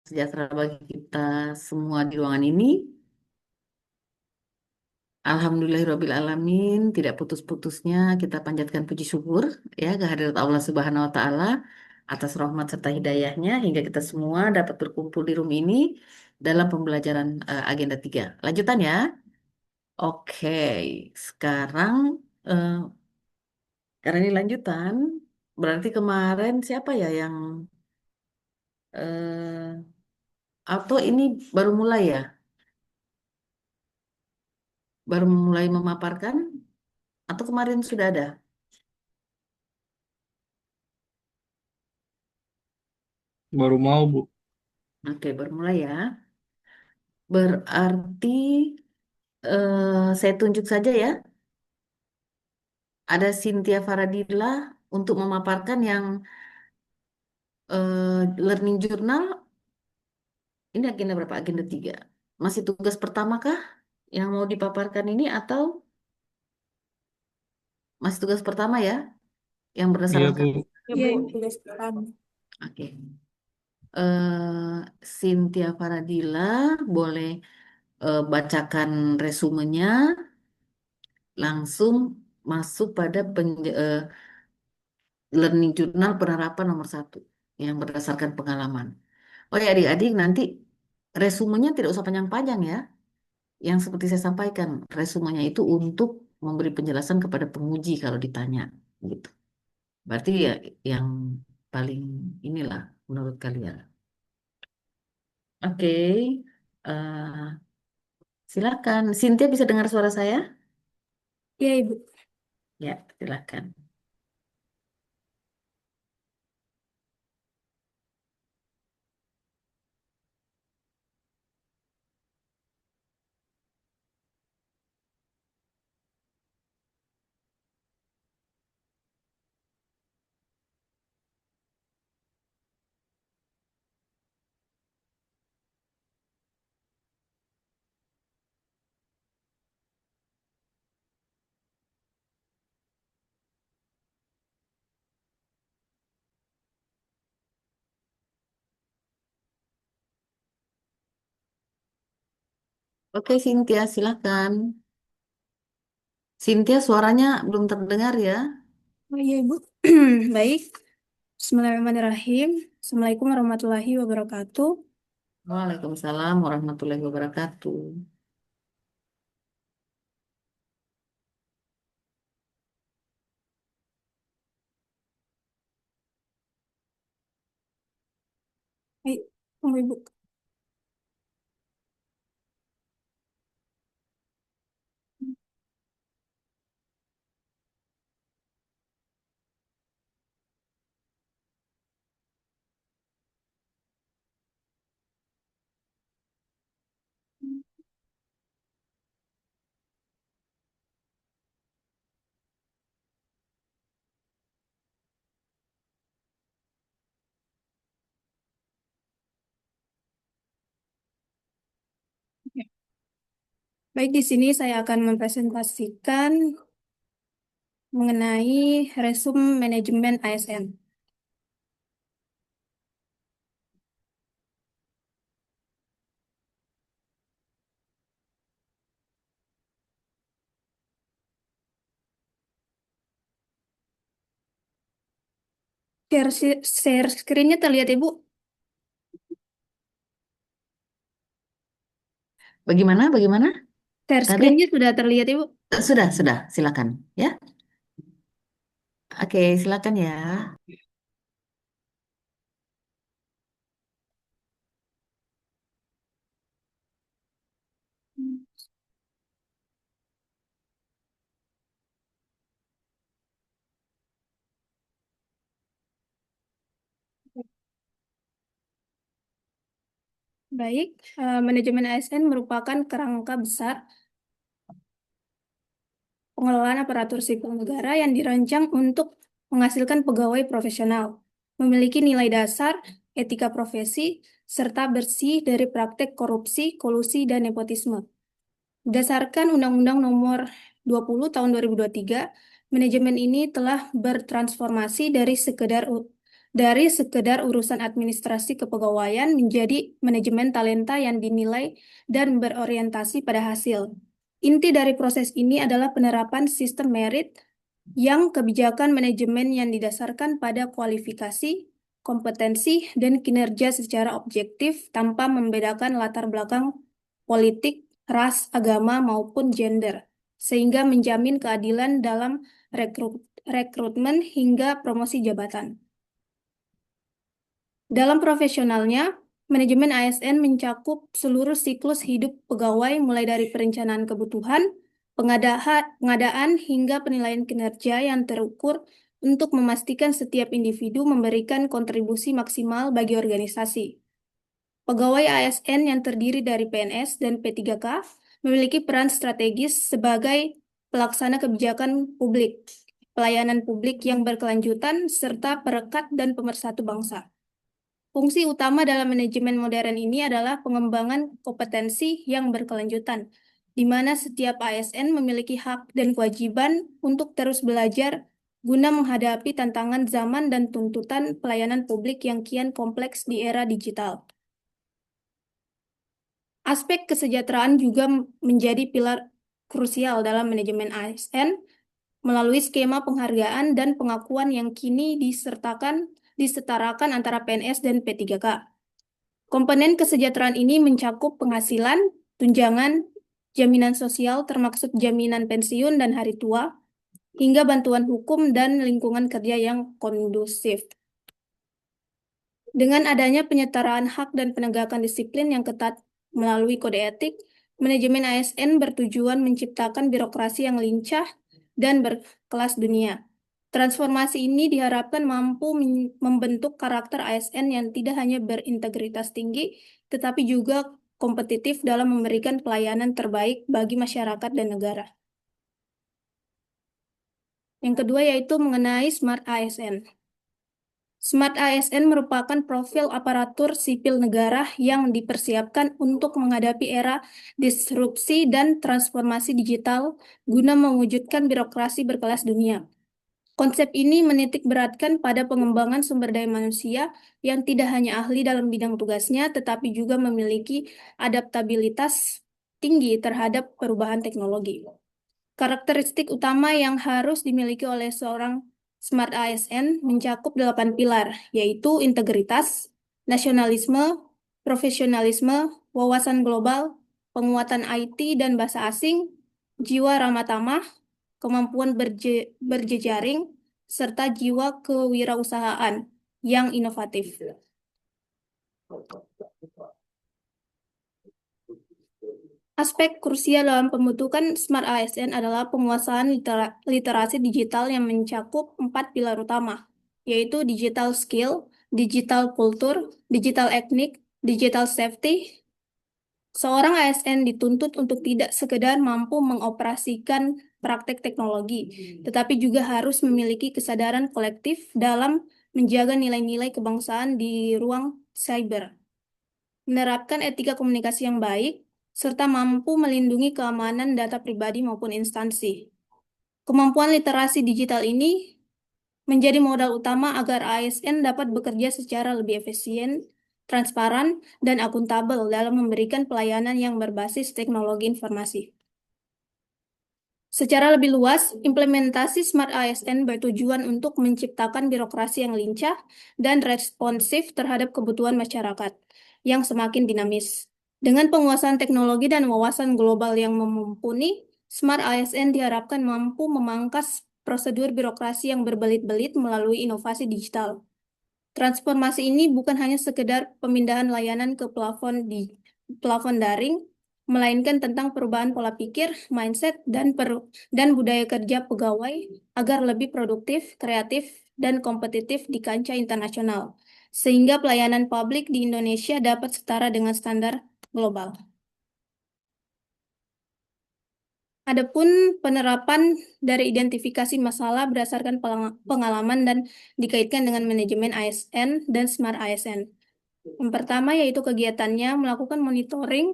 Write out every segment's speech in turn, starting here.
sejahtera bagi kita semua di ruangan ini. Alhamdulillahirabbil alamin, tidak putus-putusnya kita panjatkan puji syukur ya kehadirat Allah Subhanahu wa taala atas rahmat serta hidayahnya hingga kita semua dapat berkumpul di room ini dalam pembelajaran agenda 3. Lanjutan ya. Oke, sekarang eh, karena ini lanjutan, berarti kemarin siapa ya yang atau ini baru mulai ya? Baru mulai memaparkan atau kemarin sudah ada? Baru mau, Bu. Oke, baru mulai ya. Berarti saya tunjuk saja ya. Ada Cynthia Faradila untuk memaparkan yang learning journal. Ini agenda berapa? Agenda 3. Masih tugas pertama kah yang mau dipaparkan ini atau masih tugas pertama ya? Yang Iya, berdasarkan Bu. Ya, Iya, Bu. ini tugas pertama. Oke. Cynthia Faradila boleh bacakan resumenya langsung masuk pada learning journal penerapan nomor 1 yang berdasarkan pengalaman. Oh ya adik-adik nanti resumenya tidak usah panjang-panjang ya. Yang seperti saya sampaikan, resumenya itu untuk memberi penjelasan kepada penguji kalau ditanya gitu. Berarti ya yang paling inilah menurut kalian. Oke, eh, silakan. Cynthia bisa dengar suara saya? Iya, Ibu. Ya, silakan. Oke, Cynthia, silakan. Cynthia, suaranya belum terdengar ya. Oh iya, Ibu. Baik. Bismillahirrahmanirrahim. Assalamualaikum warahmatullahi wabarakatuh. Waalaikumsalam warahmatullahi wabarakatuh. Baik, tunggu Ibu. Oke. Baik, di sini saya akan mempresentasikan mengenai resume manajemen ASN. Share screen-nya terlihat, Ibu? Bagaimana? Bagaimana? Share Tadi screen-nya sudah terlihat, Ibu? sudah, silakan ya. Oke, silakan ya. Baik, manajemen ASN merupakan kerangka besar pengelolaan aparatur sipil negara yang dirancang untuk menghasilkan pegawai profesional, memiliki nilai dasar, etika profesi, serta bersih dari praktek korupsi, kolusi, dan nepotisme. Berdasarkan Undang-Undang Nomor 20 Tahun 2023, manajemen ini telah bertransformasi dari sekedar urusan administrasi kepegawaian menjadi manajemen talenta yang dinilai dan berorientasi pada hasil. Inti dari proses ini adalah penerapan sistem merit yang kebijakan manajemen yang didasarkan pada kualifikasi, kompetensi, dan kinerja secara objektif tanpa membedakan latar belakang politik, ras, agama, maupun gender, sehingga menjamin keadilan dalam rekrutmen hingga promosi jabatan. Dalam profesionalnya, manajemen ASN mencakup seluruh siklus hidup pegawai mulai dari perencanaan kebutuhan, pengadaan hingga penilaian kinerja yang terukur untuk memastikan setiap individu memberikan kontribusi maksimal bagi organisasi. Pegawai ASN yang terdiri dari PNS dan P3K memiliki peran strategis sebagai pelaksana kebijakan publik, pelayanan publik yang berkelanjutan, serta perekat dan pemersatu bangsa. Fungsi utama dalam manajemen modern ini adalah pengembangan kompetensi yang berkelanjutan, di mana setiap ASN memiliki hak dan kewajiban untuk terus belajar guna menghadapi tantangan zaman dan tuntutan pelayanan publik yang kian kompleks di era digital. Aspek kesejahteraan juga menjadi pilar krusial dalam manajemen ASN melalui skema penghargaan dan pengakuan yang kini disetarakan antara PNS dan P3K. Komponen kesejahteraan ini mencakup penghasilan, tunjangan, jaminan sosial termasuk jaminan pensiun dan hari tua, hingga bantuan hukum dan lingkungan kerja yang kondusif. Dengan adanya penyetaraan hak dan penegakan disiplin yang ketat melalui kode etik, manajemen ASN bertujuan menciptakan birokrasi yang lincah dan berkelas dunia. Transformasi ini diharapkan mampu membentuk karakter ASN yang tidak hanya berintegritas tinggi, tetapi juga kompetitif dalam memberikan pelayanan terbaik bagi masyarakat dan negara. Yang kedua yaitu mengenai Smart ASN. Smart ASN merupakan profil aparatur sipil negara yang dipersiapkan untuk menghadapi era disrupsi dan transformasi digital guna mewujudkan birokrasi berkelas dunia. Konsep ini menitik beratkan pada pengembangan sumber daya manusia yang tidak hanya ahli dalam bidang tugasnya, tetapi juga memiliki adaptabilitas tinggi terhadap perubahan teknologi. Karakteristik utama yang harus dimiliki oleh seorang Smart ASN mencakup 8 pilar, yaitu integritas, nasionalisme, profesionalisme, wawasan global, penguatan IT dan bahasa asing, jiwa ramah tamah, kemampuan berjejaring, serta jiwa kewirausahaan yang inovatif. Aspek krusial dalam pembentukan Smart ASN adalah penguasaan literasi digital yang mencakup 4 pilar utama, yaitu digital skill, digital kultur, digital etnik, digital safety. Seorang ASN dituntut untuk tidak sekedar mampu mengoperasikan praktek teknologi, tetapi juga harus memiliki kesadaran kolektif dalam menjaga nilai-nilai kebangsaan di ruang cyber, menerapkan etika komunikasi yang baik, serta mampu melindungi keamanan data pribadi maupun instansi. Kemampuan literasi digital ini menjadi modal utama agar ASN dapat bekerja secara lebih efisien, transparan, dan akuntabel dalam memberikan pelayanan yang berbasis teknologi informasi. Secara lebih luas, implementasi Smart ASN bertujuan untuk menciptakan birokrasi yang lincah dan responsif terhadap kebutuhan masyarakat yang semakin dinamis. Dengan penguasaan teknologi dan wawasan global yang mumpuni, Smart ASN diharapkan mampu memangkas prosedur birokrasi yang berbelit-belit melalui inovasi digital. Transformasi ini bukan hanya sekedar pemindahan layanan ke plafon daring, melainkan tentang perubahan pola pikir, mindset, dan budaya kerja pegawai agar lebih produktif, kreatif, dan kompetitif di kancah internasional, sehingga pelayanan publik di Indonesia dapat setara dengan standar global. Adapun penerapan dari identifikasi masalah berdasarkan pengalaman dan dikaitkan dengan manajemen ASN dan Smart ASN. Yang pertama yaitu kegiatannya melakukan monitoring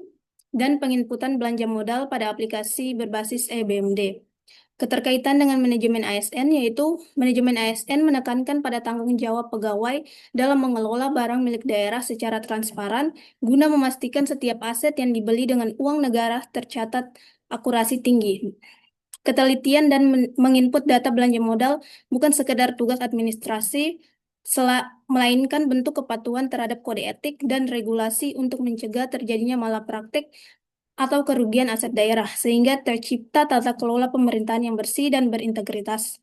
dan penginputan belanja modal pada aplikasi berbasis EBMD. Keterkaitan dengan manajemen ASN yaitu manajemen ASN menekankan pada tanggung jawab pegawai dalam mengelola barang milik daerah secara transparan guna memastikan setiap aset yang dibeli dengan uang negara tercatat akurasi tinggi. Ketelitian dan menginput data belanja modal bukan sekedar tugas administrasi, melainkan bentuk kepatuhan terhadap kode etik dan regulasi untuk mencegah terjadinya malapraktik atau kerugian aset daerah, sehingga tercipta tata kelola pemerintahan yang bersih dan berintegritas.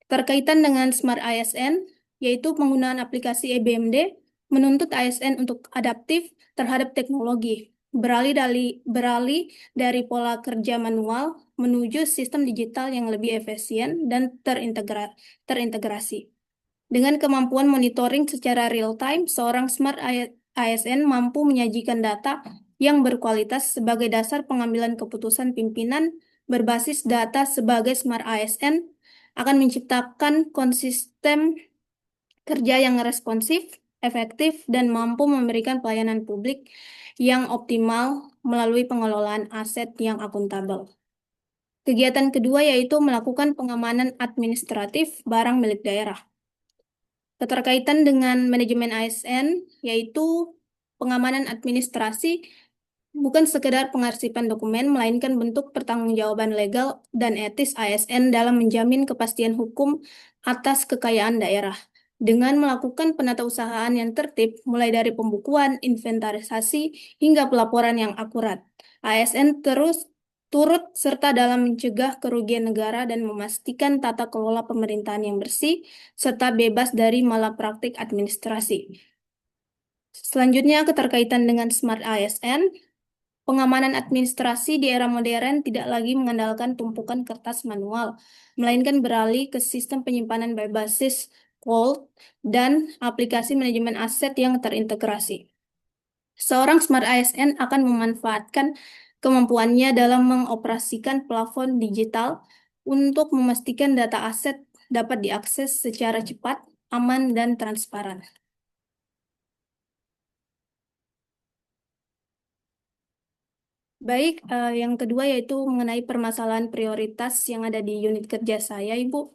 Terkaitan dengan Smart ASN, yaitu penggunaan aplikasi EBMD, menuntut ASN untuk adaptif terhadap teknologi, beralih dari pola kerja manual menuju sistem digital yang lebih efisien dan terintegrasi. Dengan kemampuan monitoring secara real-time, seorang Smart ASN mampu menyajikan data yang berkualitas sebagai dasar pengambilan keputusan pimpinan berbasis data sebagai Smart ASN akan menciptakan konsisten kerja yang responsif, efektif, dan mampu memberikan pelayanan publik yang optimal melalui pengelolaan aset yang akuntabel. Kegiatan kedua yaitu melakukan pengamanan administratif barang milik daerah. Keterkaitan dengan manajemen ASN yaitu pengamanan administrasi bukan sekedar pengarsipan dokumen, melainkan bentuk pertanggungjawaban legal dan etis ASN dalam menjamin kepastian hukum atas kekayaan daerah. Dengan melakukan penatausahaan yang tertib, mulai dari pembukuan, inventarisasi, hingga pelaporan yang akurat, ASN turut serta dalam mencegah kerugian negara dan memastikan tata kelola pemerintahan yang bersih, serta bebas dari malapraktik administrasi. Selanjutnya, keterkaitan dengan Smart ASN. Pengamanan administrasi di era modern tidak lagi mengandalkan tumpukan kertas manual, melainkan beralih ke sistem penyimpanan berbasis cloud dan aplikasi manajemen aset yang terintegrasi. Seorang Smart ASN akan memanfaatkan kemampuannya dalam mengoperasikan plafon digital untuk memastikan data aset dapat diakses secara cepat, aman, dan transparan. Baik, yang kedua yaitu mengenai permasalahan prioritas yang ada di unit kerja saya, Ibu,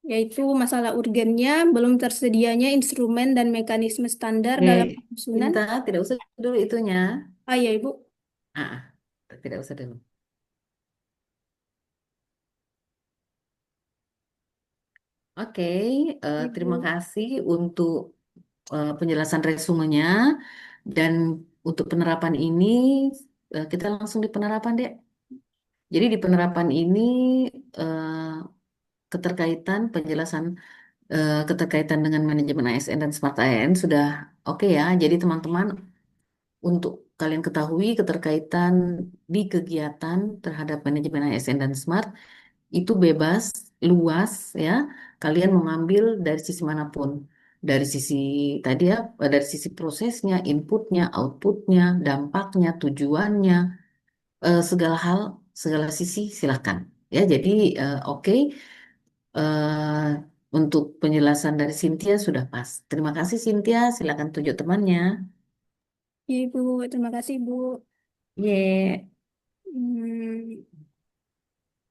yaitu masalah urgennya, belum tersedianya instrumen dan mekanisme standar dalam penyusunan. Cinta, tidak usah dulu itunya. Ah ya, Ibu. Ah, tidak usah dulu. Oke, terima Ibu. kasih untuk penjelasan resumenya dan untuk penerapan ini kita langsung di penerapan deh. Jadi di penerapan ini eh, keterkaitan penjelasan keterkaitan dengan manajemen ASN dan Smart ASN sudah oke ya. Jadi teman-teman untuk kalian ketahui keterkaitan di kegiatan terhadap manajemen ASN dan Smart itu bebas, luas ya. Kalian mengambil dari sisi manapun. Dari sisi tadi ya, dari sisi prosesnya, inputnya, outputnya, dampaknya, tujuannya, segala hal, segala sisi silakan. Ya, jadi oke. eh, untuk penjelasan dari Cynthia sudah pas. Terima kasih Cynthia, silakan tunjuk temannya. Ya, Ibu. Terima kasih, Ibu. Ye. Hmm,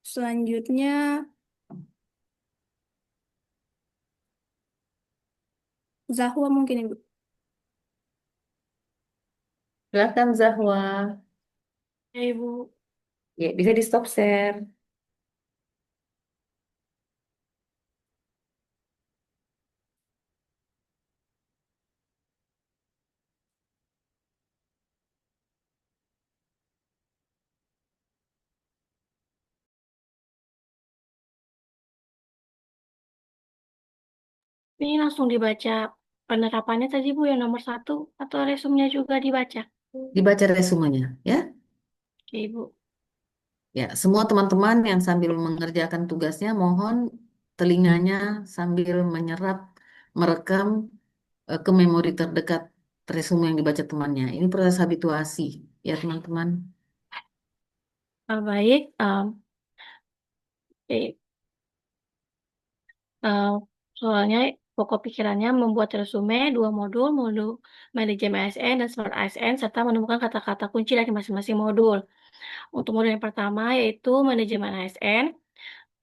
selanjutnya, Zahwa mungkin, Ibu. Silakan Zahwa. Ya, Ibu. Ya, bisa di stop share. Ini langsung dibaca penerapannya tadi Bu yang nomor 1 atau resumnya juga dibaca? Dibaca resumenya ya. Oke Ibu. Ya, semua teman-teman yang sambil mengerjakan tugasnya mohon telinganya sambil menyerap, merekam ke memori terdekat resume yang dibaca temannya. Ini proses habituasi ya teman-teman. Baik, eh, soalnya pokok pikirannya membuat resume 2 modul, modul manajemen ASN dan smart ASN, serta menemukan kata-kata kunci dari masing-masing modul. Untuk modul yang pertama yaitu manajemen ASN,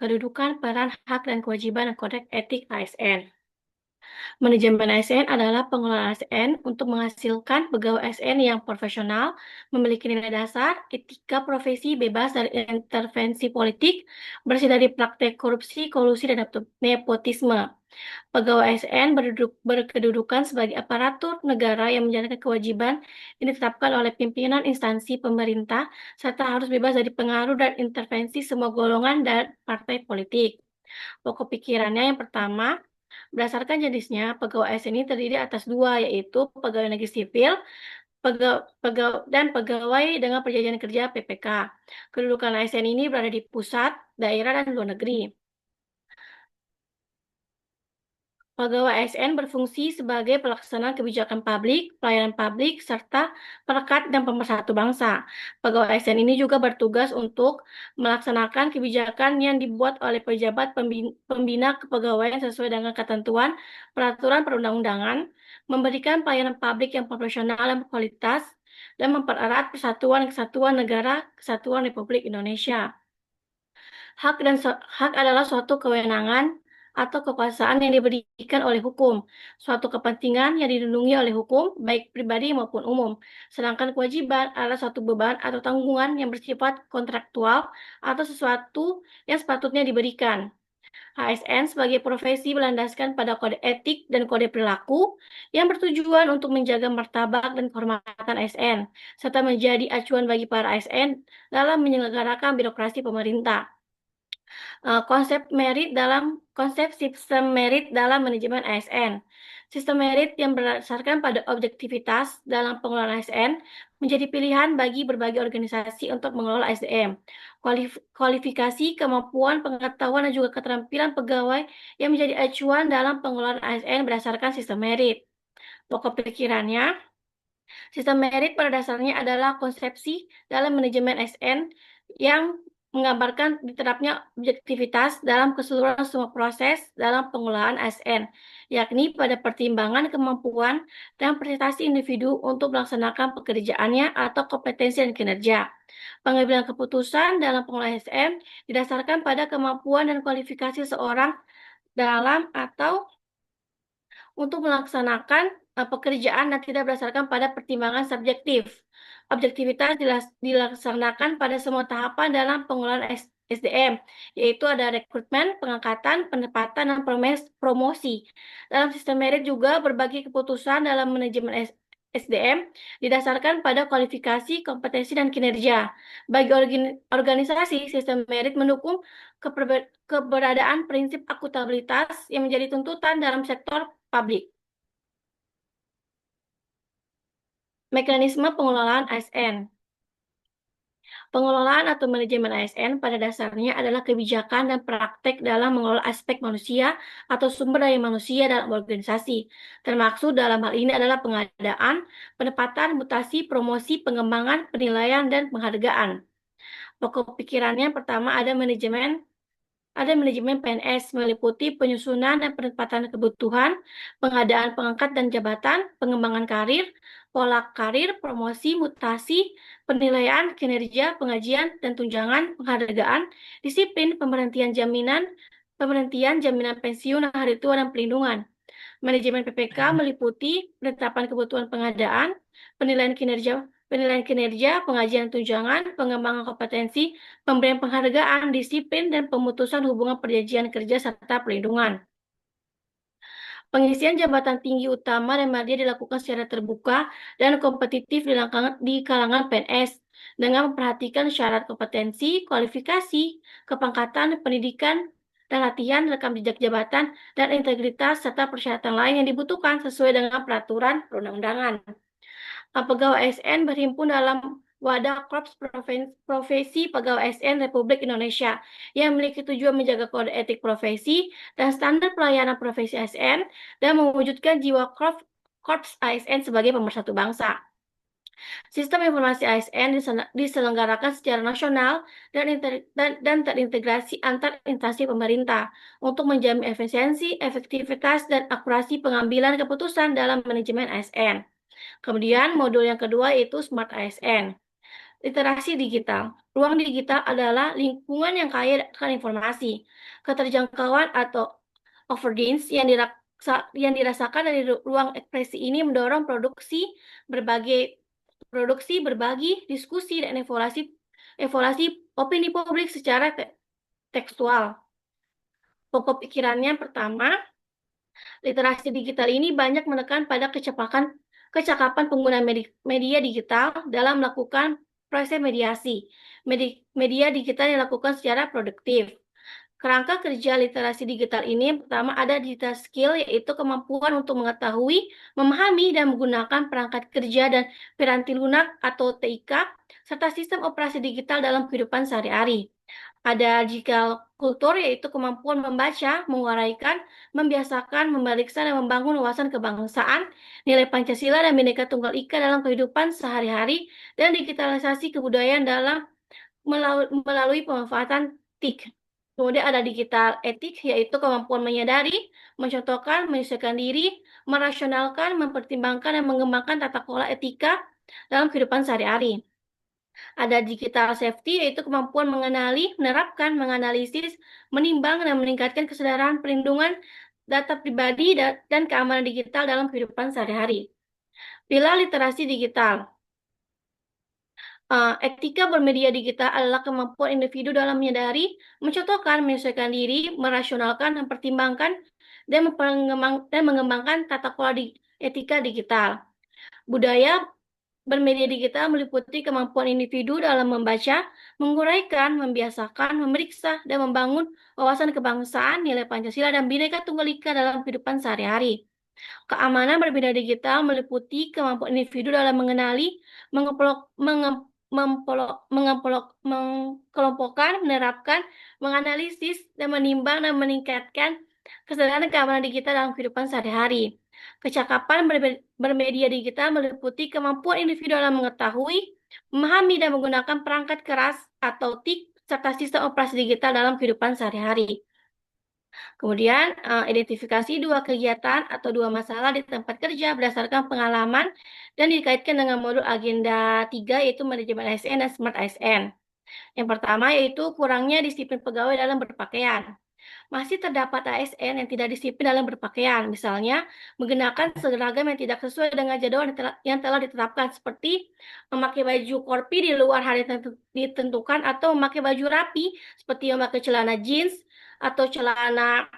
kedudukan, peran, hak, dan kewajiban dan kodeks etik ASN. Manajemen ASN adalah pengelola ASN untuk menghasilkan pegawai ASN yang profesional, memiliki nilai dasar, etika profesi, bebas dari intervensi politik, bersih dari praktek korupsi, kolusi, dan nepotisme. Pegawai ASN berkedudukan sebagai aparatur negara yang menjalankan kewajiban yang ditetapkan oleh pimpinan instansi pemerintah, serta harus bebas dari pengaruh dan intervensi semua golongan dan partai politik. Pokok pikirannya yang pertama, berdasarkan jenisnya, pegawai ASN ini terdiri atas dua, yaitu pegawai negeri sipil dan pegawai dengan perjanjian kerja PPK. Kedudukan ASN ini berada di pusat, daerah, dan luar negeri. Pegawai ASN berfungsi sebagai pelaksana kebijakan publik, pelayanan publik, serta perekat dan pemersatu bangsa. Pegawai ASN ini juga bertugas untuk melaksanakan kebijakan yang dibuat oleh pejabat pembina kepegawaian sesuai dengan ketentuan peraturan perundang-undangan, memberikan pelayanan publik yang profesional dan berkualitas, dan mempererat persatuan dan kesatuan negara Kesatuan Republik Indonesia. Hak adalah suatu kewenangan atau kekuasaan yang diberikan oleh hukum, suatu kepentingan yang dilindungi oleh hukum, baik pribadi maupun umum. Sedangkan kewajiban adalah suatu beban atau tanggungan yang bersifat kontraktual atau sesuatu yang sepatutnya diberikan. ASN sebagai profesi berlandaskan pada kode etik dan kode perilaku yang bertujuan untuk menjaga martabat dan kehormatan ASN, serta menjadi acuan bagi para ASN dalam menyelenggarakan birokrasi pemerintah. Konsep sistem merit dalam manajemen ASN. Sistem merit yang berdasarkan pada objektivitas dalam pengelolaan ASN menjadi pilihan bagi berbagai organisasi untuk mengelola SDM. Kualifikasi, kemampuan, pengetahuan, dan juga keterampilan pegawai yang menjadi acuan dalam pengelolaan ASN berdasarkan sistem merit. Pokok pikirannya, sistem merit pada dasarnya adalah konsepsi dalam manajemen ASN yang menggambarkan diterapnya objektivitas dalam keseluruhan semua proses dalam pengelolaan ASN, yakni pada pertimbangan kemampuan dan prestasi individu untuk melaksanakan pekerjaannya atau kompetensi dan kinerja. Pengambilan keputusan dalam pengelolaan ASN didasarkan pada kemampuan dan kualifikasi seorang dalam atau untuk melaksanakan pekerjaan dan tidak berdasarkan pada pertimbangan subjektif. Objektivitas dilaksanakan pada semua tahapan dalam pengelolaan SDM, yaitu ada rekrutmen, pengangkatan, penempatan, dan promosi. Dalam sistem merit juga berbagai keputusan dalam manajemen SDM didasarkan pada kualifikasi, kompetensi, dan kinerja. Bagi organisasi, sistem merit mendukung keberadaan prinsip akuntabilitas yang menjadi tuntutan dalam sektor publik. Mekanisme pengelolaan ASN. Pengelolaan atau manajemen ASN pada dasarnya adalah kebijakan dan praktek dalam mengelola aspek manusia atau sumber daya manusia dalam organisasi. Termaksud dalam hal ini adalah pengadaan, penempatan, mutasi, promosi, pengembangan, penilaian, dan penghargaan. Pokok pikirannya pertama ada manajemen PNS meliputi penyusunan dan penempatan kebutuhan, pengadaan pangkat dan jabatan, pengembangan karir, pola karir, promosi, mutasi, penilaian, kinerja, pengajian, dan tunjangan, penghargaan, disiplin, pemberhentian jaminan pensiun, hari tua, dan pelindungan. Manajemen PPK meliputi penetapan kebutuhan pengadaan, penilaian kinerja, pengajian tunjangan, pengembangan kompetensi, pemberian penghargaan, disiplin, dan pemutusan hubungan perjanjian kerja serta perlindungan. Pengisian jabatan tinggi utama dan media dilakukan secara terbuka dan kompetitif di kalangan PNS dengan memperhatikan syarat kompetensi, kualifikasi, kepangkatan, pendidikan, dan latihan, rekam jejak jabatan, dan integritas, serta persyaratan lain yang dibutuhkan sesuai dengan peraturan perundang-undangan. Pegawai ASN berhimpun dalam wadah Korps Profesi Pegawai ASN Republik Indonesia yang memiliki tujuan menjaga kode etik profesi dan standar pelayanan profesi ASN dan mewujudkan jiwa Korps ASN sebagai pemersatu bangsa. Sistem informasi ASN diselenggarakan secara nasional dan terintegrasi antar instansi pemerintah untuk menjamin efisiensi, efektivitas, dan akurasi pengambilan keputusan dalam manajemen ASN. Kemudian modul yang kedua yaitu Smart ASN. Literasi digital. Ruang digital adalah lingkungan yang kaya akan informasi, keterjangkauan atau audience yang dirasakan dari ruang ekspresi ini mendorong berbagi, diskusi, dan evaluasi opini publik secara tekstual. Pokok pikirannya pertama, literasi digital ini banyak menekan pada kecakapan pengguna media digital dalam melakukan proses mediasi. Media digital dilakukan secara produktif. Kerangka kerja literasi digital ini pertama ada digital skill, yaitu kemampuan untuk mengetahui, memahami, dan menggunakan perangkat kerja dan piranti lunak atau TIK, serta sistem operasi digital dalam kehidupan sehari-hari. Ada digital kultur, yaitu kemampuan membaca, menguraikan, membiasakan, memeriksa, dan membangun wawasan kebangsaan, nilai Pancasila dan Bhinneka Tunggal Ika dalam kehidupan sehari-hari, dan digitalisasi kebudayaan melalui pemanfaatan TIK. Kemudian ada digital etik, yaitu kemampuan menyadari, mencontohkan, menyesuaikan diri, merasionalkan, mempertimbangkan, dan mengembangkan tata kelola etika dalam kehidupan sehari-hari. Ada digital safety, yaitu kemampuan mengenali, menerapkan, menganalisis, menimbang, dan meningkatkan kesadaran perlindungan data pribadi dan keamanan digital dalam kehidupan sehari-hari. Pilar literasi digital. Etika bermedia digital adalah kemampuan individu dalam menyadari, mencontohkan, menyesuaikan diri, merasionalkan, mempertimbangkan, dan mengembangkan tata kelola etika digital. Budaya bermedia digital meliputi kemampuan individu dalam membaca, menguraikan, membiasakan, memeriksa, dan membangun wawasan kebangsaan, nilai Pancasila, dan Bhinneka Tunggal Ika dalam kehidupan sehari-hari. Keamanan bermedia digital meliputi kemampuan individu dalam mengenali, mengkelompokkan, menerapkan, menganalisis, dan menimbang dan meningkatkan kesadaran keamanan digital dalam kehidupan sehari-hari. Kecakapan bermedia digital meliputi kemampuan individu dalam mengetahui, memahami, dan menggunakan perangkat keras atau TIK, serta sistem operasi digital dalam kehidupan sehari-hari. Kemudian, identifikasi dua kegiatan atau dua masalah di tempat kerja berdasarkan pengalaman dan dikaitkan dengan modul agenda 3, yaitu manajemen ASN dan Smart ASN. Yang pertama yaitu kurangnya disiplin pegawai dalam berpakaian. Masih terdapat ASN yang tidak disiplin dalam berpakaian, misalnya menggunakan seragam yang tidak sesuai dengan jadwal yang telah ditetapkan, seperti memakai baju korpi di luar hari ditentukan, atau memakai baju rapi seperti memakai celana jeans atau celana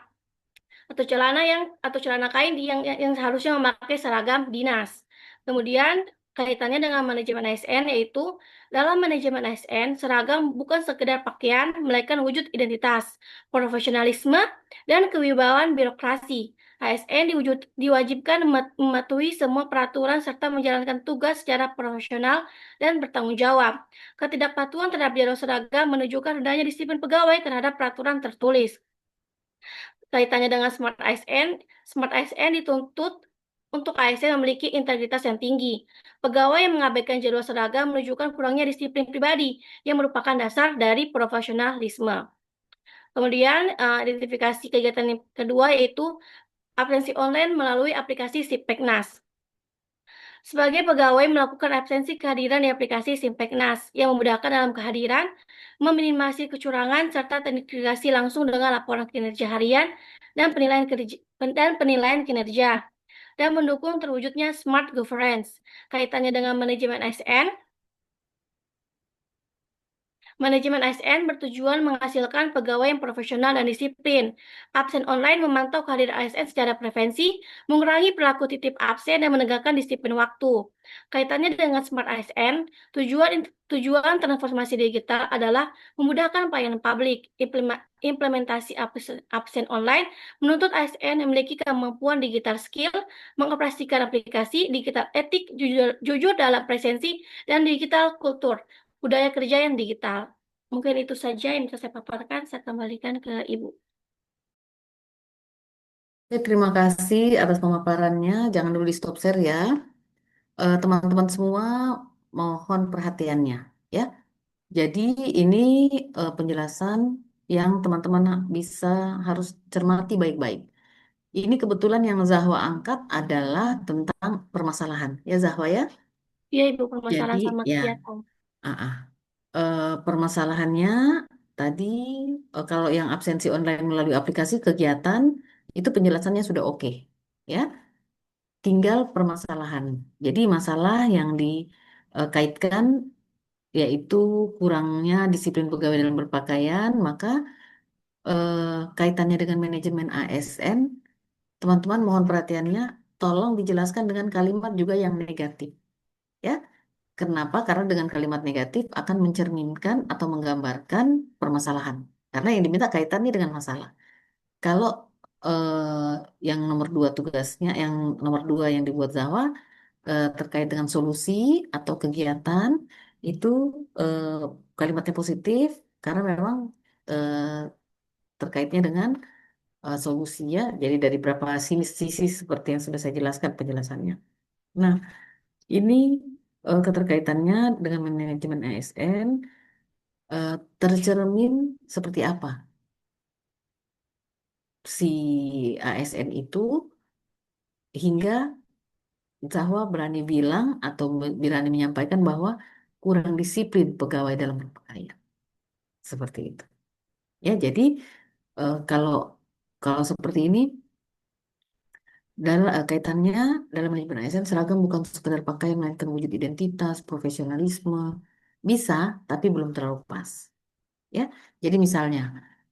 kain yang seharusnya memakai seragam dinas. Kemudian kaitannya dengan manajemen ASN, yaitu dalam manajemen ASN, seragam bukan sekedar pakaian, melainkan wujud identitas, profesionalisme, dan kewibawaan birokrasi. ASN diwajibkan mematuhi semua peraturan serta menjalankan tugas secara profesional dan bertanggung jawab. Ketidakpatuhan terhadap jadwal seragam menunjukkan rendahnya disiplin pegawai terhadap peraturan tertulis. Kaitannya dengan Smart ASN dituntut untuk ASN memiliki integritas yang tinggi. Pegawai yang mengabaikan jadwal seragam menunjukkan kurangnya disiplin pribadi yang merupakan dasar dari profesionalisme. Kemudian, identifikasi kegiatan yang kedua yaitu absensi online melalui aplikasi Sipeknas. Sebagai pegawai melakukan absensi kehadiran di aplikasi Simpeknas yang memudahkan dalam kehadiran, meminimasi kecurangan, serta terintegrasi langsung dengan laporan kinerja harian dan penilaian kinerja, dan mendukung terwujudnya smart governance. Kaitannya dengan manajemen ASN, manajemen ASN bertujuan menghasilkan pegawai yang profesional dan disiplin. Absen online memantau kehadiran ASN secara prevensi, mengurangi perilaku titip absen, dan menegakkan disiplin waktu. Kaitannya dengan Smart ASN, tujuan transformasi digital adalah memudahkan pelayanan publik. Implementasi absen online menuntut ASN memiliki kemampuan digital skill, mengoperasikan aplikasi digital etik, jujur dalam presensi, dan digital kultur, budaya kerja yang digital. Mungkin itu saja yang bisa saya paparkan. Saya kembalikan ke Ibu. Oke, terima kasih atas pemaparannya. Jangan dulu di stop share ya. Teman-teman semua mohon perhatiannya ya. Jadi ini penjelasan yang teman-teman harus cermati baik-baik. Ini kebetulan yang Zahwa angkat adalah tentang permasalahan ya Zahwa ya. Iya Ibu, Jadi permasalahan sama ya kegiatan. Ah, ah. Permasalahannya tadi kalau yang absensi online melalui aplikasi kegiatan itu penjelasannya sudah oke, ya. Tinggal permasalahan. Jadi masalah yang dikaitkan yaitu kurangnya disiplin pegawai dalam berpakaian, maka eh, kaitannya dengan manajemen ASN, teman-teman mohon perhatiannya, tolong dijelaskan dengan kalimat juga yang negatif, ya. Kenapa? Karena dengan kalimat negatif akan mencerminkan atau menggambarkan permasalahan. Karena yang diminta kaitannya dengan masalah. Kalau yang nomor dua tugasnya, yang nomor dua yang dibuat Zawa terkait dengan solusi atau kegiatan itu eh, kalimatnya positif karena memang eh, terkaitnya dengan solusi ya. Jadi dari berapa sisi seperti yang sudah saya jelaskan penjelasannya. Nah, ini keterkaitannya dengan manajemen ASN tercermin seperti apa si ASN itu hingga Zahwa berani bilang atau berani menyampaikan bahwa kurang disiplin pegawai dalam berpakaian seperti itu. Ya, jadi kalau kalau seperti ini dalam kaitannya dalam manajemen ASN seragam bukan sekedar pakaian melainkan wujud identitas, profesionalisme. Bisa, tapi belum terlalu pas. Ya, jadi misalnya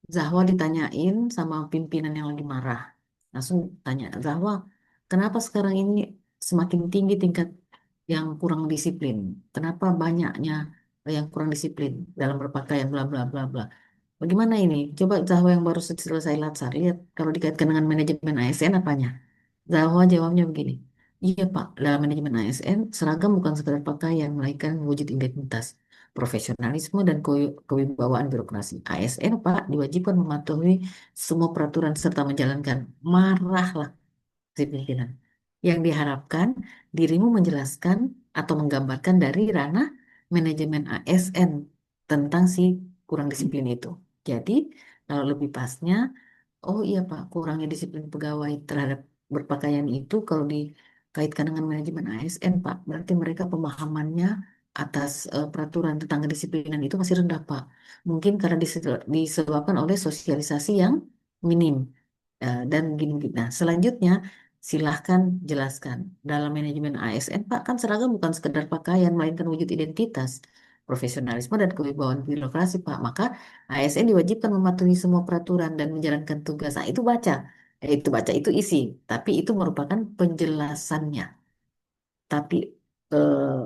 Zahwa ditanyain sama pimpinan yang lagi marah, langsung tanya Zahwa, kenapa sekarang ini semakin tinggi tingkat yang kurang disiplin? Kenapa banyaknya yang kurang disiplin dalam berpakaian, bla bla bla bla. Bagaimana ini? Coba Zahwa yang baru selesai latsar, lihat kalau dikaitkan dengan manajemen ASN apanya? Zahwa jawabnya begini. Iya Pak, dalam manajemen ASN, seragam bukan sekedar pakaian, melainkan wujud identitas, profesionalisme, dan kewibawaan birokrasi. ASN Pak diwajibkan mematuhi semua peraturan serta menjalankan marahlah si pimpinan. Yang diharapkan dirimu menjelaskan atau menggambarkan dari ranah manajemen ASN tentang si kurang disiplin itu. Jadi, kalau lebih pasnya, oh iya Pak, kurangnya disiplin pegawai terhadap berpakaian itu kalau dikaitkan dengan manajemen ASN Pak, berarti mereka pemahamannya atas peraturan tentang kedisiplinan itu masih rendah Pak. Mungkin karena disebabkan oleh sosialisasi yang minim. Dan gini, nah selanjutnya silahkan jelaskan dalam manajemen ASN Pak kan seragam bukan sekedar pakaian melainkan wujud identitas, profesionalisme dan kewibawaan birokrasi Pak. Maka ASN diwajibkan mematuhi semua peraturan dan menjalankan tugas. Nah, itu baca itu isi, tapi itu merupakan penjelasannya. Tapi eh,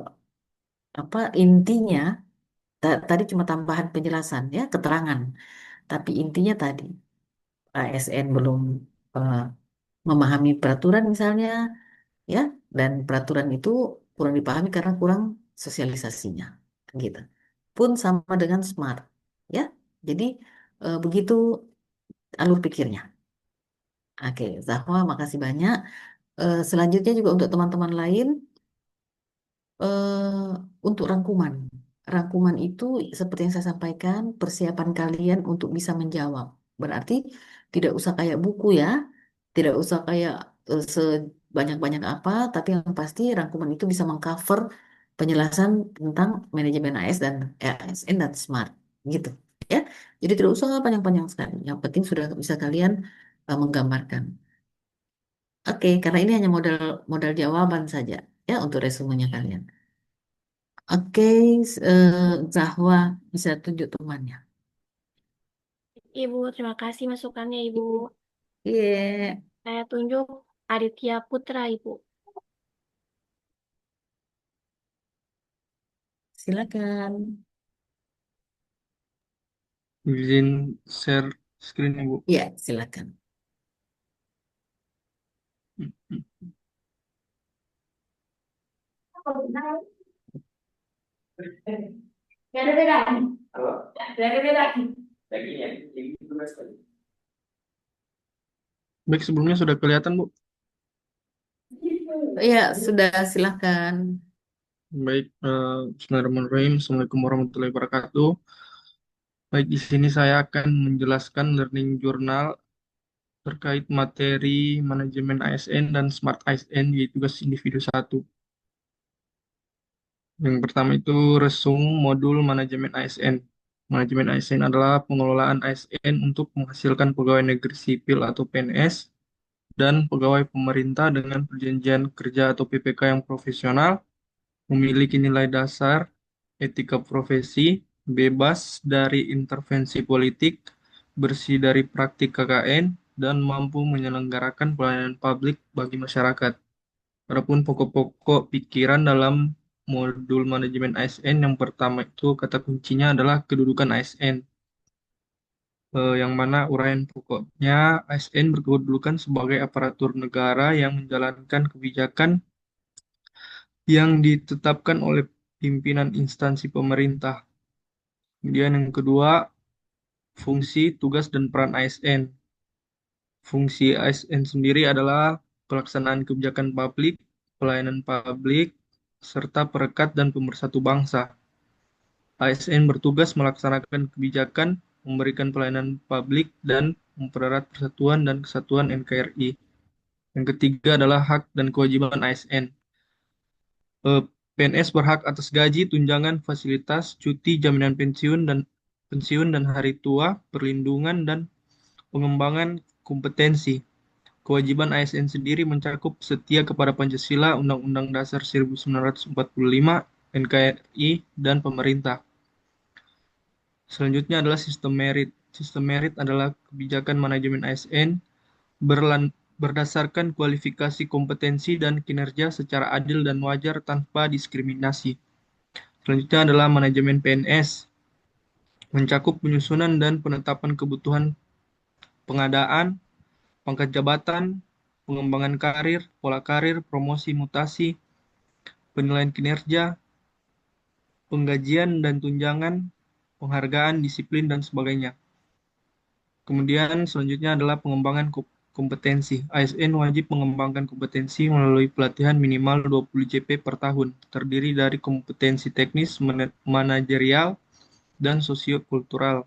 apa intinya tadi cuma tambahan penjelasan ya, keterangan. Tapi intinya tadi ASN belum eh, memahami peraturan misalnya ya, dan peraturan itu kurang dipahami karena kurang sosialisasinya gitu. Pun sama dengan smart ya. Jadi begitu alur pikirnya. Oke, Zahwa, makasih banyak. Selanjutnya juga untuk teman-teman lain, eh, untuk rangkuman. Rangkuman itu seperti yang saya sampaikan, persiapan kalian untuk bisa menjawab. Berarti tidak usah kayak buku ya, tidak usah kayak sebanyak-banyak apa, tapi yang pasti rangkuman itu bisa mengcover penjelasan tentang manajemen AS dan ASN dan Smart, gitu ya. Jadi tidak usah panjang-panjang sekali. Yang penting sudah bisa kalian menggambarkan. Oke, karena ini hanya modal modal jawaban saja ya untuk resumenya kalian. Oke, Zahwa bisa tunjuk temannya. Ibu, terima kasih masukannya, Ibu. Iya, Saya tunjuk Aditya Putra, Ibu. silakan. Izin share screen Ibu. Iya, silakan. Gak ada beda. Gak ada beda. Baik, sebelumnya sudah kelihatan Bu. Iya, sudah silakan. Baik, Bismillahirrahmanirrahim. Assalamualaikum warahmatullahi wabarakatuh. Baik, di sini saya akan menjelaskan learning journal terkait materi manajemen ASN dan Smart ASN, yaitu tugas individu satu. Yang pertama itu resum modul manajemen ASN. Manajemen ASN adalah pengelolaan ASN untuk menghasilkan pegawai negeri sipil atau PNS dan pegawai pemerintah dengan perjanjian kerja atau PPK yang profesional, memiliki nilai dasar, etika profesi, bebas dari intervensi politik, bersih dari praktik KKN, dan mampu menyelenggarakan pelayanan publik bagi masyarakat. Adapun pokok-pokok pikiran dalam modul manajemen ASN yang pertama itu kata kuncinya adalah kedudukan ASN, yang mana uraian pokoknya ASN berkedudukan sebagai aparatur negara yang menjalankan kebijakan yang ditetapkan oleh pimpinan instansi pemerintah. Kemudian yang kedua, fungsi, tugas, dan peran ASN. Fungsi ASN sendiri adalah pelaksanaan kebijakan publik, pelayanan publik, serta perekat dan pemersatu bangsa. ASN bertugas melaksanakan kebijakan, memberikan pelayanan publik, dan mempererat persatuan dan kesatuan NKRI. Yang ketiga adalah hak dan kewajiban ASN. PNS berhak atas gaji, tunjangan, fasilitas, cuti, jaminan pensiun dan hari tua, perlindungan dan pengembangan kompetensi. Kewajiban ASN sendiri mencakup setia kepada Pancasila, Undang-Undang Dasar 1945, NKRI, dan pemerintah. Selanjutnya adalah sistem merit. Sistem merit adalah kebijakan manajemen ASN berdasarkan kualifikasi kompetensi dan kinerja secara adil dan wajar tanpa diskriminasi. Selanjutnya adalah manajemen PNS, mencakup penyusunan dan penetapan kebutuhan pengadaan, pangkat jabatan, pengembangan karir, pola karir, promosi mutasi, penilaian kinerja, penggajian dan tunjangan, penghargaan, disiplin, dan sebagainya. Kemudian selanjutnya adalah pengembangan kompetensi. ASN wajib mengembangkan kompetensi melalui pelatihan minimal 20 JP per tahun, terdiri dari kompetensi teknis, manajerial, dan sosiokultural.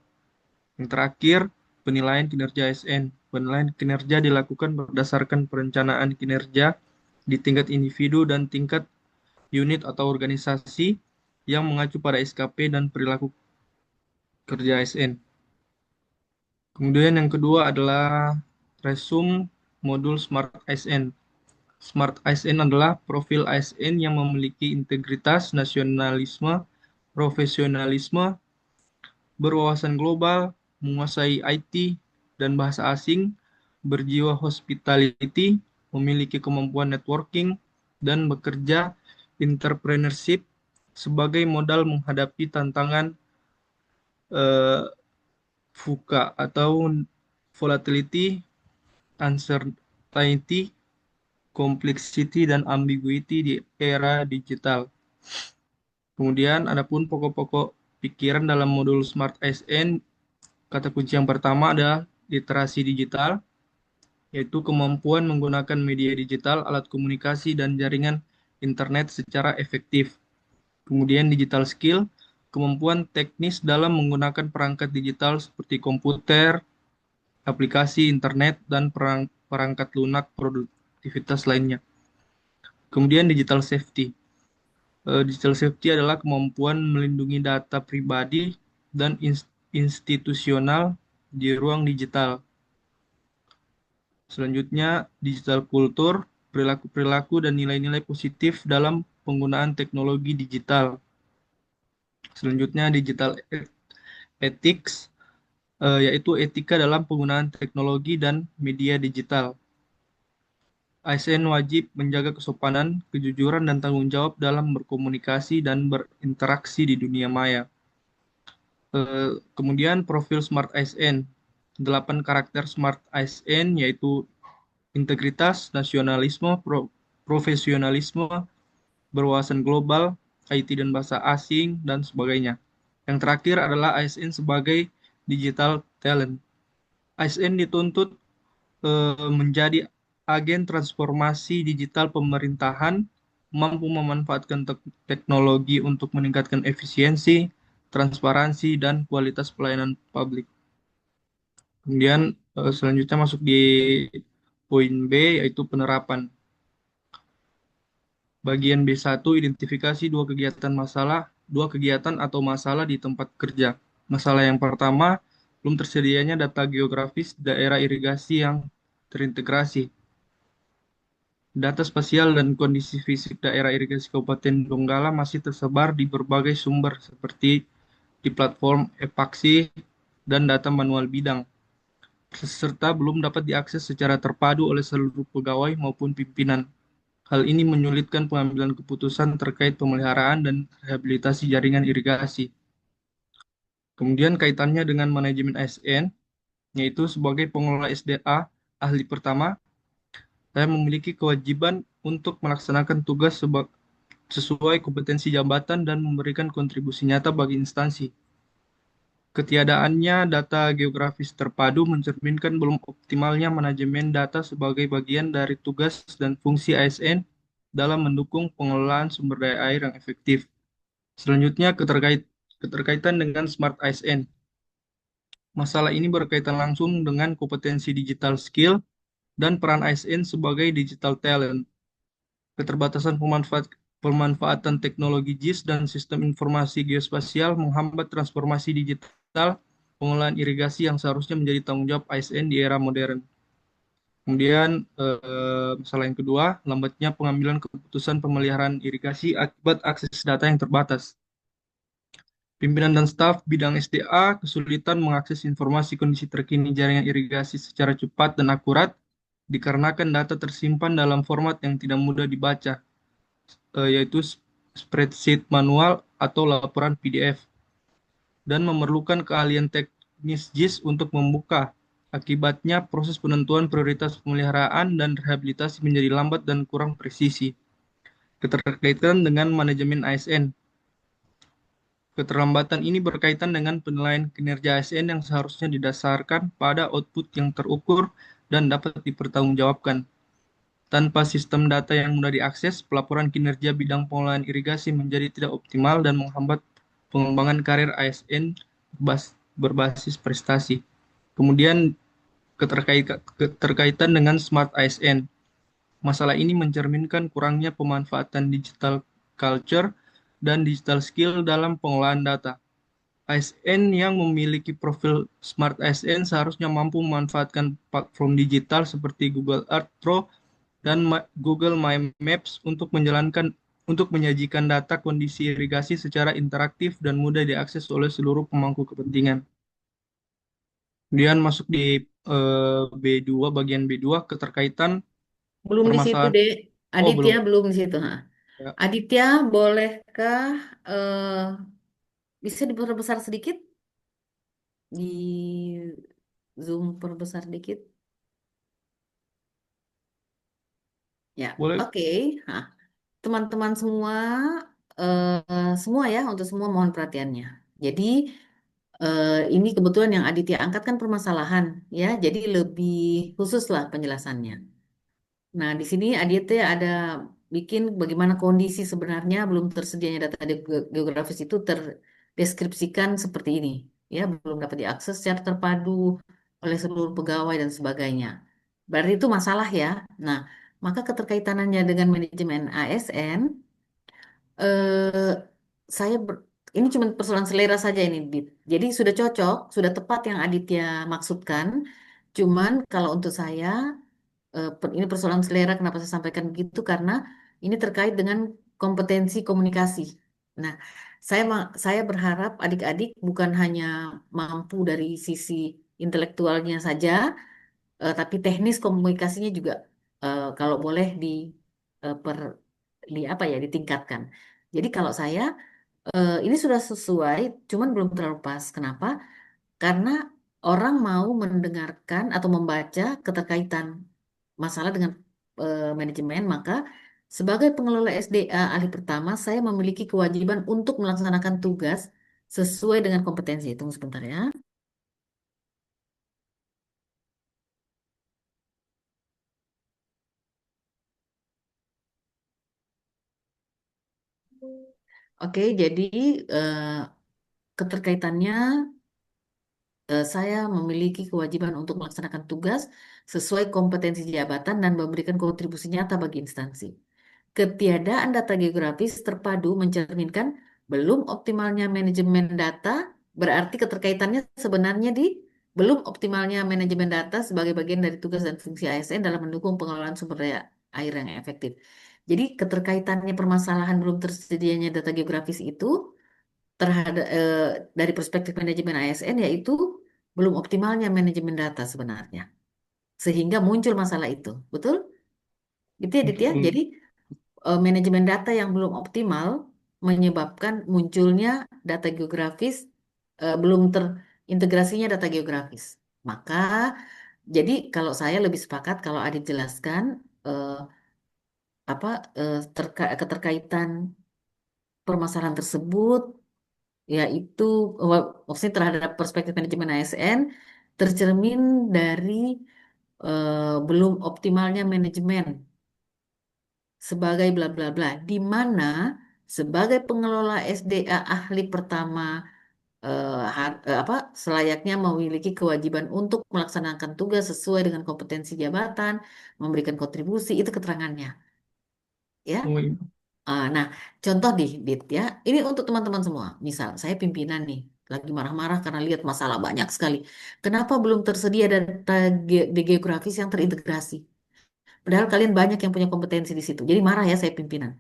Yang terakhir, penilaian kinerja ASN. Penilaian kinerja dilakukan berdasarkan perencanaan kinerja di tingkat individu dan tingkat unit atau organisasi yang mengacu pada SKP dan perilaku kerja ASN. Kemudian yang kedua adalah resum modul Smart ASN. Smart ASN adalah profil ASN yang memiliki integritas, nasionalisme, profesionalisme, berwawasan global, menguasai IT dan bahasa asing, berjiwa hospitality, memiliki kemampuan networking, dan bekerja entrepreneurship sebagai modal menghadapi tantangan eh, VUCA atau volatility, uncertainty, complexity, dan ambiguity di era digital. Kemudian, adapun pokok-pokok pikiran dalam modul Smart ASN, kata kunci yang pertama adalah literasi digital, yaitu kemampuan menggunakan media digital, alat komunikasi, dan jaringan internet secara efektif. Kemudian digital skill, kemampuan teknis dalam menggunakan perangkat digital seperti komputer, aplikasi internet, dan perangkat lunak produktivitas lainnya. Kemudian digital safety. Digital safety adalah kemampuan melindungi data pribadi dan institusional di ruang digital. Selanjutnya, digital kultur, perilaku-perilaku dan nilai-nilai positif dalam penggunaan teknologi digital. Selanjutnya, digital ethics, yaitu etika dalam penggunaan teknologi dan media digital. ASN wajib menjaga kesopanan, kejujuran, dan tanggung jawab dalam berkomunikasi dan berinteraksi di dunia maya. Kemudian profil Smart ASN, 8 karakter Smart ASN yaitu integritas, nasionalisme, profesionalisme, berwawasan global, IT dan bahasa asing, dan sebagainya. Yang terakhir adalah ASN sebagai digital talent. ASN dituntut menjadi agen transformasi digital pemerintahan, mampu memanfaatkan teknologi untuk meningkatkan efisiensi, transparansi, dan kualitas pelayanan publik. Kemudian selanjutnya masuk di poin B, yaitu penerapan. Bagian B1, identifikasi dua kegiatan atau masalah di tempat kerja. Masalah yang pertama, belum tersedianya data geografis daerah irigasi yang terintegrasi. Data spasial dan kondisi fisik daerah irigasi Kabupaten Donggala masih tersebar di berbagai sumber seperti di platform Epaksi dan data manual bidang, serta belum dapat diakses secara terpadu oleh seluruh pegawai maupun pimpinan. Hal ini menyulitkan pengambilan keputusan terkait pemeliharaan dan rehabilitasi jaringan irigasi. Kemudian kaitannya dengan manajemen ASN, yaitu sebagai pengelola SDA ahli pertama, saya memiliki kewajiban untuk melaksanakan tugas sesuai kompetensi jabatan dan memberikan kontribusi nyata bagi instansi. Ketiadaannya data geografis terpadu mencerminkan belum optimalnya manajemen data sebagai bagian dari tugas dan fungsi ASN dalam mendukung pengelolaan sumber daya air yang efektif. Selanjutnya, keterkaitan dengan Smart ASN. Masalah ini berkaitan langsung dengan kompetensi digital skill dan peran ASN sebagai digital talent. Keterbatasan pemanfaatan teknologi JIS dan sistem informasi geospasial menghambat transformasi digital pengelolaan irigasi yang seharusnya menjadi tanggung jawab ASN di era modern. Kemudian masalah yang kedua, lambatnya pengambilan keputusan pemeliharaan irigasi akibat akses data yang terbatas. Pimpinan dan staf bidang SDA kesulitan mengakses informasi kondisi terkini jaringan irigasi secara cepat dan akurat dikarenakan data tersimpan dalam format yang tidak mudah dibaca, yaitu spreadsheet manual atau laporan PDF, dan memerlukan keahlian teknis JIS untuk membuka. Akibatnya, proses penentuan prioritas pemeliharaan dan rehabilitasi menjadi lambat dan kurang presisi. Keterkaitan dengan manajemen ASN. Keterlambatan ini berkaitan dengan penilaian kinerja ASN yang seharusnya didasarkan pada output yang terukur dan dapat dipertanggungjawabkan. Tanpa sistem data yang mudah diakses, pelaporan kinerja bidang pengelolaan irigasi menjadi tidak optimal dan menghambat pengembangan karir ASN berbasis prestasi. Kemudian keterkaitan dengan Smart ASN. Masalah ini mencerminkan kurangnya pemanfaatan digital culture dan digital skill dalam pengelolaan data. ASN yang memiliki profil Smart ASN seharusnya mampu memanfaatkan platform digital seperti Google Earth Pro dan Google My Maps untuk menyajikan data kondisi irigasi secara interaktif dan mudah diakses oleh seluruh pemangku kepentingan. Kemudian masuk di B2, bagian B2, keterkaitan Belum di situ, permasalahan. Dek. Oh, Aditya belum. belum di situ. Ha. Ya, Aditya, bolehkah eh, bisa diperbesar sedikit di Zoom perbesar dikit? Ya, boleh. oke. Nah, teman-teman semua ya, untuk semua mohon perhatiannya. Jadi ini kebetulan yang Aditya angkat kan permasalahan, ya. Jadi lebih khusus lah penjelasannya. Nah, di sini Aditya ada bikin bagaimana kondisi sebenarnya belum tersedianya data geografis itu terdeskripsikan seperti ini. Ya, belum dapat diakses secara terpadu oleh seluruh pegawai dan sebagainya. Berarti itu masalah ya. Nah, maka keterkaitannya dengan manajemen ASN, eh, saya ini cuma persoalan selera saja ini, Dit. Jadi sudah cocok, sudah tepat yang Aditya maksudkan. Cuman kalau untuk saya ini persoalan selera kenapa saya sampaikan begitu karena ini terkait dengan kompetensi komunikasi. Nah, saya berharap adik-adik bukan hanya mampu dari sisi intelektualnya saja, tapi teknis komunikasinya juga kalau boleh eh, per, apa ya ditingkatkan. Jadi kalau saya ini sudah sesuai, cuman belum terlalu pas. Kenapa? Karena orang mau mendengarkan atau membaca keterkaitan masalah dengan manajemen, maka sebagai pengelola SDA ahli pertama, saya memiliki kewajiban untuk melaksanakan tugas sesuai dengan kompetensi. Tunggu sebentar ya. Oke, jadi eh, keterkaitannya saya memiliki kewajiban untuk melaksanakan tugas sesuai kompetensi jabatan dan memberikan kontribusi nyata bagi instansi. ketiadaan data geografis terpadu mencerminkan belum optimalnya manajemen data, berarti keterkaitannya sebenarnya di belum optimalnya manajemen data sebagai bagian dari tugas dan fungsi ASN dalam mendukung pengelolaan sumber daya air yang efektif. Jadi keterkaitannya permasalahan belum tersedianya data geografis itu terhadap dari perspektif manajemen ASN yaitu belum optimalnya manajemen data sebenarnya. Sehingga muncul masalah itu. Betul? Gitu ya, Dit ya. Betul. Jadi manajemen data yang belum optimal menyebabkan munculnya data geografis belum terintegrasinya data geografis. Maka jadi kalau saya lebih sepakat kalau Adit jelaskan eh, apa keterkaitan permasalahan tersebut yaitu maksudnya terhadap perspektif manajemen ASN tercermin dari belum optimalnya manajemen sebagai bla bla bla, di mana sebagai pengelola SDA ahli pertama apa selayaknya memiliki kewajiban untuk melaksanakan tugas sesuai dengan kompetensi jabatan, memberikan kontribusi itu keterangannya, ya. Oh iya. Nah, contoh Dit ya, ini untuk teman-teman semua. Misal saya pimpinan nih, lagi marah-marah karena lihat masalah banyak sekali. Kenapa belum tersedia data geografis yang terintegrasi? Padahal kalian banyak yang punya kompetensi di situ. Jadi marah ya saya pimpinan.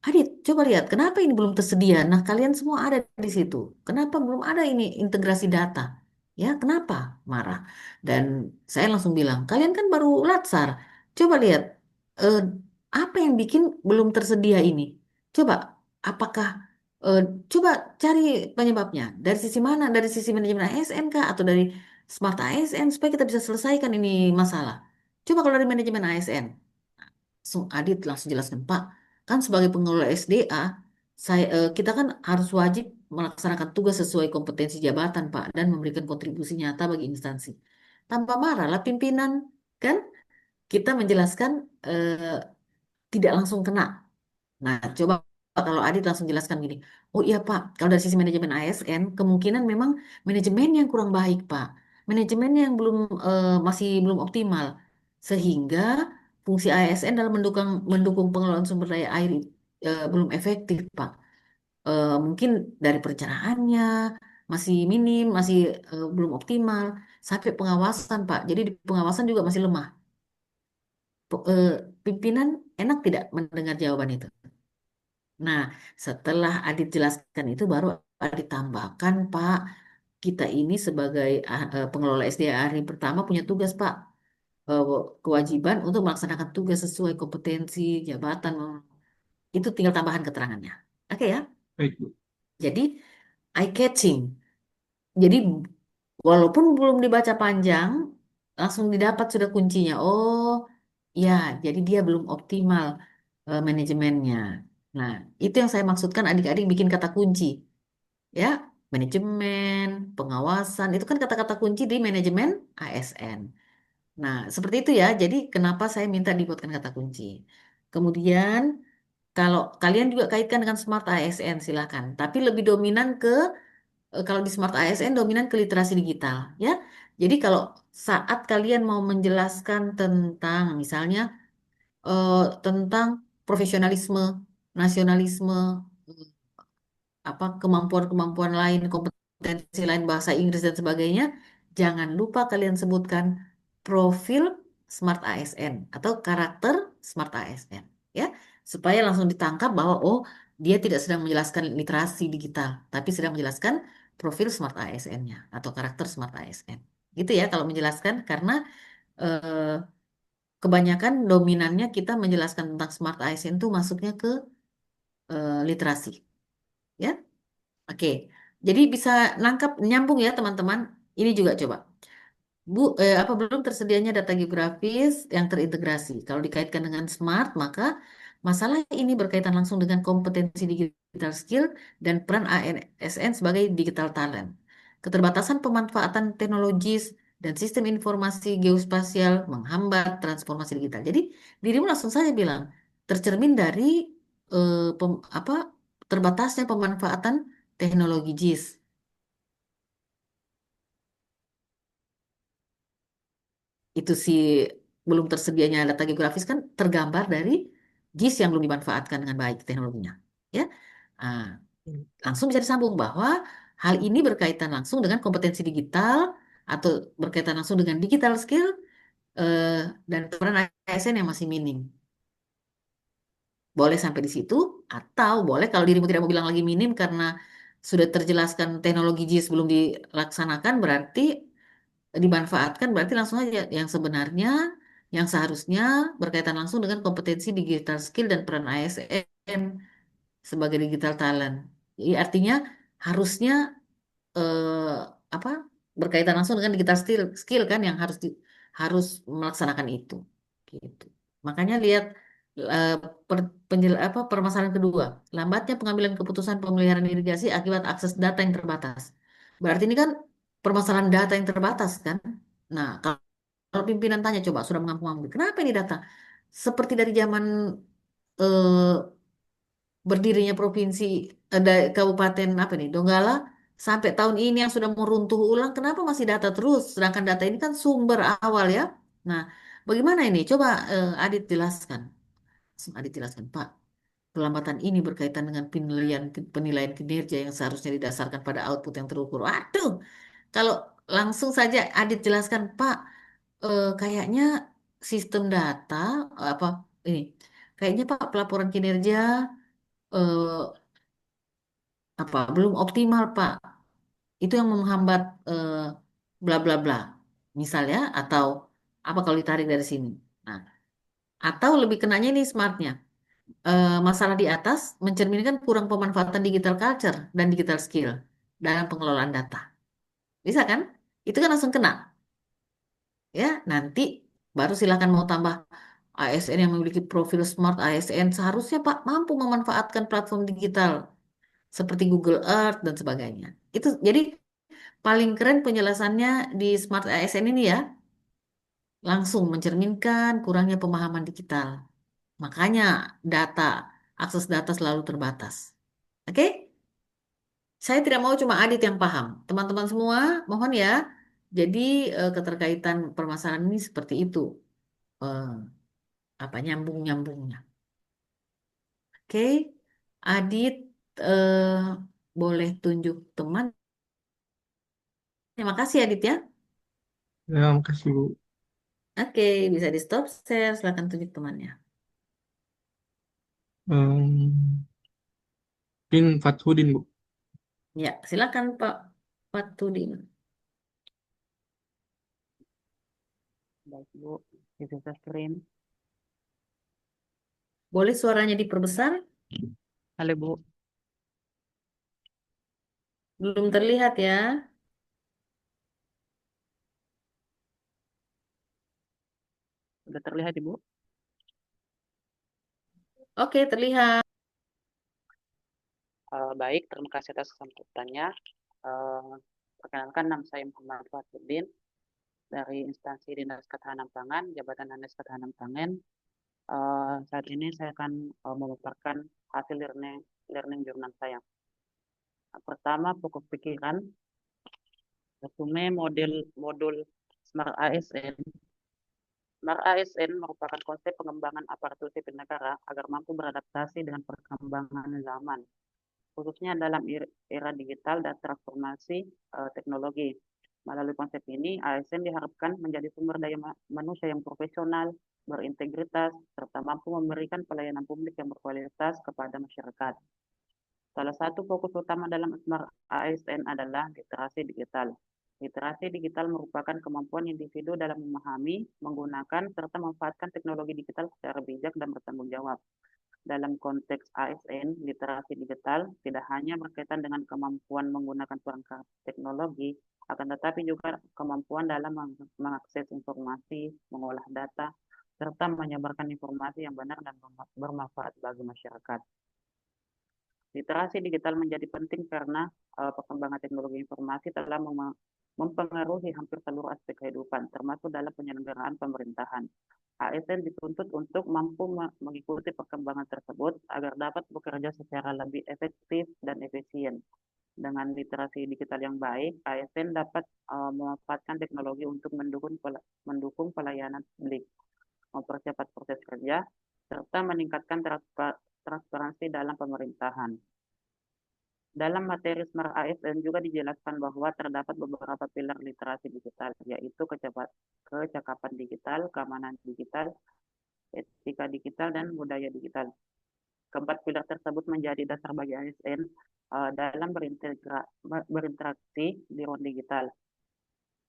Adit, coba lihat, kenapa ini belum tersedia? Nah, kalian semua ada di situ. Kenapa belum ada ini integrasi data? Ya, kenapa? Marah. Dan saya langsung bilang, kalian kan baru latsar. Coba lihat, eh, apa yang bikin belum tersedia ini? Coba, apakah, eh, coba cari penyebabnya. Dari sisi mana? Dari sisi manajemen ASN kah? Atau dari Smart ASN? Supaya kita bisa selesaikan ini masalah. Coba kalau dari manajemen ASN. Adit langsung jelaskan, Pak, kan sebagai pengelola SDA, kita kan harus wajib melaksanakan tugas sesuai kompetensi jabatan, Pak, dan memberikan kontribusi nyata bagi instansi. Tanpa marah lah pimpinan, kan? Kita menjelaskan eh, tidak langsung kena. Nah, coba kalau Adit langsung jelaskan gini, oh iya Pak, kalau dari sisi manajemen ASN, kemungkinan memang manajemen yang kurang baik Pak, manajemen yang masih belum optimal, sehingga fungsi ASN dalam mendukung pengelolaan sumber daya air belum efektif Pak. Mungkin dari perencanaannya masih minim, masih belum optimal, sampai pengawasan Pak. Jadi di pengawasan juga masih lemah. Eh, Pimpinan enak tidak mendengar jawaban itu? Nah, setelah Adit jelaskan itu baru Adit tambahkan, Pak, kita ini sebagai pengelola SDA hari pertama punya tugas, Pak. Eh, Kewajiban untuk melaksanakan tugas sesuai kompetensi, jabatan. Itu tinggal tambahan keterangannya. Oke ya? Baik, Bu. Jadi, eye catching. Jadi, walaupun belum dibaca panjang, langsung didapat sudah kuncinya. Oh, ya, jadi dia belum optimal manajemennya. Nah, itu yang saya maksudkan adik-adik bikin kata kunci. Ya, manajemen, pengawasan, itu kan kata-kata kunci di manajemen ASN. Nah, seperti itu ya. Jadi kenapa saya minta dibuatkan kata kunci. Kemudian, kalau kalian juga kaitkan dengan Smart ASN, silakan. Tapi lebih dominan ke, kalau di Smart ASN dominan ke literasi digital. Ya, jadi kalau saat kalian mau menjelaskan tentang, misalnya, tentang profesionalisme, nasionalisme, apa kemampuan-kemampuan lain, kompetensi lain bahasa Inggris dan sebagainya, jangan lupa kalian sebutkan profil Smart ASN atau karakter Smart ASN ya, supaya langsung ditangkap bahwa oh, dia tidak sedang menjelaskan literasi digital, tapi sedang menjelaskan profil Smart ASN-nya atau karakter Smart ASN. Gitu ya kalau menjelaskan karena eh, kebanyakan dominannya kita menjelaskan tentang Smart ASN itu masuknya ke literasi ya. Oke, jadi bisa nangkap nyambung ya teman-teman. Ini juga coba. Apa belum tersedianya data geografis yang terintegrasi. Kalau dikaitkan dengan smart, maka masalah ini berkaitan langsung dengan kompetensi digital skill dan peran ASN sebagai digital talent. Keterbatasan pemanfaatan teknologis dan sistem informasi geospasial menghambat transformasi digital. Jadi dirimu langsung saja bilang tercermin dari apa terbatasnya pemanfaatan teknologi JIS. Itu sih belum tersedianya data geografis kan tergambar dari JIS yang belum dimanfaatkan dengan baik teknologinya. Ya, Ah, langsung bisa disambung bahwa hal ini berkaitan langsung dengan kompetensi digital atau berkaitan langsung dengan digital skill eh, dan peran ASN yang masih minim. Boleh sampai di situ, atau boleh kalau dirimu tidak mau bilang lagi minim karena sudah terjelaskan teknologi JIS belum dilaksanakan, berarti dimanfaatkan, berarti langsung aja yang sebenarnya, yang seharusnya berkaitan langsung dengan kompetensi digital skill dan peran ASN sebagai digital talent. Jadi artinya harusnya eh, apa berkaitan langsung dengan digital skill kan yang harus melaksanakan itu gitu. Makanya lihat eh, permasalahan kedua, lambatnya pengambilan keputusan pemeliharaan irigasi akibat akses data yang terbatas. Berarti ini kan permasalahan data yang terbatas kan. Nah, kalau pimpinan tanya coba sudah mengambil, kenapa ini data? Seperti dari zaman eh, berdirinya provinsi ada kabupaten apa nih Donggala sampai tahun ini yang sudah meruntuh ulang, kenapa masih data terus, sedangkan data ini kan sumber awal ya. Nah, bagaimana ini coba Adit jelaskan. Adit jelaskan Pak, pelambatan ini berkaitan dengan penilaian kinerja yang seharusnya didasarkan pada output yang terukur. Waduh, kalau langsung saja Adit jelaskan Pak, kayaknya sistem data apa ini kayaknya Pak pelaporan kinerja eh, apa belum optimal Pak, itu yang menghambat bla bla bla misalnya, atau apa kalau ditarik dari sini. Nah, atau lebih kenanya ini smartnya, masalah di atas mencerminkan kurang pemanfaatan digital culture dan digital skill dalam pengelolaan data, bisa kan, itu kan langsung kena ya. Nanti baru silakan mau tambah ASN yang memiliki profil smart ASN seharusnya Pak mampu memanfaatkan platform digital seperti Google Earth dan sebagainya. Itu jadi paling keren penjelasannya di Smart ASN ini ya, langsung mencerminkan kurangnya pemahaman digital. Makanya data, akses data selalu terbatas. Oke? Saya tidak mau cuma Adit yang paham. Teman-teman semua, mohon ya. Jadi keterkaitan permasalahan ini seperti itu. Eh, apa nyambung-nyambungnya. Oke? Adit boleh tunjuk teman. Terima kasih Adit ya. Ya, makasih Bu. Oke, bisa di stop share. Silakan tunjuk temannya. Em, Mungkin Fathudin Bu. Ya, silakan Pak Fatudin. Baik, Bu. Bisa screen. Boleh suaranya diperbesar? Halo, Bu. Belum terlihat ya. Sudah terlihat, Ibu? Oke, terlihat. Baik, terima kasih atas kesempatannya. Eh, Perkenalkan, nama saya Muhammad Fathudin dari instansi Dinas Ketahanan Pangan, Jabatan Dinas Ketahanan Pangan. Saat ini saya akan memaparkan hasil learning jurnal saya. Pertama, pokok pikiran, resume modul Smart ASN. Smart ASN merupakan konsep pengembangan aparatur sipil negara agar mampu beradaptasi dengan perkembangan zaman, khususnya dalam era digital dan transformasi teknologi. Melalui konsep ini, ASN diharapkan menjadi sumber daya manusia yang profesional, berintegritas, serta mampu memberikan pelayanan publik yang berkualitas kepada masyarakat. Salah satu fokus utama dalam Smart ASN adalah literasi digital. Literasi digital merupakan kemampuan individu dalam memahami, menggunakan, serta memanfaatkan teknologi digital secara bijak dan bertanggung jawab. Dalam konteks ASN, literasi digital tidak hanya berkaitan dengan kemampuan menggunakan perangkat teknologi, akan tetapi juga kemampuan dalam mengakses informasi, mengolah data, serta menyebarkan informasi yang benar dan bermanfaat bagi masyarakat. Literasi digital menjadi penting karena perkembangan teknologi informasi telah mempengaruhi hampir seluruh aspek kehidupan, termasuk dalam penyelenggaraan pemerintahan. ASN dituntut untuk mampu mengikuti perkembangan tersebut agar dapat bekerja secara lebih efektif dan efisien. Dengan literasi digital yang baik, ASN dapat memanfaatkan teknologi untuk mendukung pelayanan publik, mempercepat proses kerja, serta meningkatkan transparansi dalam pemerintahan. Dalam materi Smart ASN juga dijelaskan bahwa terdapat beberapa pilar literasi digital, yaitu kecakapan digital, keamanan digital, etika digital, dan budaya digital. Keempat pilar tersebut menjadi dasar bagi ASN dalam berinteraksi di ruang digital.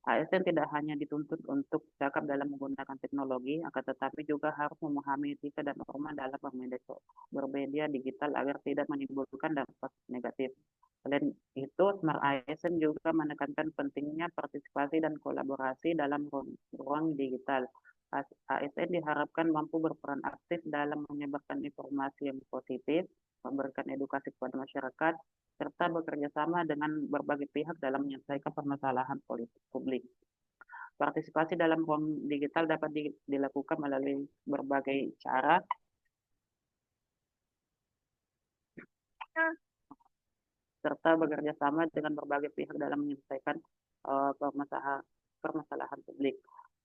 ASN tidak hanya dituntut untuk cakap dalam menggunakan teknologi, akan tetapi juga harus memahami etika dan norma dalam bermedia digital agar tidak menimbulkan dampak negatif. Selain itu, Smart ASN juga menekankan pentingnya partisipasi dan kolaborasi dalam ruang digital. ASN diharapkan mampu berperan aktif dalam menyebarkan informasi yang positif, memberikan edukasi kepada masyarakat, serta bekerja sama dengan berbagai pihak dalam menyelesaikan permasalahan politik publik. Partisipasi dalam ruang digital dapat dilakukan melalui berbagai cara, serta bekerja sama dengan berbagai pihak dalam menyelesaikan permasalahan publik.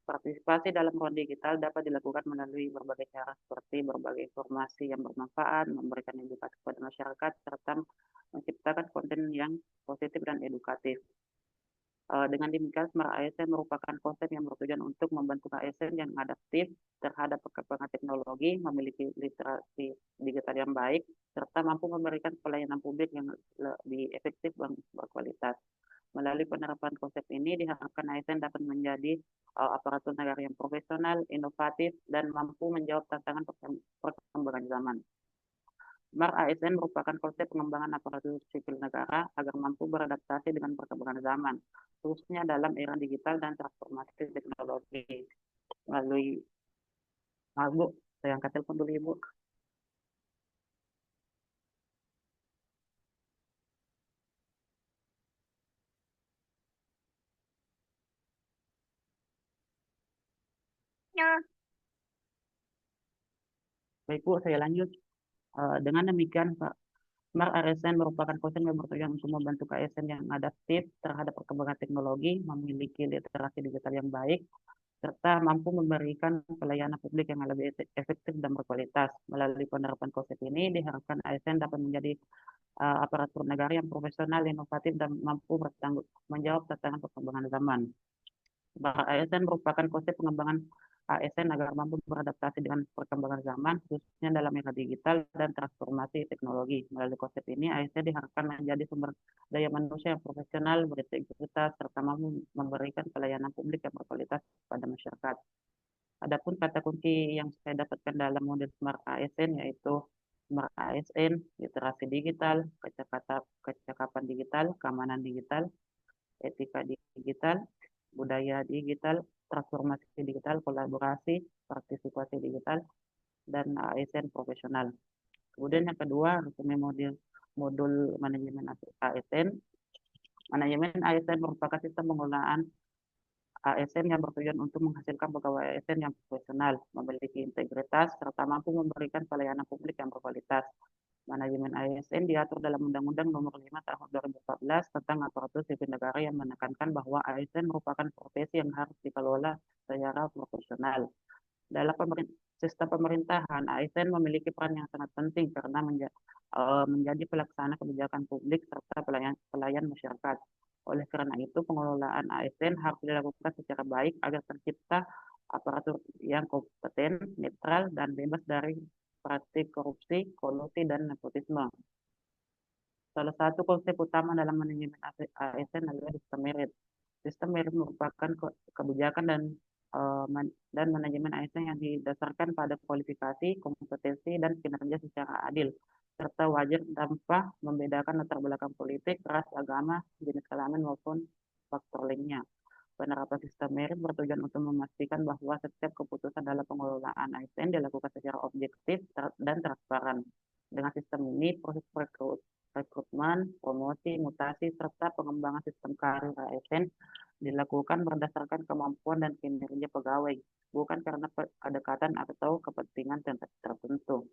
Partisipasi dalam ruang digital dapat dilakukan melalui berbagai cara seperti berbagai informasi yang bermanfaat, memberikan edukasi kepada masyarakat, serta menciptakan konten yang positif dan edukatif. Dengan demikian, Smart ASN merupakan konsep yang bertujuan untuk membantu ASN yang adaptif terhadap perkembangan teknologi, memiliki literasi digital yang baik, serta mampu memberikan pelayanan publik yang lebih efektif dan berkualitas. Melalui penerapan konsep ini, diharapkan ASN dapat menjadi aparatur negara yang profesional, inovatif, dan mampu menjawab tantangan perkembangan zaman. Smart ASN merupakan konsep pengembangan aparatur sipil negara agar mampu beradaptasi dengan perkembangan zaman, khususnya dalam era digital dan transformasi teknologi. Melalui, Bu, saya angkat telepon dulu, Ibu. Baik, Bu, saya lanjut. Dengan demikian, Pak, Smart ASN merupakan konsep yang bertujuan untuk membantu ASN yang adaptif terhadap perkembangan teknologi, memiliki literasi digital yang baik, serta mampu memberikan pelayanan publik yang lebih efektif dan berkualitas. Melalui penerapan konsep ini, diharapkan ASN dapat menjadi aparatur negara yang profesional, inovatif, dan mampu menjawab tantangan perkembangan zaman. ASN merupakan konsep pengembangan ASN agar mampu beradaptasi dengan perkembangan zaman, khususnya dalam era digital dan transformasi teknologi. Melalui konsep ini, ASN diharapkan menjadi sumber daya manusia yang profesional, berintegritas, serta mampu memberikan pelayanan publik yang berkualitas pada masyarakat. Adapun kata kunci yang saya dapatkan dalam model Smart ASN yaitu Smart ASN, literasi digital, kecakapan digital, keamanan digital, etika digital, budaya digital, transformasi digital, kolaborasi, partisipasi digital, dan ASN profesional. Kemudian yang kedua, modul manajemen ASN. Manajemen ASN merupakan sistem pengelolaan ASN yang bertujuan untuk menghasilkan pegawai ASN yang profesional, memiliki integritas, serta mampu memberikan pelayanan publik yang berkualitas. Manajemen ASN diatur dalam Undang-Undang Nomor 5 Tahun 2014 tentang Aparatur Sipil Negara yang menekankan bahwa ASN merupakan profesi yang harus dikelola secara profesional. Dalam sistem pemerintahan, ASN memiliki peran yang sangat penting karena menjadi pelaksana kebijakan publik serta pelayan masyarakat. Oleh karena itu, pengelolaan ASN harus dilakukan secara baik agar tercipta aparatur yang kompeten, netral, dan bebas dari praktik korupsi, kolusi, dan nepotisme. Salah satu konsep utama dalam manajemen ASN adalah sistem merit. Sistem merit merupakan kebijakan dan manajemen ASN yang didasarkan pada kualifikasi, kompetensi, dan kinerja secara adil, serta wajar tanpa membedakan latar belakang politik, ras, agama, jenis kelamin, maupun faktor lainnya. Penerapan sistem merit bertujuan untuk memastikan bahwa setiap keputusan dalam pengelolaan ASN dilakukan secara objektif dan transparan. Dengan sistem ini, proses rekrutmen, promosi, mutasi, serta pengembangan sistem karir ASN dilakukan berdasarkan kemampuan dan kinerja pegawai, bukan karena kedekatan atau kepentingan tertentu.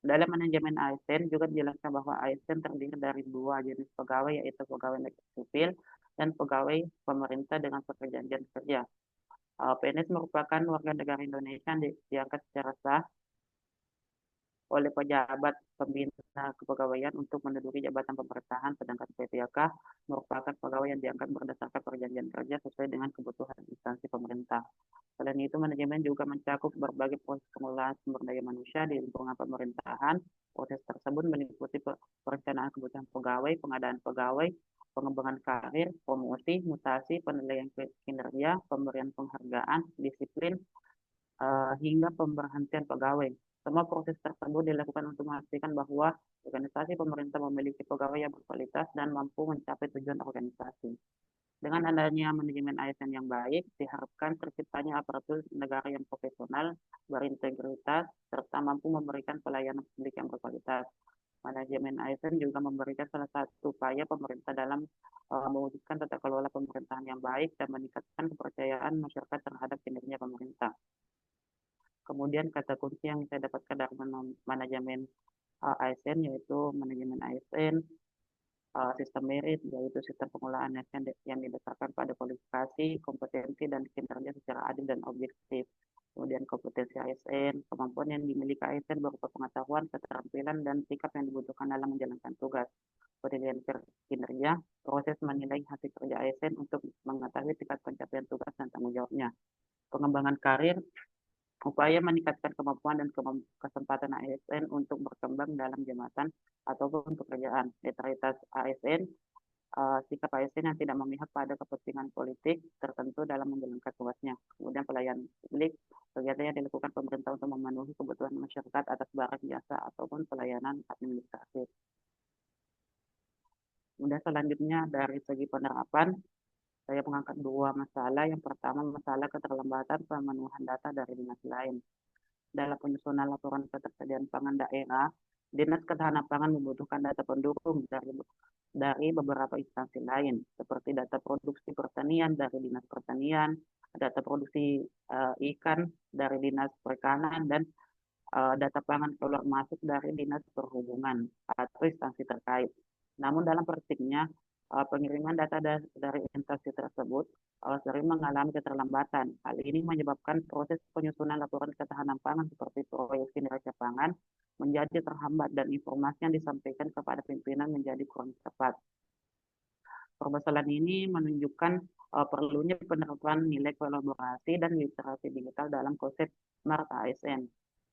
Dalam manajemen ASN juga dijelaskan bahwa ASN terdiri dari dua jenis pegawai, yaitu pegawai negeri sipil dan pegawai pemerintah dengan perjanjian kerja. PNS merupakan warga negara Indonesia yang diangkat secara sah oleh pejabat pembina kepegawaian untuk menduduki jabatan pemerintahan, sedangkan PPK merupakan pegawai yang diangkat berdasarkan perjanjian kerja sesuai dengan kebutuhan instansi pemerintah. Selain itu, manajemen juga mencakup berbagai proses pengelolaan sumber daya manusia di lingkungan pemerintahan. Proses tersebut meliputi perencanaan kebutuhan pegawai, pengadaan pegawai, pengembangan karir, promosi, mutasi, penilaian kinerja, pemberian penghargaan, disiplin, hingga pemberhentian pegawai. Semua proses tersebut dilakukan untuk memastikan bahwa organisasi pemerintah memiliki pegawai yang berkualitas dan mampu mencapai tujuan organisasi. Dengan adanya manajemen ASN yang baik, diharapkan terciptanya aparatur negara yang profesional, berintegritas, serta mampu memberikan pelayanan publik yang berkualitas. Manajemen ASN juga memberikan salah satu upaya pemerintah dalam mewujudkan tata kelola pemerintahan yang baik dan meningkatkan kepercayaan masyarakat terhadap kinerja pemerintah. Kemudian kata kunci yang saya dapatkan dari manajemen ASN yaitu manajemen ASN, sistem merit, yaitu sistem pengelolaan ASN yang didasarkan pada kualifikasi, kompetensi, dan kinerja secara adil dan objektif. Kemudian kompetensi ASN, kemampuan yang dimiliki ASN berupa pengetahuan, keterampilan, dan sikap yang dibutuhkan dalam menjalankan tugas. Penilaian kinerja, proses menilai hasil kerja ASN untuk mengetahui tingkat pencapaian tugas dan tanggung jawabnya. Pengembangan karir, upaya meningkatkan kemampuan dan kesempatan ASN untuk berkembang dalam jabatan ataupun pekerjaan. Netralitas ASN, sikap ASN yang tidak memihak pada kepentingan politik tertentu dalam menjalankan tugasnya. Kemudian pelayanan publik, kegiatan yang dilakukan pemerintah untuk memenuhi kebutuhan masyarakat atas barang jasa ataupun pelayanan administratif. Kemudian selanjutnya dari segi penerapan, saya mengangkat dua masalah. Yang pertama, masalah keterlambatan pemenuhan data dari dinas lain. Dalam penyusunan laporan ketersediaan pangan daerah, Dinas Ketahanan Pangan membutuhkan data pendukung dari beberapa instansi lain, seperti data produksi pertanian dari Dinas Pertanian, data produksi ikan dari Dinas Perikanan, dan data pangan keluar masuk dari Dinas Perhubungan atau instansi terkait. Namun dalam praktiknya, pengiriman data dari instansi tersebut sering mengalami keterlambatan. Hal ini menyebabkan proses penyusunan laporan ketahanan pangan seperti proyeksi neraca pangan menjadi terhambat dan informasi yang disampaikan kepada pimpinan menjadi kurang tepat. Permasalahan ini menunjukkan perlunya penerapan nilai kolaborasi dan literasi digital dalam konsep Smart ASN.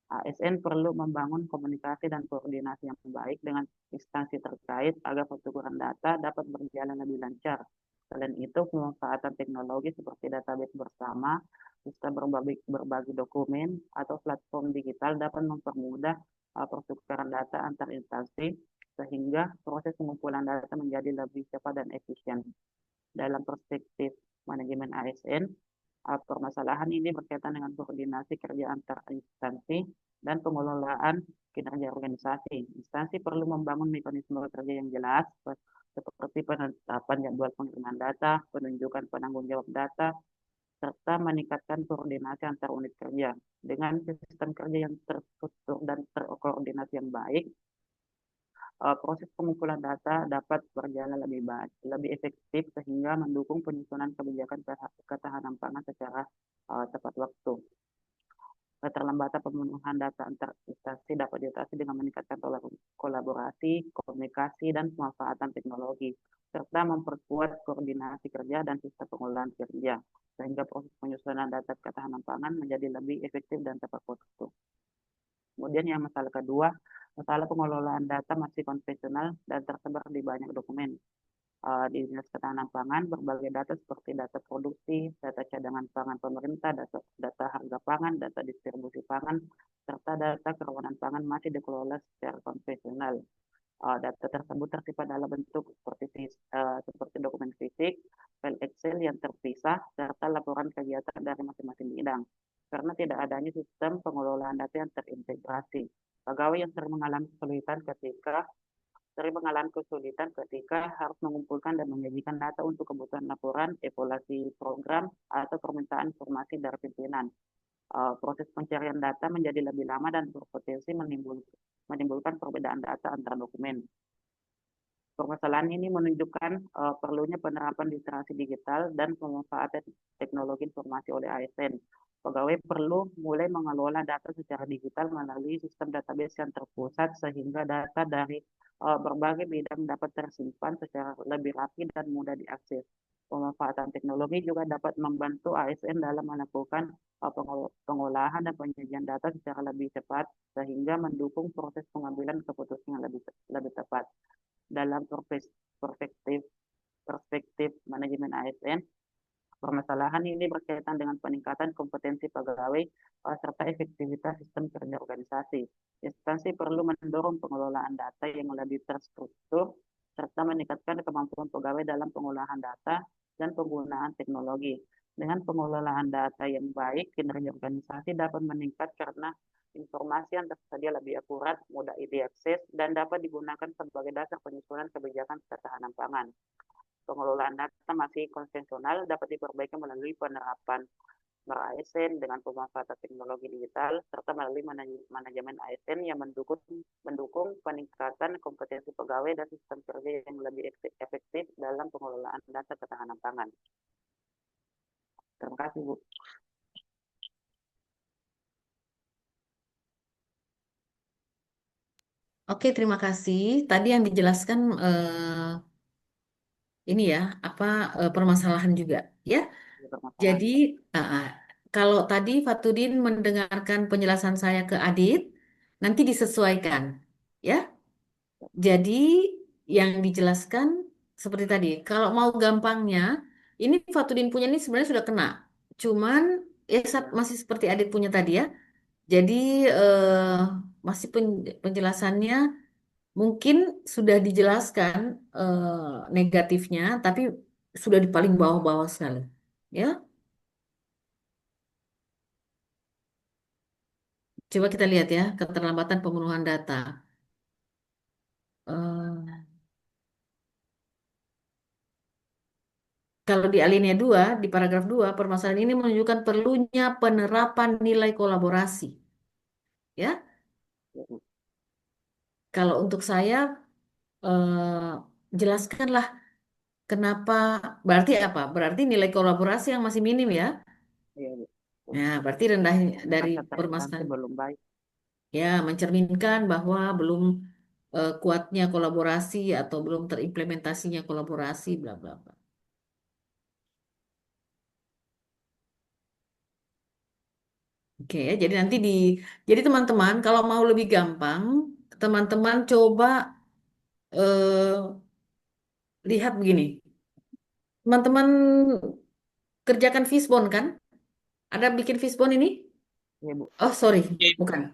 ASN perlu membangun komunikasi dan koordinasi yang baik dengan instansi terkait agar pertukaran data dapat berjalan lebih lancar. Selain itu, pemanfaatan teknologi seperti database bersama, sistem berbagi dokumen, atau platform digital dapat mempermudah pertukaran data antar instansi sehingga proses pengumpulan data menjadi lebih cepat dan efisien. Dalam perspektif manajemen ASN, permasalahan ini berkaitan dengan koordinasi kerja antar instansi dan pengelolaan kinerja organisasi. Instansi perlu membangun mekanisme kerja yang jelas, seperti penetapan jadwal pengiriman data, penunjukan penanggung jawab data, serta meningkatkan koordinasi antar unit kerja. Dengan sistem kerja yang terstruktur dan terkoordinasi yang baik, proses pengumpulan data dapat berjalan lebih efektif sehingga mendukung penyusunan kebijakan ketahanan pangan secara tepat waktu. Keterlambatan pemenuhan data antar instansi dapat diatasi dengan meningkatkan kolaborasi, komunikasi, dan pemanfaatan teknologi, serta memperkuat koordinasi kerja dan sistem pengelolaan kerja, sehingga proses penyusunan data ketahanan pangan menjadi lebih efektif dan tepat waktu. Kemudian yang masalah kedua, masalah pengelolaan data masih konvensional dan tersebar di banyak dokumen. Di Dinas Ketahanan Pangan, berbagai data seperti data produksi, data cadangan pangan pemerintah, data harga pangan, data distribusi pangan, serta data kerawanan pangan masih dikelola secara konvensional. Data tersebut tersimpan dalam bentuk seperti dokumen fisik, file Excel yang terpisah, serta laporan kegiatan dari masing-masing bidang. Karena tidak adanya sistem pengelolaan data yang terintegrasi, pegawai yang sering mengalami kesulitan ketika harus mengumpulkan dan menyajikan data untuk kebutuhan laporan, evaluasi program, atau permintaan informasi dari pimpinan. Proses pencarian data menjadi lebih lama dan berpotensi menimbulkan perbedaan data antara dokumen. Permasalahan ini menunjukkan perlunya penerapan literasi digital dan pemanfaatan teknologi informasi oleh ASN Pegawai perlu mulai mengelola data secara digital melalui sistem database yang terpusat sehingga data dari berbagai bidang dapat tersimpan secara lebih rapi dan mudah diakses. Pemanfaatan teknologi juga dapat membantu ASN dalam melakukan pengolahan dan penyajian data secara lebih cepat sehingga mendukung proses pengambilan keputusan yang lebih tepat. Dalam perspektif perspektif manajemen ASN, permasalahan ini berkaitan dengan peningkatan kompetensi pegawai serta efektivitas sistem kerja organisasi. Instansi perlu mendorong pengelolaan data yang lebih terstruktur serta meningkatkan kemampuan pegawai dalam pengolahan data dan penggunaan teknologi. Dengan pengelolaan data yang baik, kinerja organisasi dapat meningkat karena informasi yang tersedia lebih akurat, mudah diakses, dan dapat digunakan sebagai dasar penyusunan kebijakan ketahanan pangan. Pengelolaan data masih konvensional dapat diperbaiki melalui penerapan ASN dengan pemanfaatan teknologi digital serta melalui manajemen ASN yang mendukung peningkatan kompetensi pegawai dan sistem kerja yang lebih efektif dalam pengelolaan data ketahanan pangan. Terima kasih, Bu. Oke, terima kasih. Tadi yang dijelaskan ini ya, apa permasalahan juga, ya. Permasalahan. Jadi kalau tadi Fatudin mendengarkan penjelasan saya ke Adit, nanti disesuaikan, ya. Jadi yang dijelaskan seperti tadi, kalau mau gampangnya, ini Fatudin punya ini sebenarnya sudah kena, cuman ya masih seperti Adit punya tadi ya. Jadi masih penjelasannya mungkin sudah dijelaskan negatifnya, tapi sudah di paling bawah-bawah sekali. Ya, coba kita lihat ya, keterlambatan pemenuhan data. Eh, Kalau di alinea 2, di paragraf 2, permasalahan ini menunjukkan perlunya penerapan nilai kolaborasi. Ya, kalau untuk saya, jelaskanlah kenapa, berarti apa? Berarti nilai kolaborasi yang masih minim ya. Iya, Bu. Nah, berarti rendah dari Kata instansi permasalahan. belum baik. Ya, mencerminkan bahwa belum kuatnya kolaborasi atau belum terimplementasinya kolaborasi, bla bla bla. Oke, ya, jadi jadi teman-teman kalau mau lebih gampang, teman-teman coba eh, lihat begini. Teman-teman kerjakan fishbone kan? Ada bikin fishbone ini? Iya, Bu. Oh, sorry, bukan.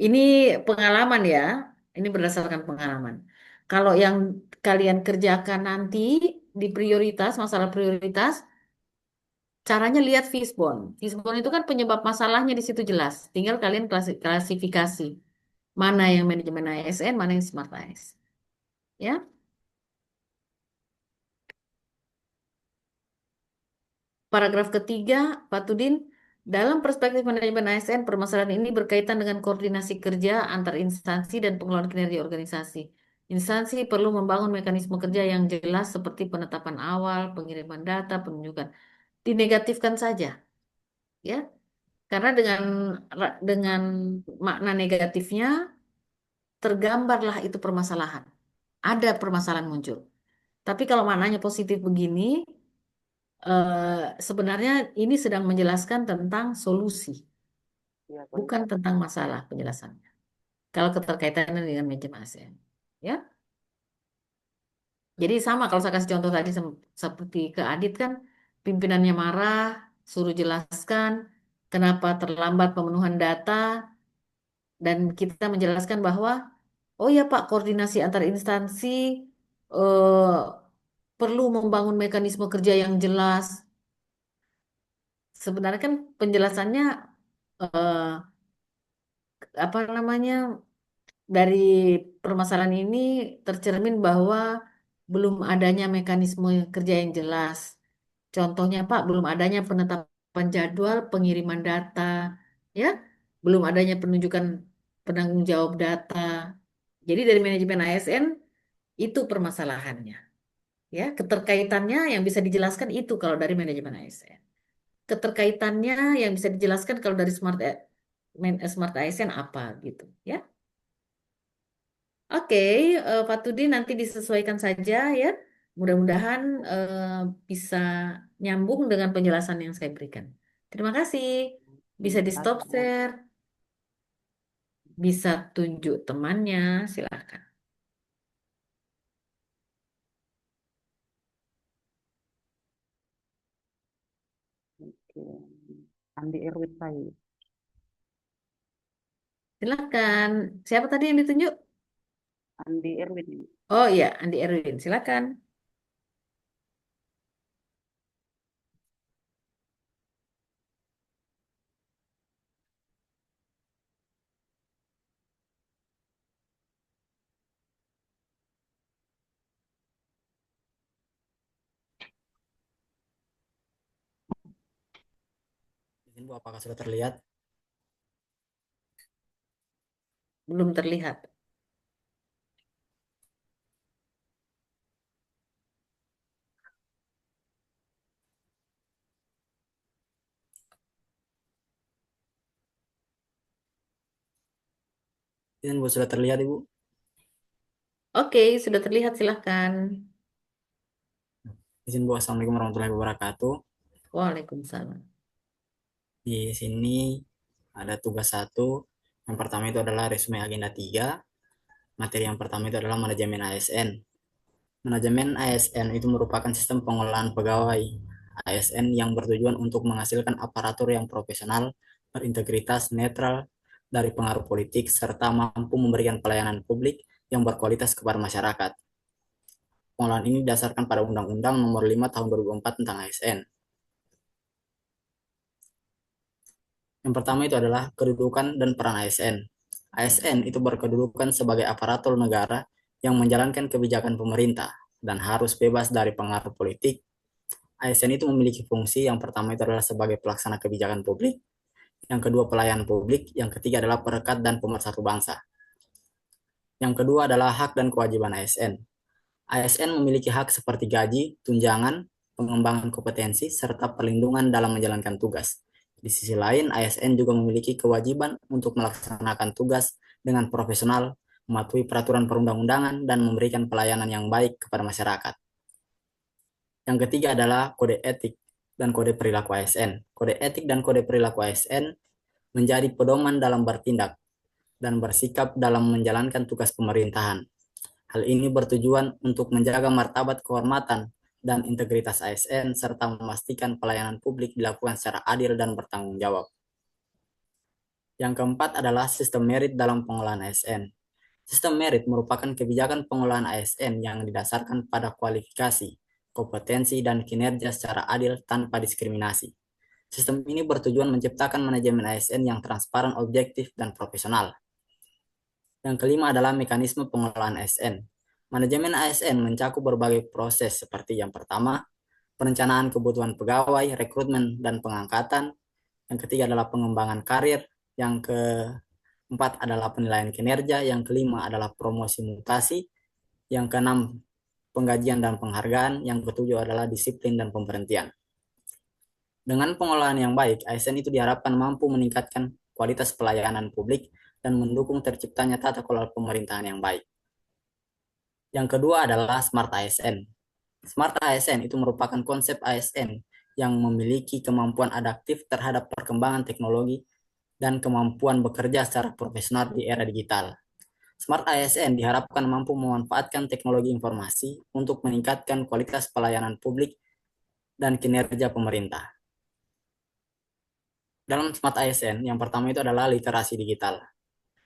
Ini pengalaman ya. Ini berdasarkan pengalaman. Kalau yang kalian kerjakan nanti di prioritas, masalah prioritas, caranya lihat fishbone. Fishbone itu kan penyebab masalahnya di situ jelas. Tinggal kalian klasifikasi. Mana yang manajemen ASN, mana yang smart ASN. Ya. Paragraf ketiga, Pak Tudin, dalam perspektif manajemen ASN, permasalahan ini berkaitan dengan koordinasi kerja antar instansi dan pengelolaan kinerja organisasi. Instansi perlu membangun mekanisme kerja yang jelas seperti penetapan awal, pengiriman data, penunjukan. Dinegatifkan saja, ya. Karena dengan makna negatifnya tergambarlah itu permasalahan. Ada permasalahan muncul. Tapi kalau maknanya positif begini, sebenarnya ini sedang menjelaskan tentang solusi, Iya, bukan kondisi. tentang masalah penjelasannya. Kalau keterkaitannya dengan manajemen ASN, ya. Jadi sama kalau saya kasih contoh tadi seperti ke Adit kan, pimpinannya marah, suruh jelaskan kenapa terlambat pemenuhan data, dan kita menjelaskan bahwa, oh ya Pak, koordinasi antar instansi eh, perlu membangun mekanisme kerja yang jelas. Sebenarnya kan penjelasannya eh, apa namanya, dari permasalahan ini tercermin bahwa belum adanya mekanisme kerja yang jelas. Contohnya Pak, belum adanya penetapan jadwal pengiriman data, ya, belum adanya penunjukan penanggung jawab data. Jadi dari manajemen ASN itu permasalahannya, ya, keterkaitannya yang bisa dijelaskan itu kalau dari manajemen ASN. keterkaitannya yang bisa dijelaskan kalau dari Smart ASN apa gitu ya. Oke, Pak Tudi nanti disesuaikan saja ya. Mudah-mudahan bisa nyambung dengan penjelasan yang saya berikan. Terima kasih. Bisa di Terima stop kasih, Bu. share, bisa tunjuk temannya, silakan. Oke. Andi Irwin Sayu. Silakan. Siapa tadi yang ditunjuk? Andi Irwin ini. Oh iya, Andi Erwin. Silakan. Izin Bu, apakah sudah terlihat? Belum terlihat. Izin Bu, sudah terlihat Ibu? Oke, sudah terlihat. Silakan. Izin Bu, Assalamualaikum warahmatullahi wabarakatuh. Waalaikumsalam. Di sini ada tugas 1. Yang pertama itu adalah resume agenda 3. Materi yang pertama itu adalah manajemen ASN. Manajemen ASN itu merupakan sistem pengelolaan pegawai ASN yang bertujuan untuk menghasilkan aparatur yang profesional, berintegritas, netral dari pengaruh politik, serta mampu memberikan pelayanan publik yang berkualitas kepada masyarakat. Pengelolaan ini didasarkan pada Undang-Undang Nomor 5 Tahun 2004 tentang ASN. Yang pertama itu adalah kedudukan dan peran ASN. ASN itu berkedudukan sebagai aparatur negara yang menjalankan kebijakan pemerintah dan harus bebas dari pengaruh politik. ASN itu memiliki fungsi yang pertama itu adalah sebagai pelaksana kebijakan publik, yang kedua pelayan publik, yang ketiga adalah perekat dan pemersatu bangsa. Yang kedua adalah hak dan kewajiban ASN. ASN memiliki hak seperti gaji, tunjangan, pengembangan kompetensi, serta perlindungan dalam menjalankan tugas. Di sisi lain, ASN juga memiliki kewajiban untuk melaksanakan tugas dengan profesional, mematuhi peraturan perundang-undangan, dan memberikan pelayanan yang baik kepada masyarakat. Yang ketiga adalah kode etik dan kode perilaku ASN. Kode etik dan kode perilaku ASN menjadi pedoman dalam bertindak dan bersikap dalam menjalankan tugas pemerintahan. Hal ini bertujuan untuk menjaga martabat kehormatan dan integritas ASN serta memastikan pelayanan publik dilakukan secara adil dan bertanggung jawab. Yang keempat adalah sistem merit dalam pengelolaan ASN. Sistem merit merupakan kebijakan pengelolaan ASN yang didasarkan pada kualifikasi, kompetensi, dan kinerja secara adil tanpa diskriminasi. Sistem ini bertujuan menciptakan manajemen ASN yang transparan, objektif, dan profesional. Yang kelima adalah mekanisme pengelolaan ASN. Manajemen ASN mencakup berbagai proses seperti yang pertama, perencanaan kebutuhan pegawai, rekrutmen, dan pengangkatan. Yang ketiga adalah pengembangan karir. Yang keempat adalah penilaian kinerja. Yang kelima adalah promosi mutasi. Yang keenam, penggajian dan penghargaan. Yang ketujuh adalah disiplin dan pemberhentian. Dengan pengelolaan yang baik, ASN itu diharapkan mampu meningkatkan kualitas pelayanan publik dan mendukung terciptanya tata kelola pemerintahan yang baik. Yang kedua adalah Smart ASN. Smart ASN itu merupakan konsep ASN yang memiliki kemampuan adaptif terhadap perkembangan teknologi dan kemampuan bekerja secara profesional di era digital. Smart ASN diharapkan mampu memanfaatkan teknologi informasi untuk meningkatkan kualitas pelayanan publik dan kinerja pemerintah. Dalam Smart ASN, yang pertama itu adalah literasi digital.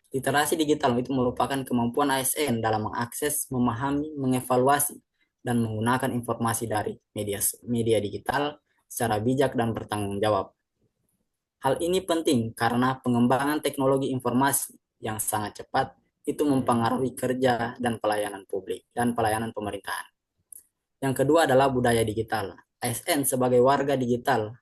Literasi digital itu merupakan kemampuan ASN dalam mengakses, memahami, mengevaluasi, dan menggunakan informasi dari media digital secara bijak dan bertanggung jawab. Hal ini penting karena pengembangan teknologi informasi yang sangat cepat itu mempengaruhi kerja dan pelayanan publik dan pelayanan pemerintahan. Yang kedua adalah budaya digital. ASN sebagai warga digital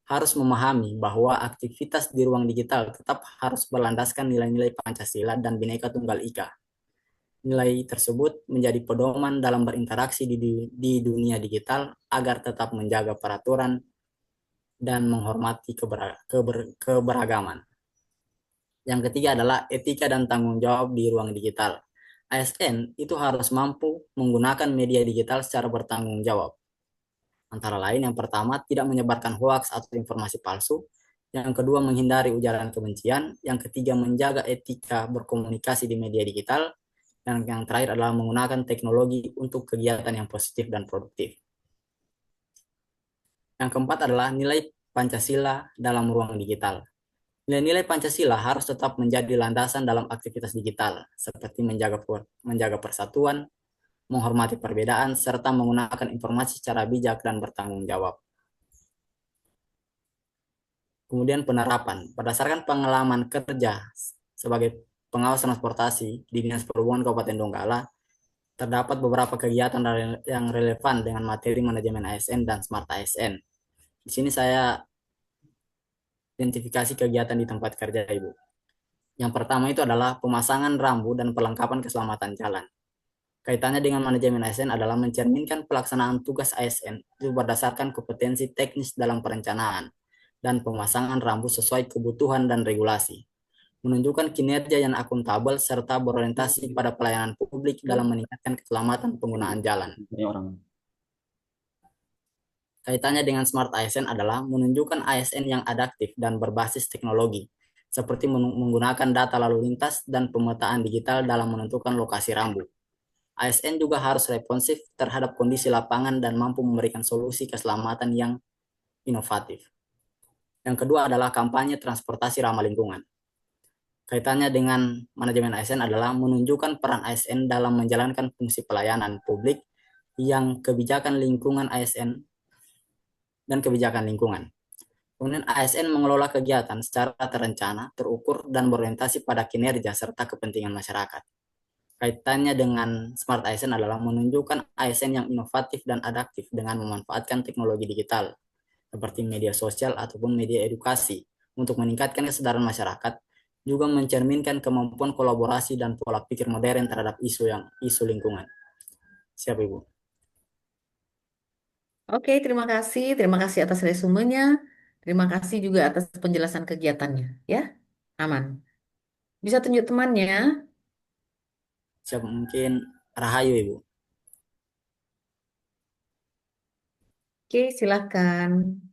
harus memahami bahwa aktivitas di ruang digital tetap harus berlandaskan nilai-nilai Pancasila dan Bhinneka Tunggal Ika. Nilai tersebut menjadi pedoman dalam berinteraksi di dunia digital agar tetap menjaga peraturan dan menghormati keberagaman. Yang ketiga adalah etika dan tanggung jawab di ruang digital. ASN itu harus mampu menggunakan media digital secara bertanggung jawab. Antara lain, yang pertama, tidak menyebarkan hoaks atau informasi palsu. Yang kedua, menghindari ujaran kebencian. Yang ketiga, menjaga etika berkomunikasi di media digital. Dan yang terakhir adalah menggunakan teknologi untuk kegiatan yang positif dan produktif. Yang keempat adalah nilai Pancasila dalam ruang digital. Nilai-nilai Pancasila harus tetap menjadi landasan dalam aktivitas digital, seperti menjaga persatuan, menghormati perbedaan, serta menggunakan informasi secara bijak dan bertanggung jawab. Kemudian penerapan. Berdasarkan pengalaman kerja sebagai pengawas transportasi di Dinas Perhubungan Kabupaten Donggala, terdapat beberapa kegiatan yang relevan dengan materi manajemen ASN dan Smart ASN. Di sini saya identifikasi kegiatan di tempat kerja Ibu. Yang pertama itu adalah pemasangan rambu dan perlengkapan keselamatan jalan. Kaitannya dengan manajemen ASN adalah mencerminkan pelaksanaan tugas ASN itu berdasarkan kompetensi teknis dalam perencanaan dan pemasangan rambu sesuai kebutuhan dan regulasi. Menunjukkan kinerja yang akuntabel serta berorientasi pada pelayanan publik dalam meningkatkan keselamatan penggunaan jalan. Kaitannya dengan Smart ASN adalah menunjukkan ASN yang adaptif dan berbasis teknologi, seperti menggunakan data lalu lintas dan pemetaan digital dalam menentukan lokasi rambu. ASN juga harus responsif terhadap kondisi lapangan dan mampu memberikan solusi keselamatan yang inovatif. Yang kedua adalah kampanye transportasi ramah lingkungan. Kaitannya dengan manajemen ASN adalah menunjukkan peran ASN dalam menjalankan fungsi pelayanan publik yang kebijakan lingkungan ASN dan kebijakan lingkungan. Kemudian ASN mengelola kegiatan secara terencana, terukur, dan berorientasi pada kinerja serta kepentingan masyarakat. Kaitannya dengan Smart ASN adalah menunjukkan ASN yang inovatif dan adaptif dengan memanfaatkan teknologi digital, seperti media sosial ataupun media edukasi, untuk meningkatkan kesadaran masyarakat, juga mencerminkan kemampuan kolaborasi dan pola pikir modern terhadap isu lingkungan. Siap Ibu. Oke, terima kasih atas resumenya, terima kasih juga atas penjelasan kegiatannya, ya, aman. Bisa tunjuk temannya. Siap, mungkin Rahayu Ibu. Oke, silakan.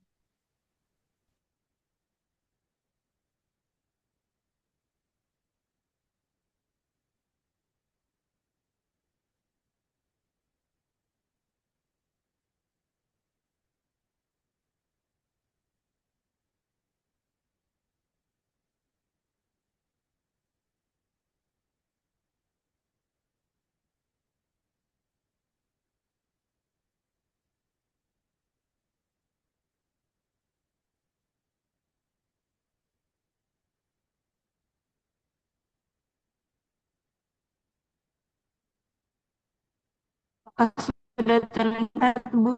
Apakah sudah terlihat, Bu?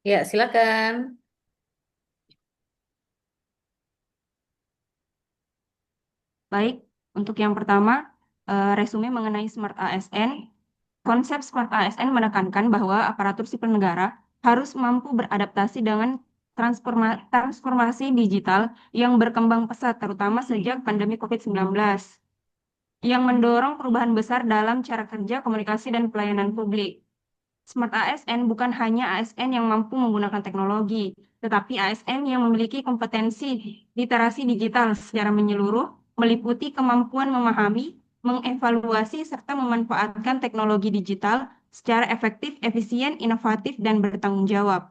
Ya, silakan. Baik, untuk yang pertama, resume mengenai Smart ASN. Konsep Smart ASN menekankan bahwa aparatur sipil negara harus mampu beradaptasi dengan transformasi digital yang berkembang pesat, terutama sejak pandemi COVID-19, yang mendorong perubahan besar dalam cara kerja, komunikasi, dan pelayanan publik. Smart ASN bukan hanya ASN yang mampu menggunakan teknologi, tetapi ASN yang memiliki kompetensi literasi digital secara menyeluruh, meliputi kemampuan memahami, mengevaluasi, serta memanfaatkan teknologi digital secara efektif, efisien, inovatif, dan bertanggung jawab.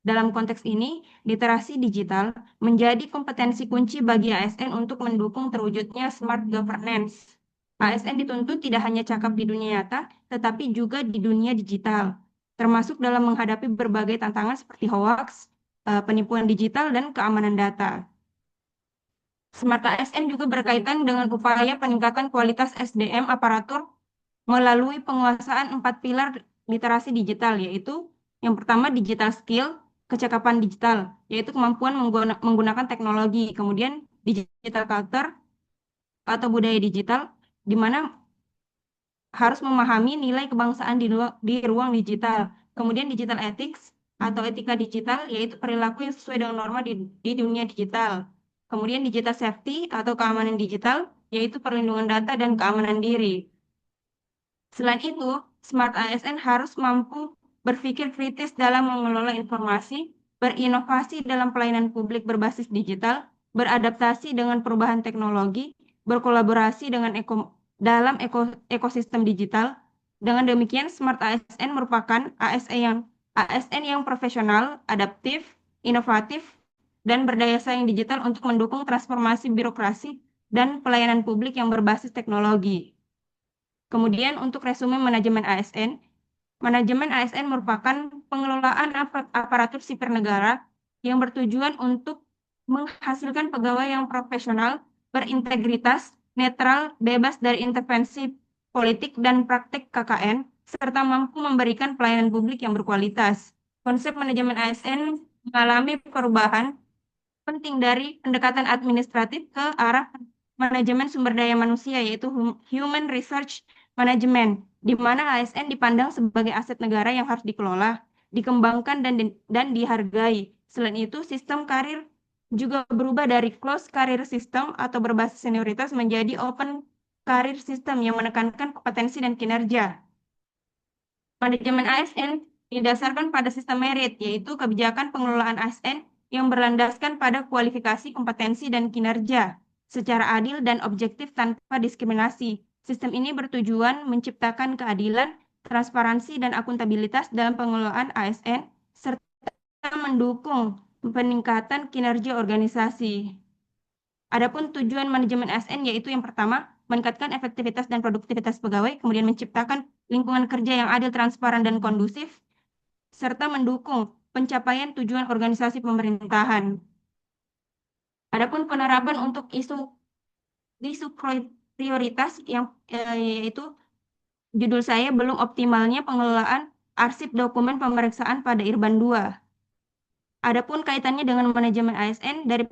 Dalam konteks ini, literasi digital menjadi kompetensi kunci bagi ASN untuk mendukung terwujudnya smart governance. ASN dituntut tidak hanya cakap di dunia nyata, tetapi juga di dunia digital, termasuk dalam menghadapi berbagai tantangan seperti hoax, penipuan digital, dan keamanan data. Smart ASN juga berkaitan dengan upaya peningkatan kualitas SDM aparatur melalui penguasaan 4 pilar literasi digital, yaitu yang pertama digital skill, kecakapan digital, yaitu kemampuan menggunakan teknologi, kemudian digital culture atau budaya digital, di mana harus memahami nilai kebangsaan di ruang digital, Kemudian digital ethics atau etika digital, yaitu perilaku yang sesuai dengan norma di dunia digital. Kemudian digital safety atau keamanan digital, yaitu perlindungan data dan keamanan diri. Selain itu, Smart ASN harus mampu berpikir kritis dalam mengelola informasi, berinovasi dalam pelayanan publik berbasis digital, beradaptasi dengan perubahan teknologi, berkolaborasi dalam ekosistem digital. Dengan demikian, Smart ASN merupakan ASN yang profesional, adaptif, inovatif, dan berdaya saing digital untuk mendukung transformasi birokrasi dan pelayanan publik yang berbasis teknologi. Kemudian untuk resume manajemen ASN merupakan pengelolaan aparatur sipil negara yang bertujuan untuk menghasilkan pegawai yang profesional, berintegritas, netral, bebas dari intervensi politik dan praktik KKN, serta mampu memberikan pelayanan publik yang berkualitas. Konsep manajemen ASN mengalami perubahan penting dari pendekatan administratif ke arah manajemen sumber daya manusia, yaitu Human Research Management, di mana ASN dipandang sebagai aset negara yang harus dikelola, dikembangkan, dan dihargai. Selain itu, sistem karir juga berubah dari closed career system atau berbasis senioritas menjadi open career system yang menekankan kompetensi dan kinerja. Manajemen ASN didasarkan pada sistem merit, yaitu kebijakan pengelolaan ASN yang berlandaskan pada kualifikasi, kompetensi, dan kinerja secara adil dan objektif tanpa diskriminasi. Sistem ini bertujuan menciptakan keadilan, transparansi, dan akuntabilitas dalam pengelolaan ASN, serta mendukung peningkatan kinerja organisasi. Adapun tujuan manajemen ASN yaitu yang pertama, meningkatkan efektivitas dan produktivitas pegawai, kemudian menciptakan lingkungan kerja yang adil, transparan, dan kondusif, serta mendukung pencapaian tujuan organisasi pemerintahan. Adapun penerapan untuk isu prioritas yang yaitu judul saya belum optimalnya pengelolaan arsip dokumen pemeriksaan pada Irban II. Adapun kaitannya dengan manajemen ASN dari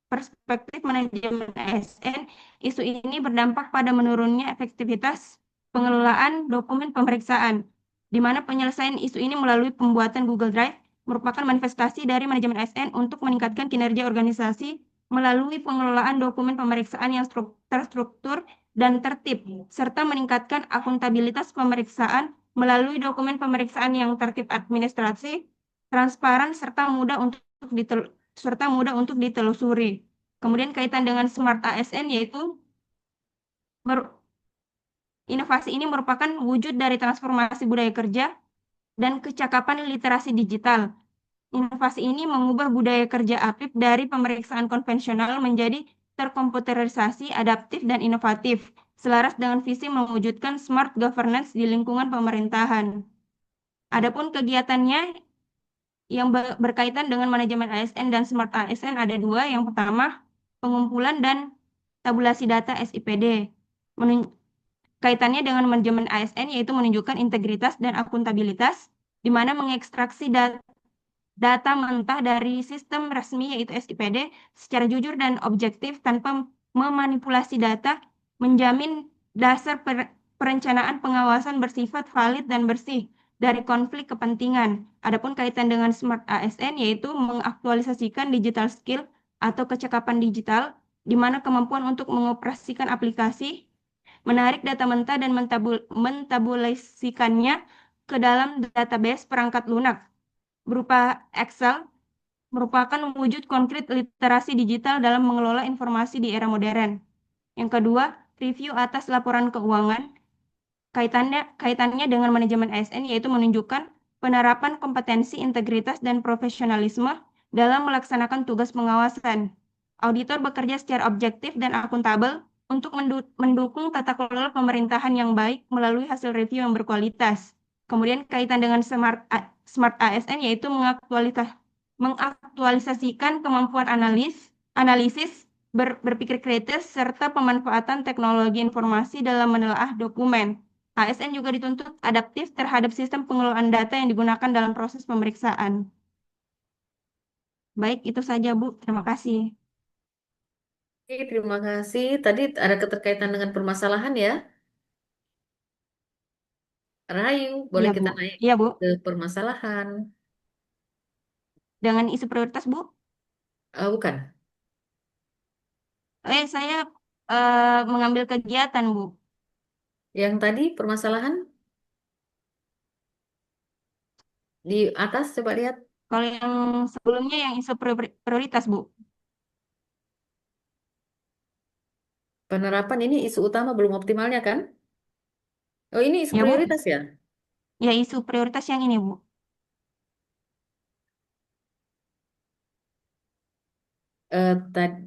perspektif manajemen ASN, isu ini berdampak pada menurunnya efektivitas pengelolaan dokumen pemeriksaan, di mana penyelesaian isu ini melalui pembuatan Google Drive merupakan manifestasi dari manajemen ASN untuk meningkatkan kinerja organisasi melalui pengelolaan dokumen pemeriksaan yang terstruktur dan tertib, serta meningkatkan akuntabilitas pemeriksaan melalui dokumen pemeriksaan yang tertib administrasi, transparan, serta mudah untuk ditelusuri. Kemudian kaitan dengan Smart ASN yaitu inovasi ini merupakan wujud dari transformasi budaya kerja dan kecakapan literasi digital. Inovasi ini mengubah budaya kerja apip dari pemeriksaan konvensional menjadi terkomputerisasi, adaptif, dan inovatif, selaras dengan visi mewujudkan smart governance di lingkungan pemerintahan. Adapun kegiatannya yang berkaitan dengan manajemen ASN dan Smart ASN ada dua. Yang pertama, pengumpulan dan tabulasi data SIPD. Kaitannya dengan manajemen ASN yaitu menunjukkan integritas dan akuntabilitas, di mana mengekstraksi data mentah dari sistem resmi yaitu SIPD secara jujur dan objektif tanpa memanipulasi data, menjamin dasar perencanaan pengawasan bersifat valid dan bersih dari konflik kepentingan. Adapun kaitan dengan Smart ASN yaitu mengaktualisasikan digital skill atau kecakapan digital, di mana kemampuan untuk mengoperasikan aplikasi, menarik data mentah dan mentabulasikannya ke dalam database perangkat lunak berupa Excel, merupakan wujud konkret literasi digital dalam mengelola informasi di era modern. Yang kedua, review atas laporan keuangan. Kaitannya dengan manajemen ASN yaitu menunjukkan penerapan kompetensi, integritas, dan profesionalisme dalam melaksanakan tugas pengawasan. Auditor bekerja secara objektif dan akuntabel untuk mendukung tata kelola pemerintahan yang baik melalui hasil review yang berkualitas. Kemudian kaitan dengan Smart ASN yaitu mengaktualisasikan kemampuan analisis, berpikir kritis, serta pemanfaatan teknologi informasi dalam menelaah dokumen. ASN juga dituntut adaptif terhadap sistem pengelolaan data yang digunakan dalam proses pemeriksaan. Baik, itu saja Bu. Terima kasih. Oke, terima kasih. Tadi ada keterkaitan dengan permasalahan ya. Rahayu, boleh Iya, Bu. kita naik Iya, Bu. ke permasalahan. Dengan isu prioritas, Bu. Bukan. Saya mengambil kegiatan, Bu. Yang tadi permasalahan di atas, coba lihat. Kalau yang sebelumnya yang isu prioritas, Bu. Penerapan ini isu utama belum optimalnya kan? Oh, ini isu Ya, Bu. prioritas ya? Ya, isu prioritas yang ini, Bu.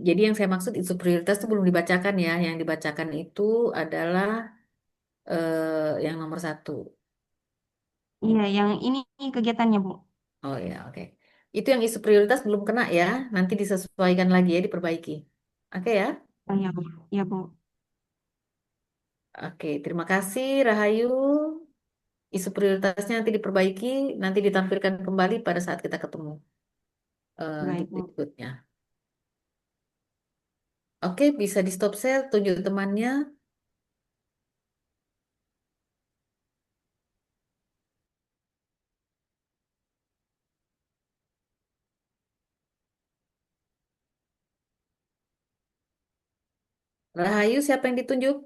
Jadi yang saya maksud isu prioritas itu belum dibacakan ya. Yang dibacakan itu adalah yang nomor 1. Iya, yang ini kegiatannya, Bu. Oh ya, oke. Itu yang isu prioritas belum kena ya. Nanti disesuaikan lagi ya, diperbaiki. Oke ya. Oh, iya, Bu. Iya, Bu. Oke, terima kasih Rahayu. Isu prioritasnya nanti diperbaiki, nanti ditampilkan kembali pada saat kita ketemu di Baik, Bu. berikutnya. Oke, bisa di stop share, tunjuk temannya. Rahayu, siapa yang ditunjuk?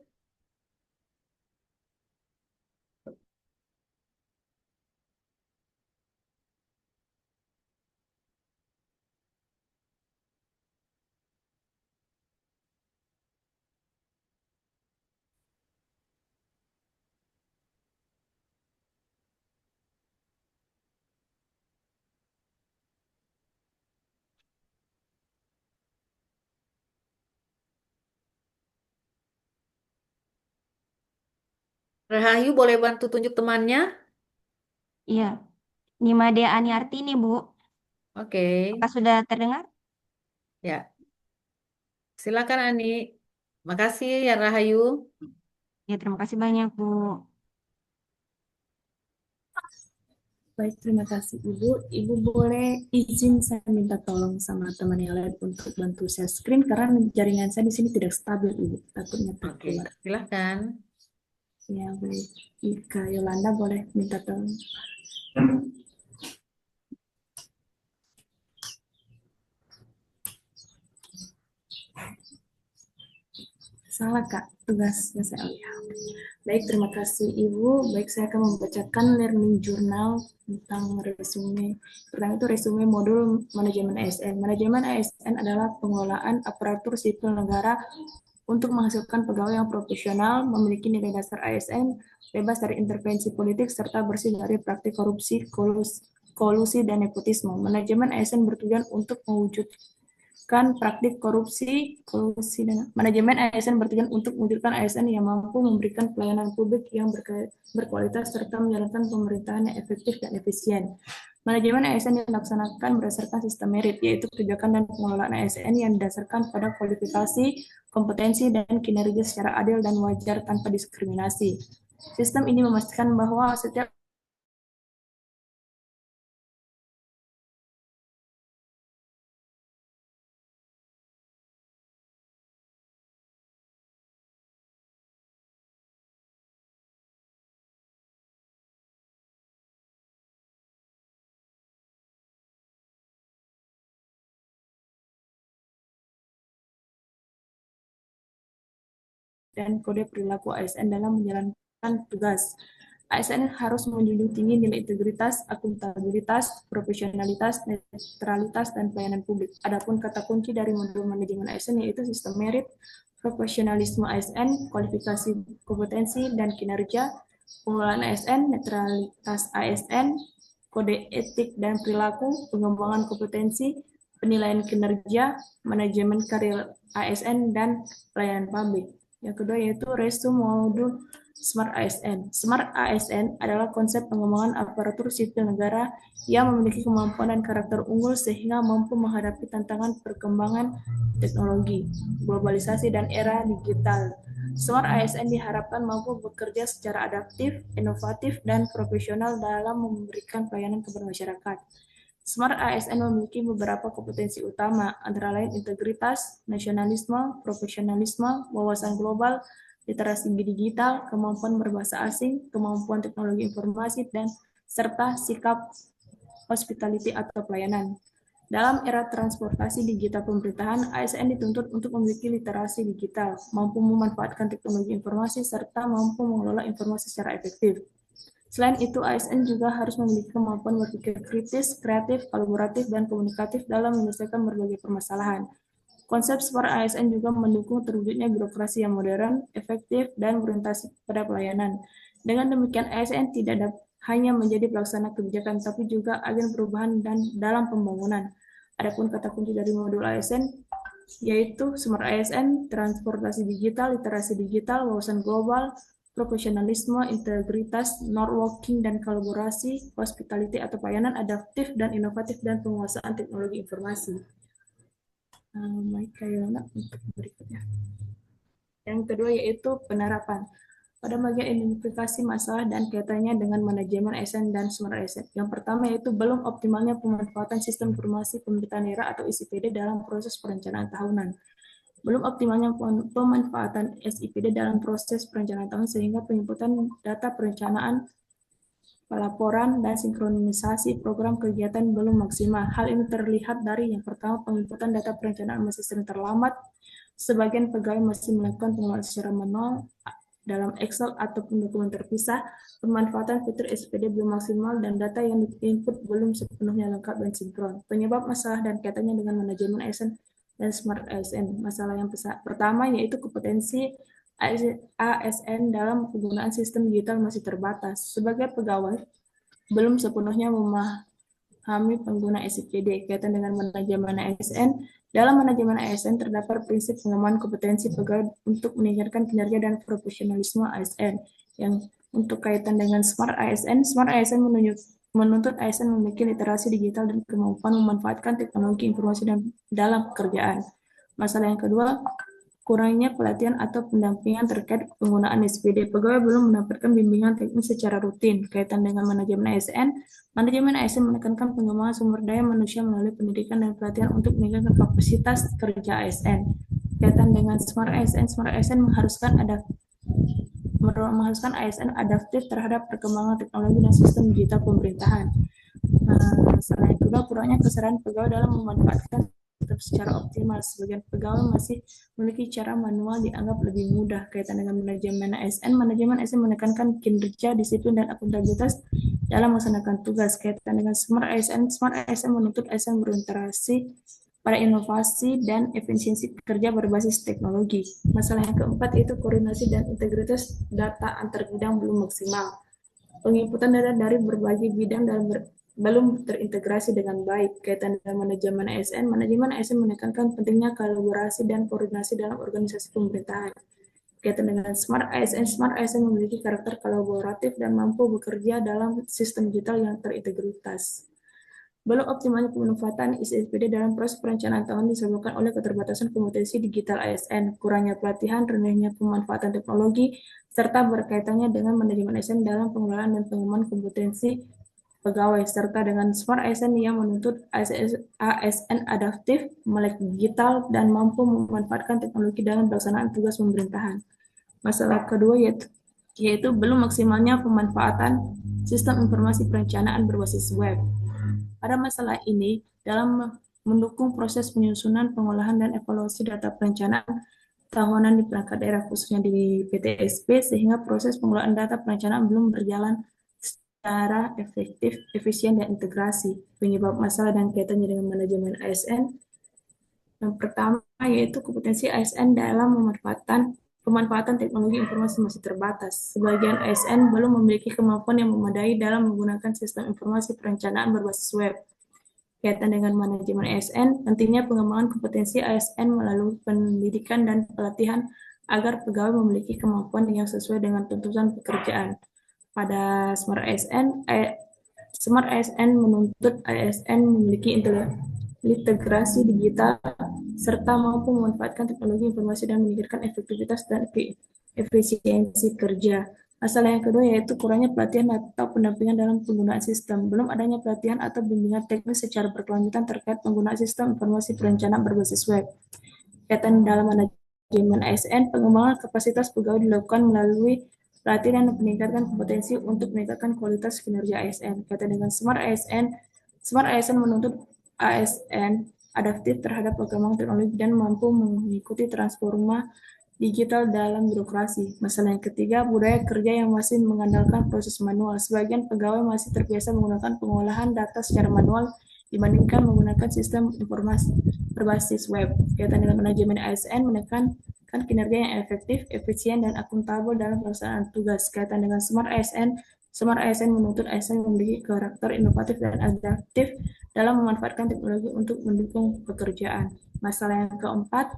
Rahayu, boleh bantu tunjuk temannya? Iya. Nimade Aniartini, Bu. Oke, Apakah sudah terdengar? ya. Silakan Ani. Makasih ya Rahayu. Ya, terima kasih banyak, Bu. Baik, terima kasih Ibu. Ibu boleh izin saya minta tolong sama teman yang lain untuk bantu share screen karena jaringan saya di sini tidak stabil, Ibu. Takutnya Oke, terkeluar. silahkan. Ya, baik. Ika Yolanda boleh minta tolong. Salah Kak, tugasnya saya lihat. Baik, terima kasih Ibu. Baik, saya akan membacakan learning journal tentang resume. Pertama itu resume modul manajemen ASN. Manajemen ASN adalah pengelolaan aparatur sipil negara untuk menghasilkan pegawai yang profesional, memiliki nilai dasar ASN, bebas dari intervensi politik, serta bersih dari praktik korupsi, kolusi, dan nepotisme. Manajemen ASN bertujuan untuk mewujudkan praktik korupsi, kolusi, dan manajemen ASN bertujuan untuk mewujudkan ASN yang mampu memberikan pelayanan publik yang berkualitas serta menjalankan pemerintahan yang efektif dan efisien. Manajemen ASN dilaksanakan berdasarkan sistem merit, yaitu kebijakan dan pengelolaan ASN yang didasarkan pada kualifikasi, kompetensi, dan kinerja secara adil dan wajar tanpa diskriminasi. Sistem ini memastikan bahwa setiap dan kode perilaku ASN dalam menjalankan tugas. ASN harus menjunjung tinggi nilai integritas, akuntabilitas, profesionalitas, netralitas, dan pelayanan publik. Adapun kata kunci dari modul manajemen ASN yaitu sistem merit, profesionalisme ASN, kualifikasi kompetensi dan kinerja, pengelolaan ASN, netralitas ASN, kode etik dan perilaku, pengembangan kompetensi, penilaian kinerja, manajemen karir ASN, dan pelayanan publik. Yang kedua yaitu resume modul Smart ASN. Smart ASN adalah konsep pengembangan aparatur sipil negara yang memiliki kemampuan dan karakter unggul sehingga mampu menghadapi tantangan perkembangan teknologi, globalisasi, dan era digital. Smart ASN diharapkan mampu bekerja secara adaptif, inovatif, dan profesional dalam memberikan pelayanan kepada masyarakat. Smart ASN memiliki beberapa kompetensi utama, antara lain integritas, nasionalisme, profesionalisme, wawasan global, literasi digital, kemampuan berbahasa asing, kemampuan teknologi informasi, dan serta sikap hospitality atau pelayanan. Dalam era transportasi digital pemerintahan, ASN dituntut untuk memiliki literasi digital, mampu memanfaatkan teknologi informasi, serta mampu mengelola informasi secara efektif. Selain itu, ASN juga harus memiliki kemampuan berpikir kritis, kreatif, kolaboratif, dan komunikatif dalam menyelesaikan berbagai permasalahan. Konsep Smart ASN juga mendukung terwujudnya birokrasi yang modern, efektif, dan berorientasi pada pelayanan. Dengan demikian, ASN tidak hanya menjadi pelaksana kebijakan, tapi juga agen perubahan dan dalam pembangunan. Adapun kata kunci dari modul ASN yaitu Smart ASN, transportasi digital, literasi digital, wawasan global, profesionalisme, integritas, networking dan kolaborasi, hospitality atau pelayanan, adaptif dan inovatif, dan penguasaan teknologi informasi. Baik, Kayona untuk berikutnya. Yang kedua yaitu penerapan. Pada bagian identifikasi masalah dan kaitannya dengan manajemen ASN dan Smart ASN. Yang pertama yaitu belum optimalnya pemanfaatan sistem informasi pemerintahan daerah atau SIPD dalam proses perencanaan tahunan. Belum optimalnya pemanfaatan SIPD dalam proses perencanaan tahunan sehingga penginputan data perencanaan, pelaporan, dan sinkronisasi program kegiatan belum maksimal. Hal ini terlihat dari yang pertama, penginputan data perencanaan masih sering terlambat. Sebagian pegawai masih melakukan pengelolaan secara manual dalam Excel ataupun dokumen terpisah, pemanfaatan fitur SPD belum maksimal, dan data yang diinput belum sepenuhnya lengkap dan sinkron. Penyebab masalah dan kaitannya dengan manajemen ASN dan Smart ASN. Masalah yang pertama yaitu kompetensi ASN dalam penggunaan sistem digital masih terbatas. Sebagai pegawai, belum sepenuhnya memahami pengguna SIPD. Kaitan dengan manajemen ASN, dalam manajemen ASN terdapat prinsip pengembangan kompetensi pegawai untuk meningkatkan kinerja dan profesionalisme ASN. Yang untuk kaitan dengan Smart ASN menuntut ASN memiliki literasi digital dan kemampuan memanfaatkan teknologi informasi dalam pekerjaan. Masalah yang kedua, kurangnya pelatihan atau pendampingan terkait penggunaan SPD. Pegawai belum mendapatkan bimbingan teknis secara rutin. Kaitan dengan manajemen ASN menekankan pengembangan sumber daya manusia melalui pendidikan dan pelatihan untuk meningkatkan kapasitas kerja ASN. Kaitan dengan Smart ASN mengharuskan ASN adaptif terhadap perkembangan teknologi dan sistem digital pemerintahan. Selain itu, kurangnya kesadaran pegawai dalam memanfaatkan secara optimal. Sebagian pegawai masih memiliki cara manual dianggap lebih mudah. Kaitan dengan manajemen ASN menekankan kinerja, disiplin, dan akuntabilitas dalam melaksanakan tugas. Kaitan dengan Smart ASN menuntut ASN berinteraksi pada inovasi dan efisiensi kerja berbasis teknologi. Masalah yang keempat itu koordinasi dan integritas data antar bidang belum maksimal. Penginputan data dari berbagai bidang belum terintegrasi dengan baik. Kaitan dengan manajemen ASN menekankan pentingnya kolaborasi dan koordinasi dalam organisasi pemerintahan. Kaitan dengan Smart ASN memiliki karakter kolaboratif dan mampu bekerja dalam sistem digital yang terintegritas. Belum optimalnya pemanfaatan SPD dalam proses perencanaan tahunan disebabkan oleh keterbatasan kompetensi digital ASN, kurangnya pelatihan, rendahnya pemanfaatan teknologi, serta berkaitannya dengan manajemen ASN dalam pengelolaan dan pengembangan kompetensi pegawai, serta dengan Smart ASN yang menuntut ASN adaptif, melek digital, dan mampu memanfaatkan teknologi dalam pelaksanaan tugas pemerintahan. Masalah kedua yaitu belum maksimalnya pemanfaatan sistem informasi perencanaan berbasis web. Pada masalah ini, dalam mendukung proses penyusunan, pengolahan, dan evaluasi data perencanaan tahunan di perangkat daerah, khususnya di PTSP, sehingga proses pengelolaan data perencanaan belum berjalan secara efektif, efisien, dan integrasi. Penyebab masalah dan kaitannya dengan manajemen ASN. Yang pertama yaitu kompetensi ASN dalam pemanfaatan teknologi informasi masih terbatas. Sebagian ASN belum memiliki kemampuan yang memadai dalam menggunakan sistem informasi perencanaan berbasis web. Kaitan dengan manajemen ASN, pentingnya pengembangan kompetensi ASN melalui pendidikan dan pelatihan agar pegawai memiliki kemampuan yang sesuai dengan tuntutan pekerjaan. Pada Smart ASN menuntut ASN memiliki integrasi digital serta mampu memanfaatkan teknologi informasi dan meningkatkan efektivitas dan efisiensi kerja. Masalah yang kedua yaitu kurangnya pelatihan atau pendampingan dalam penggunaan sistem. Belum adanya pelatihan atau bimbingan teknis secara berkelanjutan terkait penggunaan sistem informasi perencanaan berbasis web. Kaitan dalam manajemen ASN, pengembangan kapasitas pegawai dilakukan melalui pelatihan dan peningkatan kompetensi untuk meningkatkan kualitas kinerja ASN. Kaitan dengan Smart ASN menuntut ASN adaptif terhadap perkembangan teknologi dan mampu mengikuti transformasi digital dalam birokrasi. Masalah yang ketiga, budaya kerja yang masih mengandalkan proses manual. Sebagian pegawai masih terbiasa menggunakan pengolahan data secara manual dibandingkan menggunakan sistem informasi berbasis web. Kaitan dengan manajemen ASN menekankan kinerja yang efektif, efisien, dan akuntabel dalam pelaksanaan tugas. Kaitan dengan Smart ASN menuntut ASN memiliki karakter inovatif dan adaptif dalam memanfaatkan teknologi untuk mendukung pekerjaan. Masalah yang keempat,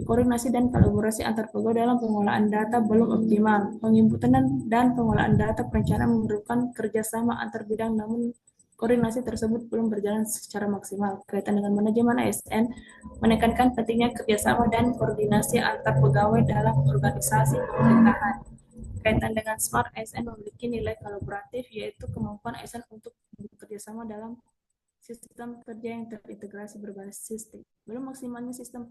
koordinasi dan kolaborasi antar pegawai dalam pengolahan data belum optimal. Penginputan dan pengolahan data perencanaan memerlukan kerjasama antar bidang, namun koordinasi tersebut belum berjalan secara maksimal. Kaitan dengan manajemen ASN, menekankan pentingnya kerjasama dan koordinasi antar pegawai dalam organisasi pemerintahan. Kaitan dengan Smart ASN memiliki nilai kolaboratif, yaitu kemampuan ASN untuk bekerjasama dalam sistem kerja yang terintegrasi berbasis sistem. Belum maksimalnya sistem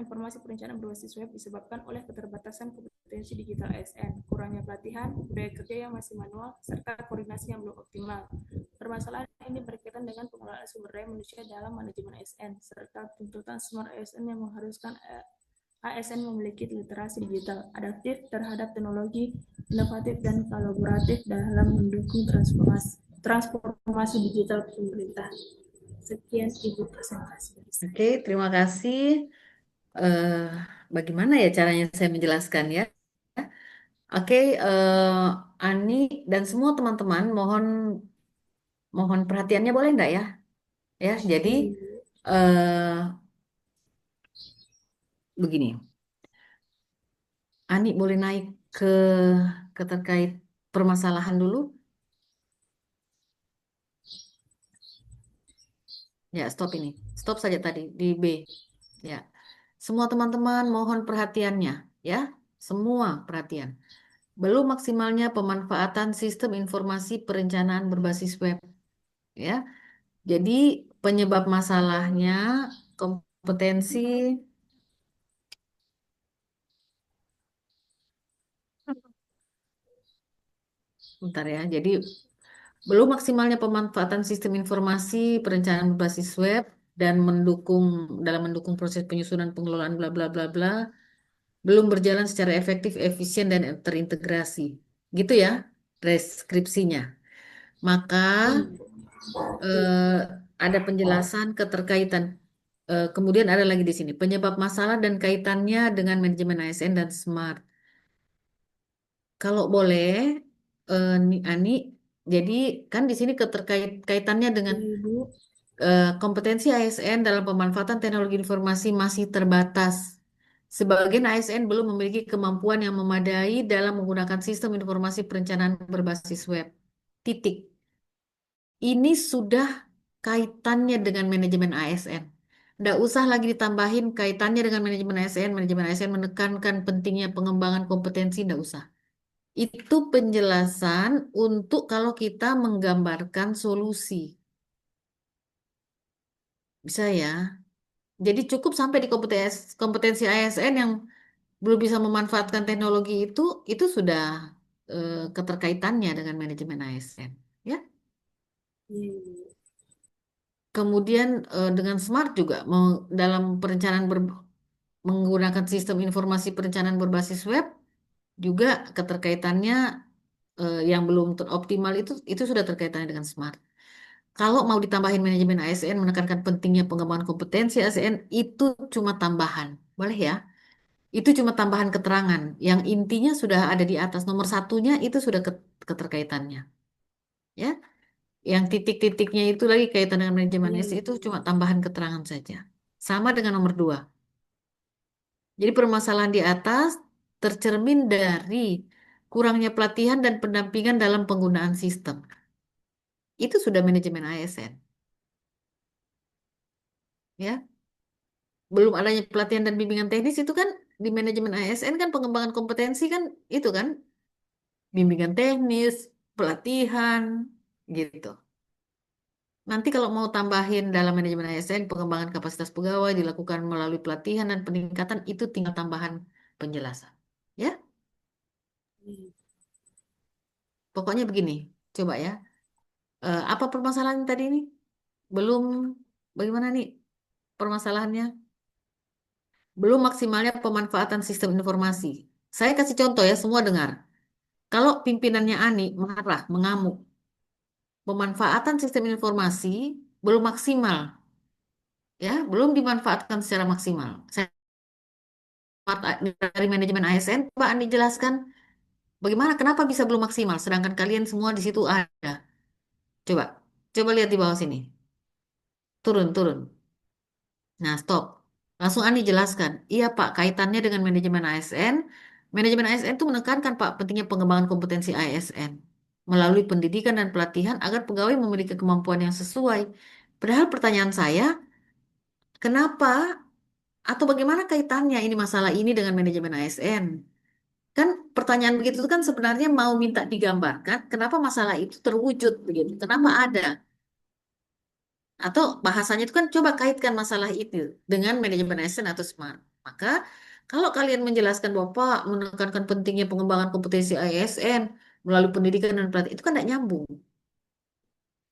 informasi perencanaan berbasis web disebabkan oleh keterbatasan kompetensi digital ASN, kurangnya pelatihan, budaya kerja yang masih manual, serta koordinasi yang belum optimal. Permasalahan ini berkaitan dengan pengelolaan sumber daya manusia dalam manajemen ASN, serta tuntutan Smart ASN yang mengharuskan ASN memiliki literasi digital, adaptif terhadap teknologi, inovatif dan kolaboratif dalam mendukung transformasi digital pemerintah. Sekian Ibu presentasi dari saya. Oke, terima kasih. Bagaimana ya caranya saya menjelaskan ya? Oke, Ani dan semua teman-teman mohon perhatiannya boleh enggak ya? Ya, jadi begini. Ani boleh naik ke terkait permasalahan dulu? Ya, stop ini. Stop saja tadi di B. Ya. Semua teman-teman mohon perhatiannya ya. Semua perhatian. Belum maksimalnya pemanfaatan sistem informasi perencanaan berbasis web. Ya. Jadi penyebab masalahnya kompetensi bentar ya. Jadi belum maksimalnya pemanfaatan sistem informasi perencanaan berbasis web dan mendukung proses penyusunan pengelolaan bla bla bla bla belum berjalan secara efektif, efisien dan terintegrasi. Gitu ya deskripsinya. Maka ada penjelasan keterkaitan. Kemudian ada lagi di sini penyebab masalah dan kaitannya dengan manajemen ASN dan Smart. Kalau boleh, Ani, jadi kan di sini kaitannya dengan kompetensi ASN dalam pemanfaatan teknologi informasi masih terbatas. Sebagian ASN belum memiliki kemampuan yang memadai dalam menggunakan sistem informasi perencanaan berbasis web. Titik. Ini sudah kaitannya dengan manajemen ASN. Nggak usah lagi ditambahin kaitannya dengan manajemen ASN. Manajemen ASN menekankan pentingnya pengembangan kompetensi, nggak usah. Itu penjelasan untuk kalau kita menggambarkan solusi. Bisa ya? Jadi cukup sampai di kompetensi ASN yang belum bisa memanfaatkan teknologi itu sudah keterkaitannya dengan manajemen ASN. Ya. Kemudian dengan Smart juga dalam perencanaan menggunakan sistem informasi perencanaan berbasis web juga keterkaitannya yang belum optimal itu sudah terkaitannya dengan Smart. Kalau mau ditambahin manajemen ASN menekankan pentingnya pengembangan kompetensi ASN itu cuma tambahan, boleh ya? Itu cuma tambahan keterangan. Yang intinya sudah ada di atas nomor satunya itu sudah keterkaitannya, ya? Yang titik-titiknya itu lagi kaitan dengan manajemen ASN itu cuma tambahan keterangan saja. Sama dengan nomor 2. Jadi permasalahan di atas tercermin dari kurangnya pelatihan dan pendampingan dalam penggunaan sistem. Itu sudah manajemen ASN. Ya. Belum adanya pelatihan dan bimbingan teknis itu kan di manajemen ASN kan pengembangan kompetensi kan itu kan bimbingan teknis, pelatihan gitu. Nanti kalau mau tambahin dalam manajemen ASN, pengembangan kapasitas pegawai dilakukan melalui pelatihan dan peningkatan, itu tinggal tambahan penjelasan. Ya, pokoknya begini. Coba ya. Apa permasalahan tadi ini? Belum, bagaimana nih permasalahannya? Belum maksimalnya pemanfaatan sistem informasi. Saya kasih contoh ya, semua dengar. Kalau pimpinannya Ani marah, mengamuk, pemanfaatan sistem informasi belum maksimal, ya, belum dimanfaatkan secara maksimal. Saya dari manajemen ASN, Pak Ani jelaskan bagaimana, kenapa bisa belum maksimal, sedangkan kalian semua di situ ada. Coba, coba lihat di bawah sini. Turun, turun. Nah, stop. Langsung Ani jelaskan. Iya, Pak, kaitannya dengan manajemen ASN. Manajemen ASN itu menekankan, Pak, pentingnya pengembangan kompetensi ASN melalui pendidikan dan pelatihan agar pegawai memiliki kemampuan yang sesuai. Padahal pertanyaan saya, kenapa atau bagaimana kaitannya ini masalah ini dengan manajemen ASN? Kan pertanyaan begitu itu kan sebenarnya mau minta digambarkan kenapa masalah itu terwujud begitu. Kenapa ada? Atau bahasanya itu kan coba kaitkan masalah itu dengan manajemen ASN atau SMART. Maka kalau kalian menjelaskan bahwa Pak menekankan pentingnya pengembangan kompetensi ASN melalui pendidikan dan pelatihan itu kan tidak nyambung.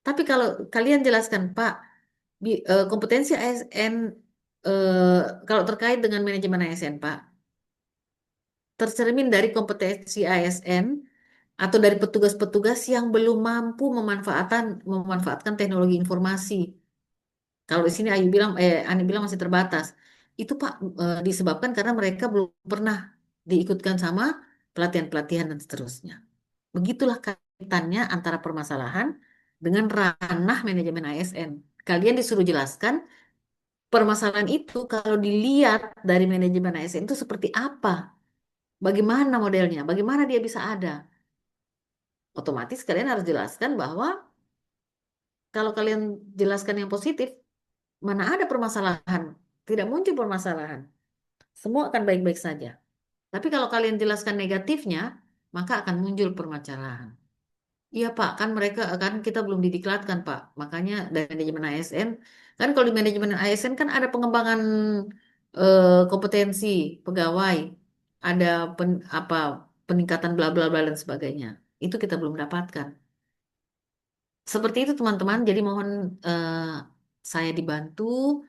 Tapi kalau kalian jelaskan Pak kompetensi ASN kalau terkait dengan manajemen ASN Pak tercermin dari kompetensi ASN atau dari petugas-petugas yang belum mampu memanfaatkan teknologi informasi. Kalau di sini Ani bilang masih terbatas. Itu Pak disebabkan karena mereka belum pernah diikutkan sama pelatihan-pelatihan dan seterusnya. Begitulah kaitannya antara permasalahan dengan ranah manajemen ASN. Kalian disuruh jelaskan permasalahan itu kalau dilihat dari manajemen ASN itu seperti apa? Bagaimana modelnya? Bagaimana dia bisa ada? Otomatis kalian harus jelaskan bahwa kalau kalian jelaskan yang positif, mana ada permasalahan? Tidak muncul permasalahan. Semua akan baik-baik saja. Tapi kalau kalian jelaskan negatifnya, maka akan muncul permasalahan. Iya Pak, kan mereka kan kita belum didiklatkan Pak. Makanya dari manajemen ASN, kan kalau di manajemen ASN kan ada pengembangan kompetensi pegawai, ada peningkatan bla bla bla dan sebagainya. Itu kita belum dapatkan. Seperti itu teman-teman. Jadi mohon saya dibantu.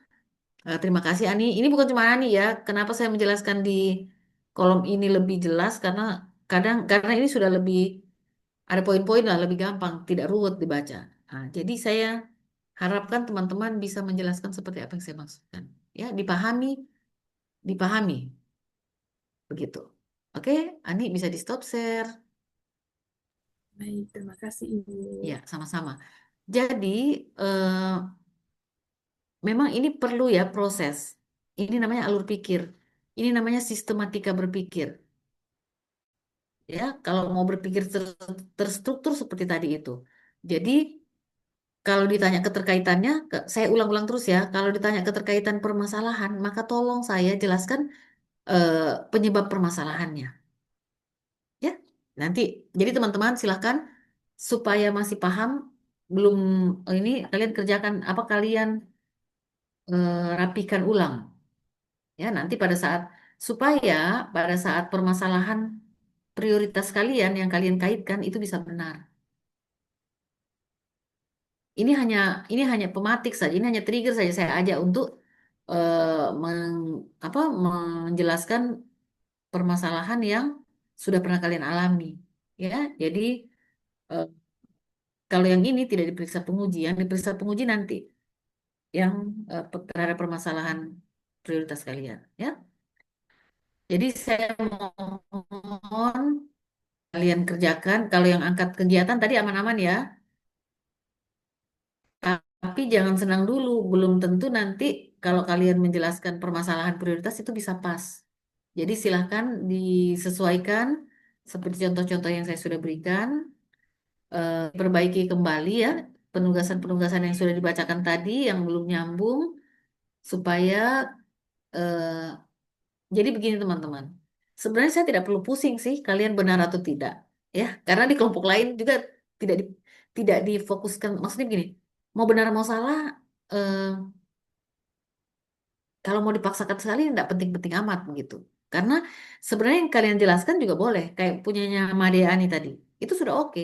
Terima kasih Ani. Ini bukan cuma Ani ya. Kenapa saya menjelaskan di kolom ini lebih jelas karena ini sudah lebih ada poin-poin lah lebih gampang, tidak ruwet dibaca. Nah, jadi saya harapkan teman-teman bisa menjelaskan seperti apa yang saya maksudkan. Ya, dipahami, dipahami. Begitu. Oke, Ani bisa di stop share. Baik, terima kasih Ibu. Ya, sama-sama. Jadi memang ini perlu ya proses. Ini namanya alur pikir. Ini namanya sistematika berpikir. Ya, kalau mau berpikir terstruktur seperti tadi itu. Jadi kalau ditanya keterkaitannya, saya ulang-ulang terus ya. Kalau ditanya keterkaitan permasalahan, maka tolong saya jelaskan eh, penyebab permasalahannya. Ya, nanti. Jadi teman-teman silahkan supaya masih paham. Belum ini kalian kerjakan apa kalian rapikan ulang. Ya, nanti supaya pada saat permasalahan prioritas kalian yang kalian kaitkan itu bisa benar. Ini hanya pematik saja, ini hanya trigger saja saya ajak untuk eh, menjelaskan permasalahan yang sudah pernah kalian alami, ya. Jadi eh, kalau yang ini tidak diperiksa penguji, yang diperiksa penguji nanti yang terhadap permasalahan prioritas kalian, ya. Jadi saya mohon kalian kerjakan. Kalau yang angkat kegiatan tadi aman-aman ya. Tapi jangan senang dulu, belum tentu nanti kalau kalian menjelaskan permasalahan prioritas itu bisa pas. Jadi silahkan disesuaikan seperti contoh-contoh yang saya sudah berikan, perbaiki kembali ya penugasan-penugasan yang sudah dibacakan tadi yang belum nyambung supaya eh, jadi begini teman-teman. Sebenarnya saya tidak perlu pusing sih kalian benar atau tidak, ya karena di kelompok lain juga tidak di- tidak difokuskan. Maksudnya begini, mau benar mau salah, eh, kalau mau dipaksakan sekali nggak penting-penting amat begitu. Karena sebenarnya yang kalian jelaskan juga boleh, kayak punyanya Made Ani tadi, itu sudah oke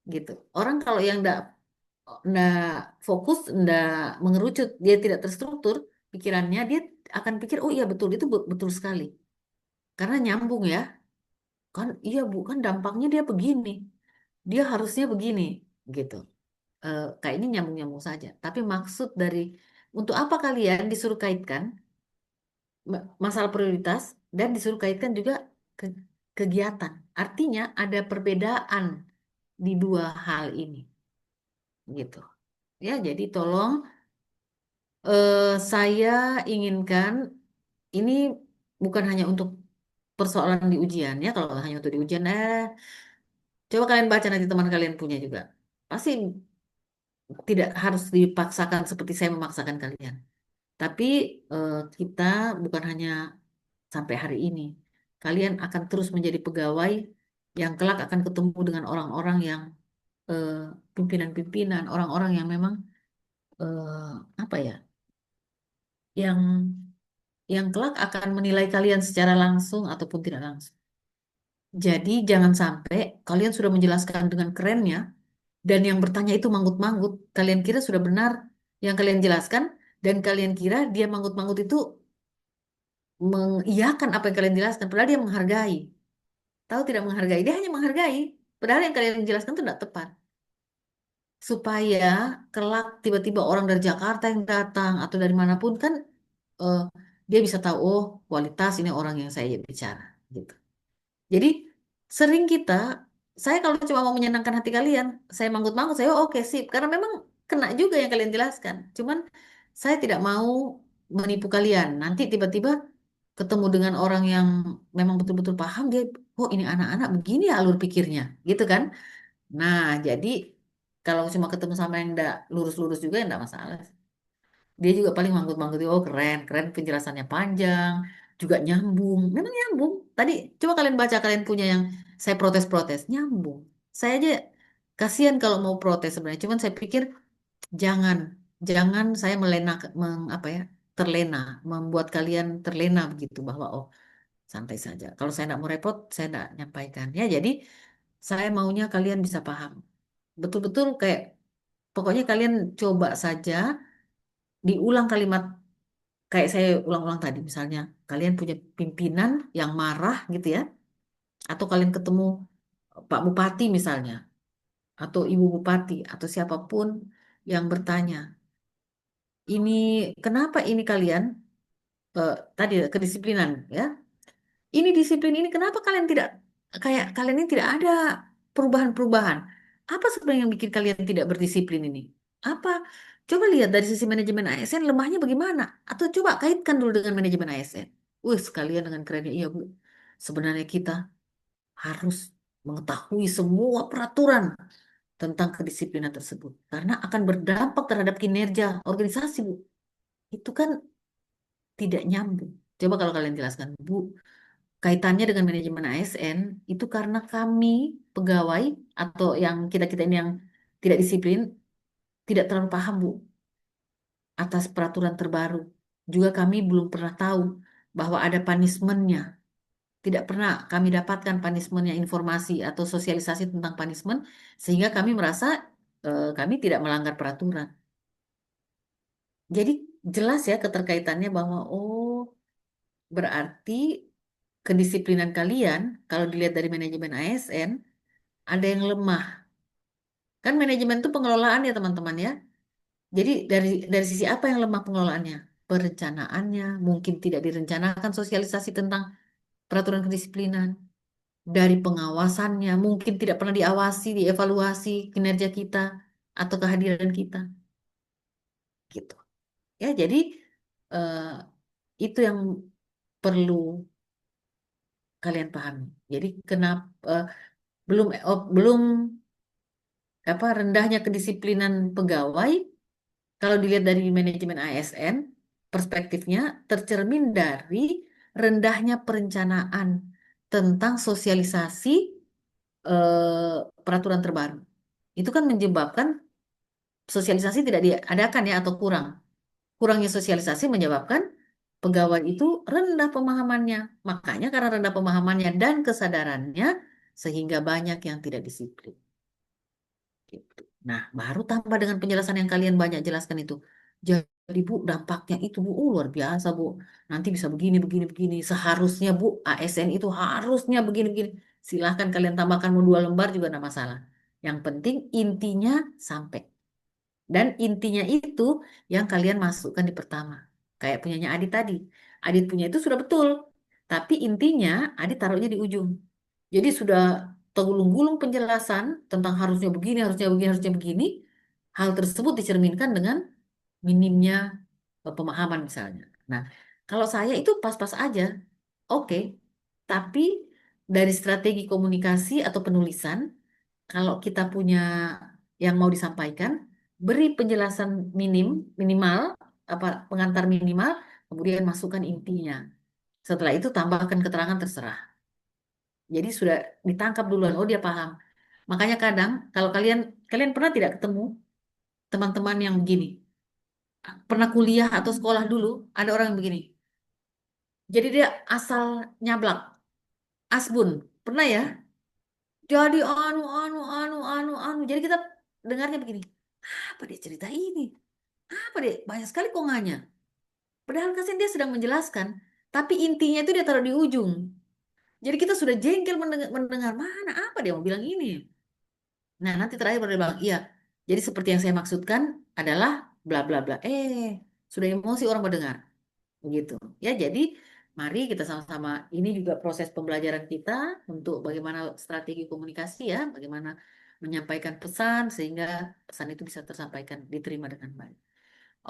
gitu. Orang kalau yang nggak fokus, nggak mengerucut, dia tidak terstruktur pikirannya, dia akan pikir, oh iya betul, itu betul sekali. Karena nyambung ya, kan iya Bu, kan dampaknya dia begini, dia harusnya begini gitu. Kayak ini nyambung-nyambung saja. Tapi maksud dari untuk apa kalian disuruh kaitkan masalah prioritas dan disuruh kaitkan juga ke kegiatan. Artinya ada perbedaan di dua hal ini gitu. Ya, jadi tolong, saya inginkan ini bukan hanya untuk persoalan di ujian ya. Kalau hanya untuk di ujian, coba kalian baca nanti teman kalian punya juga. Pasti tidak harus dipaksakan seperti saya memaksakan kalian. Tapi kita bukan hanya sampai hari ini. Kalian akan terus menjadi pegawai yang kelak akan ketemu dengan orang-orang yang eh, pimpinan-pimpinan, orang-orang yang memang apa ya, yang kelak akan menilai kalian secara langsung ataupun tidak langsung. Jadi jangan sampai kalian sudah menjelaskan dengan kerennya dan yang bertanya itu manggut-manggut. Kalian kira sudah benar yang kalian jelaskan dan kalian kira dia manggut-manggut itu mengiyakan apa yang kalian jelaskan, padahal dia menghargai. Tahu tidak menghargai, dia hanya menghargai. Padahal yang kalian jelaskan itu tidak tepat. Supaya kelak tiba-tiba orang dari Jakarta yang datang atau dari manapun kan, eh, dia bisa tahu, oh kualitas ini orang yang saya bicara gitu. Jadi sering saya kalau cuma mau menyenangkan hati kalian, saya manggut-manggut, saya oke sip, karena memang kena juga yang kalian jelaskan. Cuman saya tidak mau menipu kalian. Nanti tiba-tiba ketemu dengan orang yang memang betul-betul paham, dia, oh ini anak-anak begini ya alur pikirnya, gitu kan? Nah, jadi kalau cuma ketemu sama yang enggak lurus-lurus juga ya enggak masalah. Dia juga paling manggut-manggut, oh keren, keren penjelasannya panjang, juga nyambung. Memang nyambung. Tadi coba kalian baca, kalian punya yang saya protes-protes, nyambung. Saya aja kasihan kalau mau protes sebenarnya. Cuman saya pikir jangan, jangan saya apa ya, terlena, membuat kalian terlena begitu bahwa oh santai saja. Kalau saya tidak mau repot, saya tidak nyampaikan. Ya, jadi saya maunya kalian bisa paham. Betul-betul kayak, pokoknya kalian coba saja diulang kalimat kayak saya ulang-ulang tadi. Misalnya, kalian punya pimpinan yang marah gitu ya, atau kalian ketemu Pak Bupati misalnya, atau Ibu Bupati, atau siapapun yang bertanya, ini kenapa ini kalian, tadi kedisiplinan ya, ini disiplin ini kenapa kalian tidak, kayak kalian ini tidak ada perubahan-perubahan. Apa sebenarnya yang bikin kalian tidak berdisiplin ini? Apa? Coba lihat dari sisi manajemen ASN lemahnya bagaimana? Atau coba kaitkan dulu dengan manajemen ASN. Wih, sekalian dengan kerennya. Iya, Bu. Sebenarnya kita harus mengetahui semua peraturan tentang kedisiplinan tersebut. Karena akan berdampak terhadap kinerja organisasi, Bu. Itu kan tidak nyambung. Coba kalau kalian jelaskan, Bu, kaitannya dengan manajemen ASN itu karena kami pegawai atau yang kita-kita ini yang tidak disiplin tidak terlalu paham Bu atas peraturan terbaru. Juga kami belum pernah tahu bahwa ada punishment-nya. Tidak pernah kami dapatkan punishment-nya, informasi atau sosialisasi tentang punishment, sehingga kami merasa kami tidak melanggar peraturan. Jadi jelas ya keterkaitannya bahwa oh berarti kedisiplinan kalian kalau dilihat dari manajemen ASN ada yang lemah. Kan manajemen itu pengelolaan ya teman-teman ya. Jadi dari sisi apa yang lemah pengelolaannya? Perencanaannya, mungkin tidak direncanakan sosialisasi tentang peraturan kedisiplinan. Dari pengawasannya, mungkin tidak pernah diawasi, dievaluasi kinerja kita atau kehadiran kita. Gitu. Ya, jadi eh, itu yang perlu kalian pahami. Jadi kenapa belum apa rendahnya kedisiplinan pegawai kalau dilihat dari manajemen ASN, perspektifnya tercermin dari rendahnya perencanaan tentang sosialisasi peraturan terbaru. Itu kan menyebabkan sosialisasi tidak diadakan ya atau kurang. Kurangnya sosialisasi menyebabkan pegawai itu rendah pemahamannya. Makanya karena rendah pemahamannya dan kesadarannya, sehingga banyak yang tidak disiplin. Gitu. Nah, baru tambah dengan penjelasan yang kalian banyak jelaskan itu. Jadi Bu, dampaknya itu Bu, luar biasa Bu. Nanti bisa begini, begini, begini. Seharusnya Bu, ASN itu harusnya begini, begini. Silahkan kalian tambahkan mau 2 lembar juga tidak masalah. Yang penting intinya sampai. Dan intinya itu yang kalian masukkan di pertama. Kayak punyanya Adit tadi. Adit punya itu sudah betul. Tapi intinya Adit taruhnya di ujung. Jadi sudah tergulung-gulung penjelasan tentang harusnya begini, harusnya begini, harusnya begini. Hal tersebut dicerminkan dengan minimnya pemahaman misalnya. Nah, kalau saya itu pas-pas aja. Oke. Tapi dari strategi komunikasi atau penulisan, kalau kita punya yang mau disampaikan, beri penjelasan minimal, apa pengantar minimal, kemudian masukkan intinya. Setelah itu tambahkan keterangan terserah. Jadi sudah ditangkap duluan, oh dia paham. Makanya kadang kalau kalian kalian pernah tidak ketemu teman-teman yang begini, pernah kuliah atau sekolah dulu, ada orang yang begini. Jadi dia asal nyablak, asbun, pernah ya? Jadi anu. Jadi kita dengarnya begini, apa dia cerita ini? Apa dia? Banyak sekali konganya. Padahal kan dia sedang menjelaskan, tapi intinya itu dia taruh di ujung. Jadi kita sudah jengkel mendengar mana apa dia mau bilang ini. Nah, nanti terakhir baru dia bilang, iya. Jadi seperti yang saya maksudkan adalah bla bla bla. Sudah emosi orang mendengar. Begitu. Ya, jadi mari kita sama-sama ini juga proses pembelajaran kita untuk bagaimana strategi komunikasi ya, bagaimana menyampaikan pesan sehingga pesan itu bisa tersampaikan, diterima dengan baik.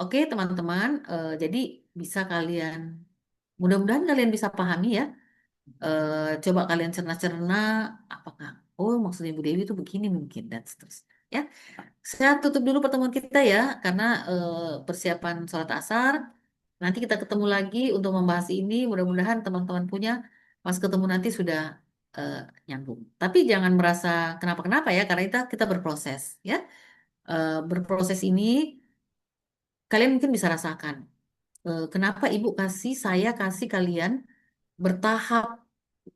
Oke, teman-teman, jadi bisa kalian, mudah-mudahan kalian bisa pahami ya. Coba kalian cerna-cerna apakah oh maksudnya Bu Dewi itu begini mungkin dan seterusnya ya. Saya tutup dulu pertemuan kita ya karena persiapan sholat asar. Nanti kita ketemu lagi untuk membahas ini. Mudah-mudahan teman-teman punya pas ketemu nanti sudah eh, nyambung. Tapi jangan merasa kenapa-kenapa ya karena kita berproses ya. Berproses ini kalian mungkin bisa rasakan. Kenapa Ibu saya kasih kalian bertahap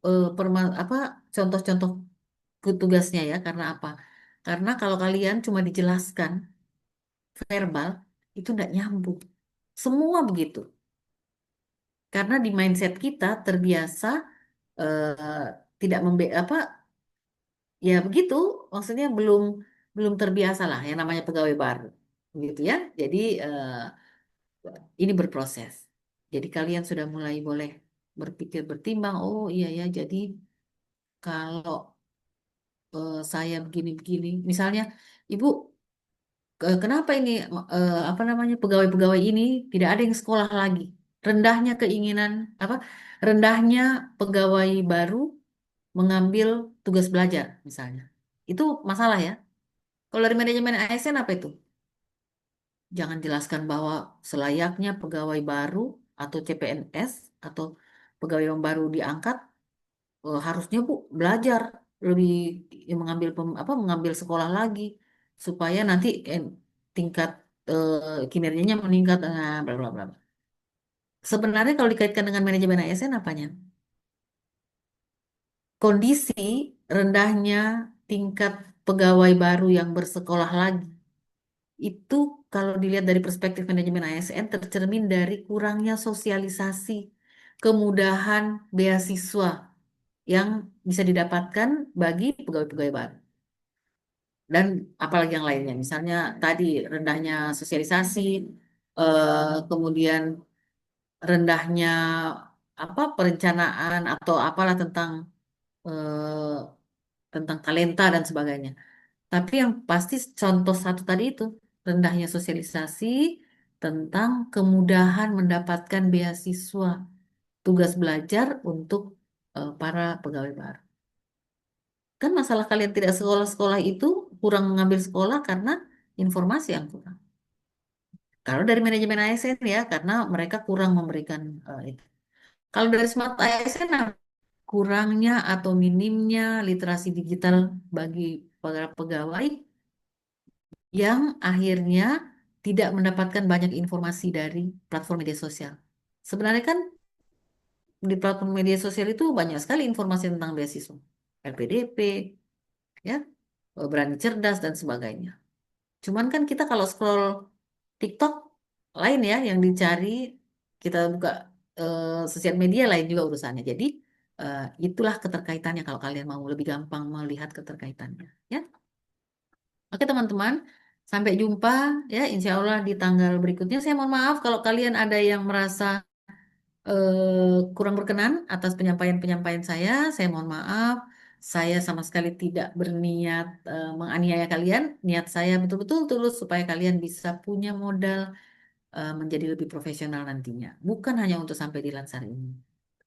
apa contoh-contoh tugasnya ya karena apa? Karena kalau kalian cuma dijelaskan verbal itu tidak nyambung. Semua begitu. Karena di mindset kita terbiasa eh, tidak apa ya begitu maksudnya belum terbiasa lah yang namanya pegawai baru gitu ya. Jadi ini berproses. Jadi kalian sudah mulai boleh berpikir bertimbang. Oh iya ya. Jadi kalau saya begini-begini. Misalnya, Ibu, kenapa ini apa namanya pegawai-pegawai ini tidak ada yang sekolah lagi? Rendahnya keinginan apa? Rendahnya pegawai baru mengambil tugas belajar, misalnya. Itu masalah ya. Kalau dari manajemen ASN apa itu? Jangan jelaskan bahwa selayaknya pegawai baru atau CPNS atau pegawai yang baru diangkat harusnya Bu belajar lebih mengambil sekolah lagi supaya nanti tingkat kinerjanya meningkat bla bla bla. Sebenarnya kalau dikaitkan dengan manajemen ASN apanya? Kondisi rendahnya tingkat pegawai baru yang bersekolah lagi itu kalau dilihat dari perspektif manajemen ASN tercermin dari kurangnya sosialisasi, kemudahan beasiswa yang bisa didapatkan bagi pegawai-pegawai baru. Dan apalagi yang lainnya, misalnya tadi rendahnya sosialisasi, kemudian rendahnya apa perencanaan atau apalah tentang talenta dan sebagainya. Tapi yang pasti contoh satu tadi itu rendahnya sosialisasi tentang kemudahan mendapatkan beasiswa tugas belajar untuk para pegawai baru. Kan masalah kalian tidak sekolah-sekolah itu kurang mengambil sekolah karena informasi yang kurang. Kalau dari manajemen ASN ya, karena mereka kurang memberikan itu. Kalau dari Smart ASN, kurangnya atau minimnya literasi digital bagi para pegawai yang akhirnya tidak mendapatkan banyak informasi dari platform media sosial. Sebenarnya kan di platform media sosial itu banyak sekali informasi tentang beasiswa, LPDP, ya, berani cerdas dan sebagainya. Cuman kan kita kalau scroll TikTok lain ya yang dicari, kita buka sosial media lain juga urusannya. Jadi itulah keterkaitannya kalau kalian mau lebih gampang melihat keterkaitannya, ya. Oke teman-teman, sampai jumpa ya insya Allah di tanggal berikutnya. Saya mohon maaf kalau kalian ada yang merasa kurang berkenan atas penyampaian-penyampaian saya. Saya mohon maaf. Saya sama sekali tidak berniat menganiaya kalian. Niat saya betul-betul tulus supaya kalian bisa punya modal menjadi lebih profesional nantinya. Bukan hanya untuk sampai di Lansar ini.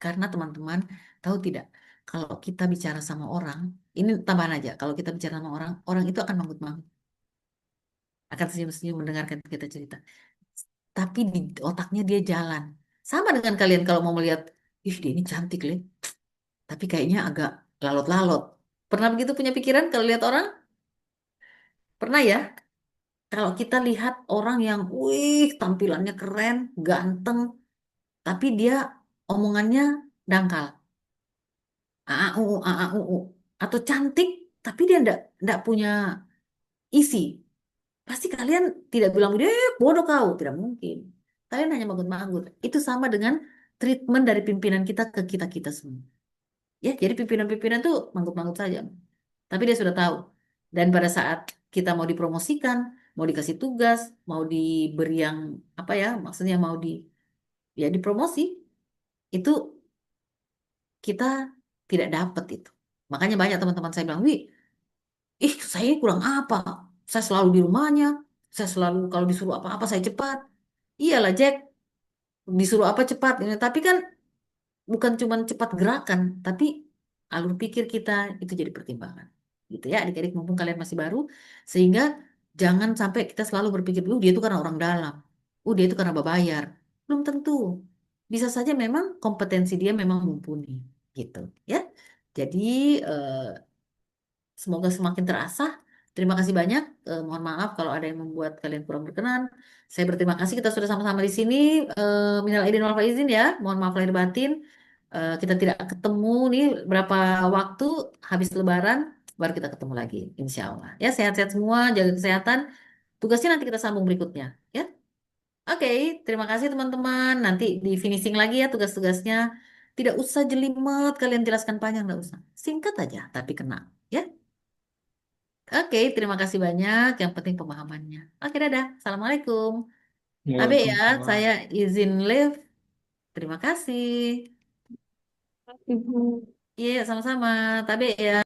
Karena teman-teman tahu tidak, kalau kita bicara sama orang, ini tambahan aja, kalau kita bicara sama orang, orang itu akan manggut-manggut, akan senyum-senyum mendengarkan kita cerita. Tapi di otaknya dia jalan. Sama dengan kalian kalau mau melihat, ih dia ini cantik, Le. Tapi kayaknya agak lalot-lalot. Pernah begitu punya pikiran kalau lihat orang? Pernah ya? Kalau kita lihat orang yang, wih, tampilannya keren, ganteng, tapi dia omongannya dangkal. A, atau cantik, tapi dia ndak punya isi. Pasti kalian tidak bilang, bodoh kau. Tidak mungkin. Kalian hanya manggut-manggut. Itu sama dengan treatment dari pimpinan kita ke kita-kita semua. Ya, jadi pimpinan-pimpinan tuh manggut-manggut saja. Tapi dia sudah tahu. Dan pada saat kita mau dipromosikan, mau dikasih tugas, mau diberi yang apa ya, maksudnya mau ya dipromosi, itu kita tidak dapat itu. Makanya banyak teman-teman saya bilang, saya ini kurang apa? Saya selalu di rumahnya, saya selalu kalau disuruh apa-apa saya cepat. Iyalah Jack, disuruh apa cepat. Tapi kan bukan cuma cepat gerakan, tapi alur pikir kita itu jadi pertimbangan. Gitu ya adik-adik mumpung kalian masih baru, sehingga jangan sampai kita selalu berpikir, dia itu karena orang dalam, dia itu karena berbayar. Belum tentu. Bisa saja memang kompetensi dia memang mumpuni, gitu ya. Jadi eh, semoga semakin terasa. Terima kasih banyak. Mohon maaf kalau ada yang membuat kalian kurang berkenan. Saya berterima kasih kita sudah sama-sama di sini. Minal aidin wal faizin ya. Mohon maaf lahir batin. Kita tidak ketemu nih berapa waktu habis Lebaran baru kita ketemu lagi, insya Allah. Ya sehat-sehat semua, jaga kesehatan. Tugasnya nanti kita sambung berikutnya. Ya, oke. Terima kasih teman-teman. Nanti di finishing lagi ya tugas-tugasnya. Tidak usah jelimet kalian jelaskan panjang, nggak usah. Singkat aja, tapi kena. Ya. Oke, terima kasih banyak. Yang penting pemahamannya. Oke, dadah. Assalamualaikum. Tabe ya, Waalaikumsalam. saya izin live. Terima kasih. Ibu. Iya, sama-sama. Tabe ya.